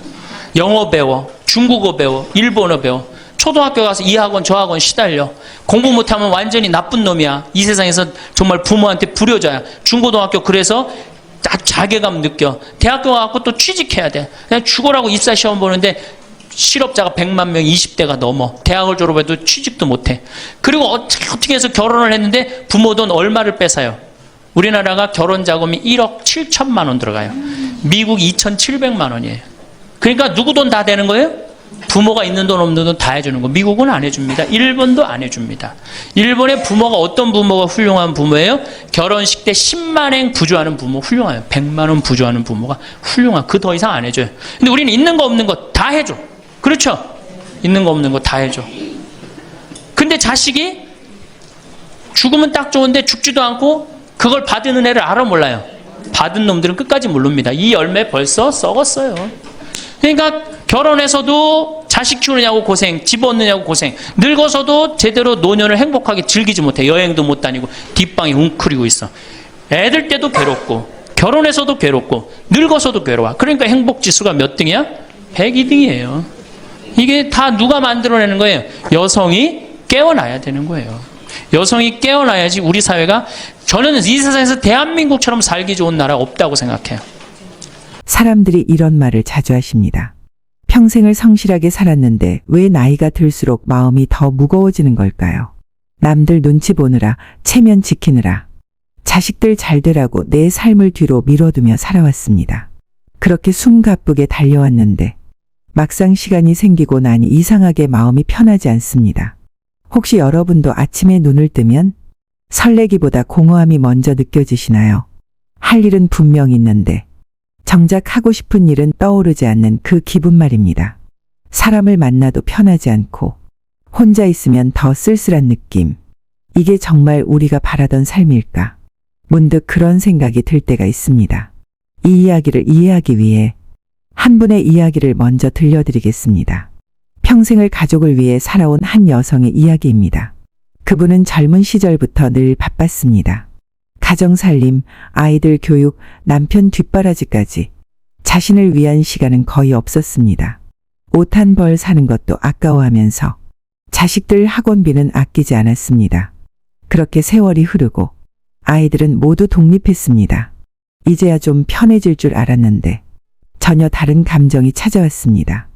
[SPEAKER 1] 영어 배워. 중국어 배워. 일본어 배워. 초등학교 가서 이 학원 저 학원 시달려. 공부 못하면 완전히 나쁜 놈이야. 이 세상에서 정말 부모한테 불효자야. 중고등학교 그래서 자괴감 느껴. 대학교 가서 또 취직해야 돼. 그냥 죽어라고 입사시험 보는데 실업자가 100만 명 20대가 넘어. 대학을 졸업해도 취직도 못해. 그리고 어떻게 해서 결혼을 했는데 부모 돈 얼마를 뺏어요? 우리나라가 결혼 자금이 1억 7천만 원 들어가요. 미국 2,700만 원이에요. 그러니까 누구 돈 다 되는 거예요? 부모가 있는 돈 없는 돈 다 해주는 거. 미국은 안 해줍니다. 일본도 안 해줍니다. 일본의 부모가 어떤 부모가 훌륭한 부모예요? 결혼식 때 10만엔 부조하는 부모 훌륭해요. 100만 원 부조하는 부모가 훌륭한. 그 더 이상 안 해줘요. 근데 우리는 있는 거 없는 거 다 해줘. 그렇죠? 있는 거 없는 거 다 해줘. 근데 자식이 죽으면 딱 좋은데 죽지도 않고 그걸 받은 은혜를 알아 몰라요. 받은 놈들은 끝까지 모릅니다. 이 열매 벌써 썩었어요. 그러니까 결혼해서도 자식 키우느냐고 고생, 집 얻느냐고 고생, 늙어서도 제대로 노년을 행복하게 즐기지 못해. 여행도 못 다니고 뒷방에 웅크리고 있어. 애들 때도 괴롭고 결혼해서도 괴롭고 늙어서도 괴로워. 그러니까 행복지수가 몇 등이야? 102등이에요. 이게 다 누가 만들어내는 거예요? 여성이 깨어나야 되는 거예요. 여성이 깨어나야지 우리 사회가, 저는 이 세상에서 대한민국처럼 살기 좋은 나라 없다고 생각해요.
[SPEAKER 2] 사람들이 이런 말을 자주 하십니다. 평생을 성실하게 살았는데 왜 나이가 들수록 마음이 더 무거워지는 걸까요? 남들 눈치 보느라, 체면 지키느라, 자식들 잘 되라고 내 삶을 뒤로 미뤄두며 살아왔습니다. 그렇게 숨가쁘게 달려왔는데 막상 시간이 생기고 나니 이상하게 마음이 편하지 않습니다. 혹시 여러분도 아침에 눈을 뜨면 설레기보다 공허함이 먼저 느껴지시나요? 할 일은 분명 있는데 정작 하고 싶은 일은 떠오르지 않는 그 기분 말입니다. 사람을 만나도 편하지 않고 혼자 있으면 더 쓸쓸한 느낌. 이게 정말 우리가 바라던 삶일까? 문득 그런 생각이 들 때가 있습니다. 이 이야기를 이해하기 위해 한 분의 이야기를 먼저 들려드리겠습니다. 평생을 가족을 위해 살아온 한 여성의 이야기입니다. 그분은 젊은 시절부터 늘 바빴습니다. 가정살림, 아이들 교육, 남편 뒷바라지까지 자신을 위한 시간은 거의 없었습니다. 옷 한 벌 사는 것도 아까워하면서 자식들 학원비는 아끼지 않았습니다. 그렇게 세월이 흐르고 아이들은 모두 독립했습니다. 이제야 좀 편해질 줄 알았는데 전혀 다른 감정이 찾아왔습니다.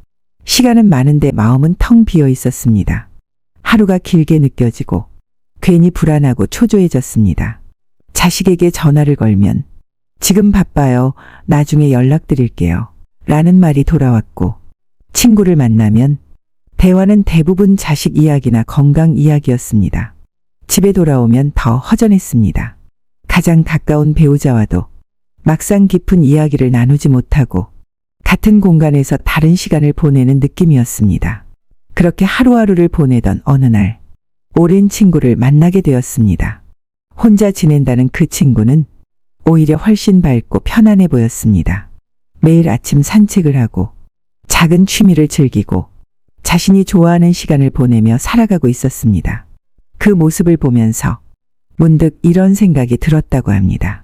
[SPEAKER 2] 시간은 많은데 마음은 텅 비어 있었습니다. 하루가 길게 느껴지고 괜히 불안하고 초조해졌습니다. 자식에게 전화를 걸면 지금 바빠요. 나중에 연락드릴게요. 라는 말이 돌아왔고 친구를 만나면 대화는 대부분 자식 이야기나 건강 이야기였습니다. 집에 돌아오면 더 허전했습니다. 가장 가까운 배우자와도 막상 깊은 이야기를 나누지 못하고 같은 공간에서 다른 시간을 보내는 느낌이었습니다. 그렇게 하루하루를 보내던 어느 날 오랜 친구를 만나게 되었습니다. 혼자 지낸다는 그 친구는 오히려 훨씬 밝고 편안해 보였습니다. 매일 아침 산책을 하고 작은 취미를 즐기고 자신이 좋아하는 시간을 보내며 살아가고 있었습니다. 그 모습을 보면서 문득 이런 생각이 들었다고 합니다.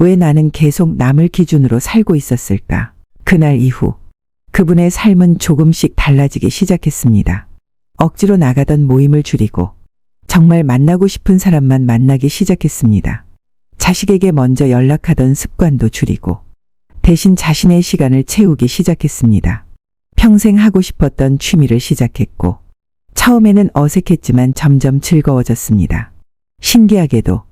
[SPEAKER 2] 왜 나는 계속 남을 기준으로 살고 있었을까? 그날 이후 그분의 삶은 조금씩 달라지기 시작했습니다. 억지로 나가던 모임을 줄이고 정말 만나고 싶은 사람만 만나기 시작했습니다. 자식에게 먼저 연락하던 습관도 줄이고 대신 자신의 시간을 채우기 시작했습니다. 평생 하고 싶었던 취미를 시작했고 처음에는 어색했지만 점점 즐거워졌습니다. 신기하게도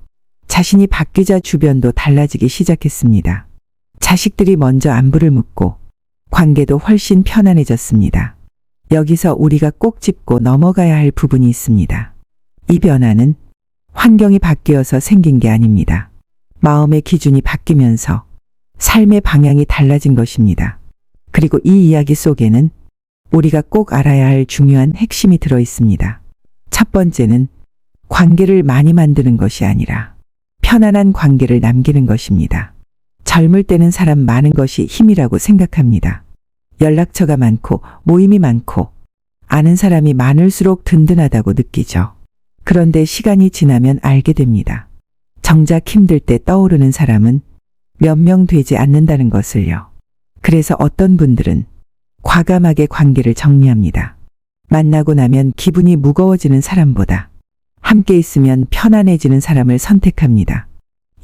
[SPEAKER 2] 자신이 바뀌자 주변도 달라지기 시작했습니다. 자식들이 먼저 안부를 묻고 관계도 훨씬 편안해졌습니다. 여기서 우리가 꼭 짚고 넘어가야 할 부분이 있습니다. 이 변화는 환경이 바뀌어서 생긴 게 아닙니다. 마음의 기준이 바뀌면서 삶의 방향이 달라진 것입니다. 그리고 이 이야기 속에는 우리가 꼭 알아야 할 중요한 핵심이 들어 있습니다. 첫 번째는 관계를 많이 만드는 것이 아니라 편안한 관계를 남기는 것입니다. 젊을 때는 사람 많은 것이 힘이라고 생각합니다. 연락처가 많고 모임이 많고 아는 사람이 많을수록 든든하다고 느끼죠. 그런데 시간이 지나면 알게 됩니다. 정작 힘들 때 떠오르는 사람은 몇 명 되지 않는다는 것을요. 그래서 어떤 분들은 과감하게 관계를 정리합니다. 만나고 나면 기분이 무거워지는 사람보다 함께 있으면 편안해지는 사람을 선택합니다.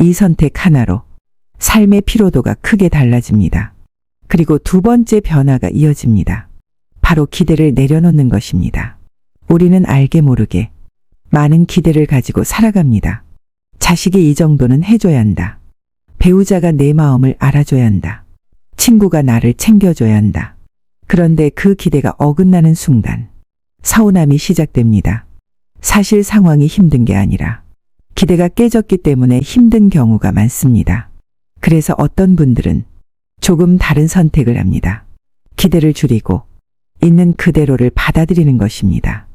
[SPEAKER 2] 이 선택 하나로 삶의 피로도가 크게 달라집니다. 그리고 두 번째 변화가 이어집니다. 바로 기대를 내려놓는 것입니다. 우리는 알게 모르게 많은 기대를 가지고 살아갑니다. 자식이 이 정도는 해줘야 한다. 배우자가 내 마음을 알아줘야 한다. 친구가 나를 챙겨줘야 한다. 그런데 그 기대가 어긋나는 순간 서운함이 시작됩니다. 사실 상황이 힘든 게 아니라 기대가 깨졌기 때문에 힘든 경우가 많습니다. 그래서 어떤 분들은 조금 다른 선택을 합니다. 기대를 줄이고 있는 그대로를 받아들이는 것입니다.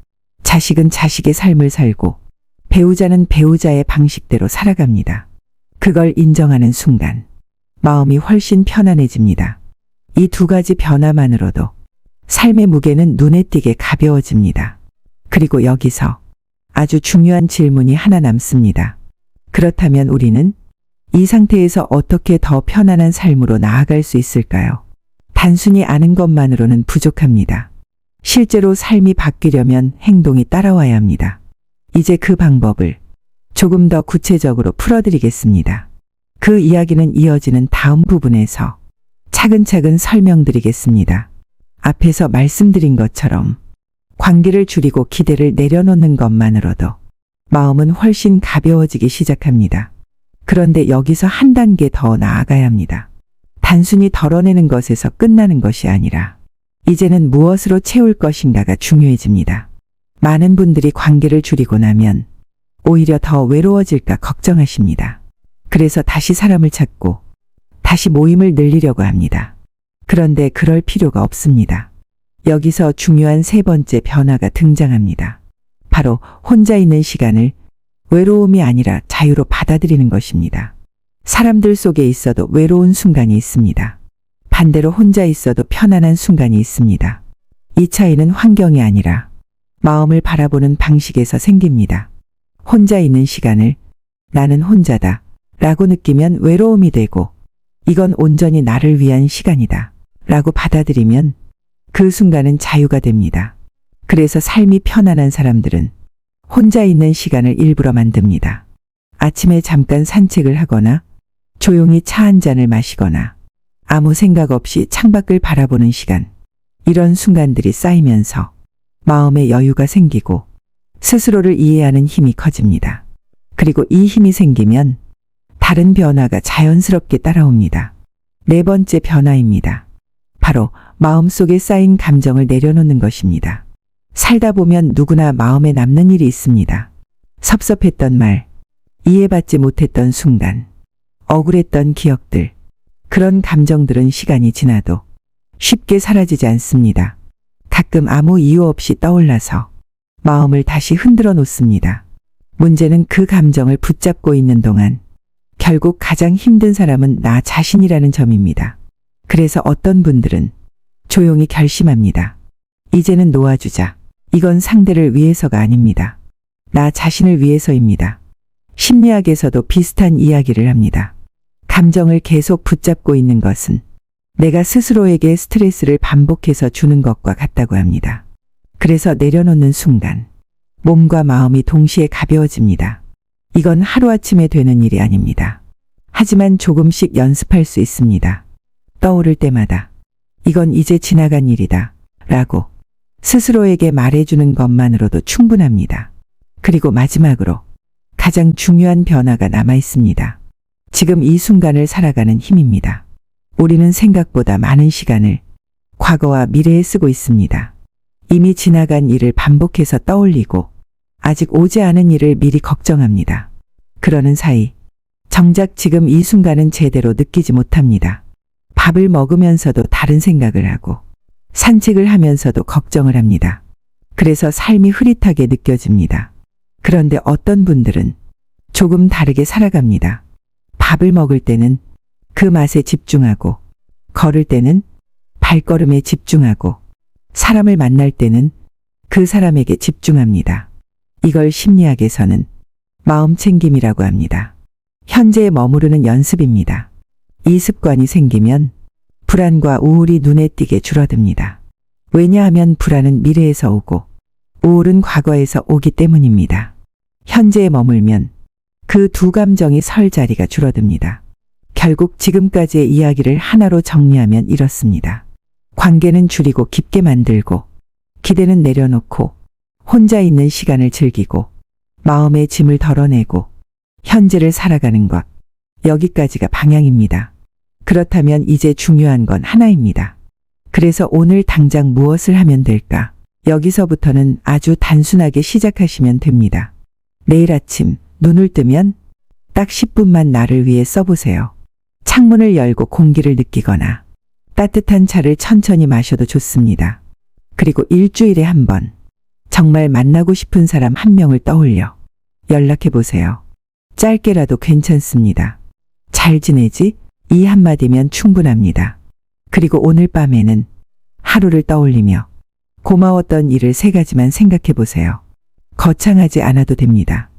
[SPEAKER 2] 자식은 자식의 삶을 살고 배우자는 배우자의 방식대로 살아갑니다. 그걸 인정하는 순간 마음이 훨씬 편안해집니다. 이 두 가지 변화만으로도 삶의 무게는 눈에 띄게 가벼워집니다. 그리고 여기서 아주 중요한 질문이 하나 남습니다. 그렇다면 우리는 이 상태에서 어떻게 더 편안한 삶으로 나아갈 수 있을까요? 단순히 아는 것만으로는 부족합니다. 실제로 삶이 바뀌려면 행동이 따라와야 합니다. 이제 그 방법을 조금 더 구체적으로 풀어드리겠습니다. 그 이야기는 이어지는 다음 부분에서 차근차근 설명드리겠습니다. 앞에서 말씀드린 것처럼 관계를 줄이고 기대를 내려놓는 것만으로도 마음은 훨씬 가벼워지기 시작합니다. 그런데 여기서 한 단계 더 나아가야 합니다. 단순히 덜어내는 것에서 끝나는 것이 아니라 이제는 무엇으로 채울 것인가가 중요해집니다. 많은 분들이 관계를 줄이고 나면 오히려 더 외로워질까 걱정하십니다. 그래서 다시 사람을 찾고 다시 모임을 늘리려고 합니다. 그런데 그럴 필요가 없습니다. 여기서 중요한 세 번째 변화가 등장합니다. 바로 혼자 있는 시간을 외로움이 아니라 자유로 받아들이는 것입니다. 사람들 속에 있어도 외로운 순간이 있습니다. 반대로 혼자 있어도 편안한 순간이 있습니다. 이 차이는 환경이 아니라 마음을 바라보는 방식에서 생깁니다. 혼자 있는 시간을 나는 혼자다 라고 느끼면 외로움이 되고 이건 온전히 나를 위한 시간이다 라고 받아들이면 그 순간은 자유가 됩니다. 그래서 삶이 편안한 사람들은 혼자 있는 시간을 일부러 만듭니다. 아침에 잠깐 산책을 하거나 조용히 차 한 잔을 마시거나 아무 생각 없이 창밖을 바라보는 시간. 이런 순간들이 쌓이면서 마음에 여유가 생기고 스스로를 이해하는 힘이 커집니다. 그리고 이 힘이 생기면 다른 변화가 자연스럽게 따라옵니다. 네 번째 변화입니다. 바로 마음속에 쌓인 감정을 내려놓는 것입니다. 살다 보면 누구나 마음에 남는 일이 있습니다. 섭섭했던 말, 이해받지 못했던 순간, 억울했던 기억들. 그런 감정들은 시간이 지나도 쉽게 사라지지 않습니다. 가끔 아무 이유 없이 떠올라서 마음을 다시 흔들어 놓습니다. 문제는 그 감정을 붙잡고 있는 동안 결국 가장 힘든 사람은 나 자신이라는 점입니다. 그래서 어떤 분들은 조용히 결심합니다. 이제는 놓아주자. 이건 상대를 위해서가 아닙니다. 나 자신을 위해서입니다. 심리학에서도 비슷한 이야기를 합니다. 감정을 계속 붙잡고 있는 것은 내가 스스로에게 스트레스를 반복해서 주는 것과 같다고 합니다. 그래서 내려놓는 순간 몸과 마음이 동시에 가벼워집니다. 이건 하루아침에 되는 일이 아닙니다. 하지만 조금씩 연습할 수 있습니다. 떠오를 때마다 이건 이제 지나간 일이다 라고 스스로에게 말해주는 것만으로도 충분합니다. 그리고 마지막으로 가장 중요한 변화가 남아 있습니다. 지금 이 순간을 살아가는 힘입니다. 우리는 생각보다 많은 시간을 과거와 미래에 쓰고 있습니다. 이미 지나간 일을 반복해서 떠올리고 아직 오지 않은 일을 미리 걱정합니다. 그러는 사이 정작 지금 이 순간은 제대로 느끼지 못합니다. 밥을 먹으면서도 다른 생각을 하고 산책을 하면서도 걱정을 합니다. 그래서 삶이 흐릿하게 느껴집니다. 그런데 어떤 분들은 조금 다르게 살아갑니다. 밥을 먹을 때는 그 맛에 집중하고, 걸을 때는 발걸음에 집중하고, 사람을 만날 때는 그 사람에게 집중합니다. 이걸 심리학에서는 마음 챙김이라고 합니다. 현재에 머무르는 연습입니다. 이 습관이 생기면 불안과 우울이 눈에 띄게 줄어듭니다. 왜냐하면 불안은 미래에서 오고 우울은 과거에서 오기 때문입니다. 현재에 머물면 그 두 감정이 설 자리가 줄어듭니다. 결국 지금까지의 이야기를 하나로 정리하면 이렇습니다. 관계는 줄이고 깊게 만들고, 기대는 내려놓고, 혼자 있는 시간을 즐기고, 마음의 짐을 덜어내고, 현재를 살아가는 것. 여기까지가 방향입니다. 그렇다면 이제 중요한 건 하나입니다. 그래서 오늘 당장 무엇을 하면 될까? 여기서부터는 아주 단순하게 시작하시면 됩니다. 내일 아침 눈을 뜨면 딱 10분만 나를 위해 써보세요. 창문을 열고 공기를 느끼거나 따뜻한 차를 천천히 마셔도 좋습니다. 그리고 일주일에 한 번 정말 만나고 싶은 사람 한 명을 떠올려 연락해 보세요. 짧게라도 괜찮습니다. 잘 지내지? 이 한마디면 충분합니다. 그리고 오늘 밤에는 하루를 떠올리며 고마웠던 일을 3가지만 생각해 보세요. 거창하지 않아도 됩니다.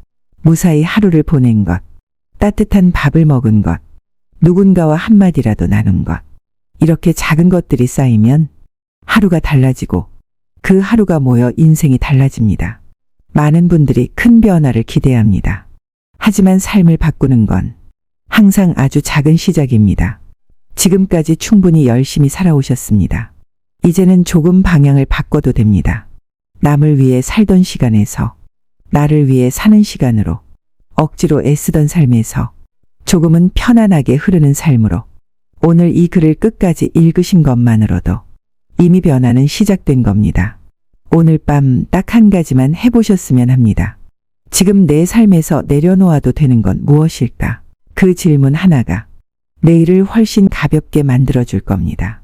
[SPEAKER 2] 무사히 하루를 보낸 것, 따뜻한 밥을 먹은 것, 누군가와 한마디라도 나눈 것. 이렇게 작은 것들이 쌓이면 하루가 달라지고 그 하루가 모여 인생이 달라집니다. 많은 분들이 큰 변화를 기대합니다. 하지만 삶을 바꾸는 건 항상 아주 작은 시작입니다. 지금까지 충분히 열심히 살아오셨습니다. 이제는 조금 방향을 바꿔도 됩니다. 남을 위해 살던 시간에서 나를 위해 사는 시간으로, 억지로 애쓰던 삶에서 조금은 편안하게 흐르는 삶으로. 오늘 이 글을 끝까지 읽으신 것만으로도 이미 변화는 시작된 겁니다. 오늘 밤 딱 한 가지만 해보셨으면 합니다. 지금 내 삶에서 내려놓아도 되는 건 무엇일까? 그 질문 하나가 내일을 훨씬 가볍게 만들어줄 겁니다.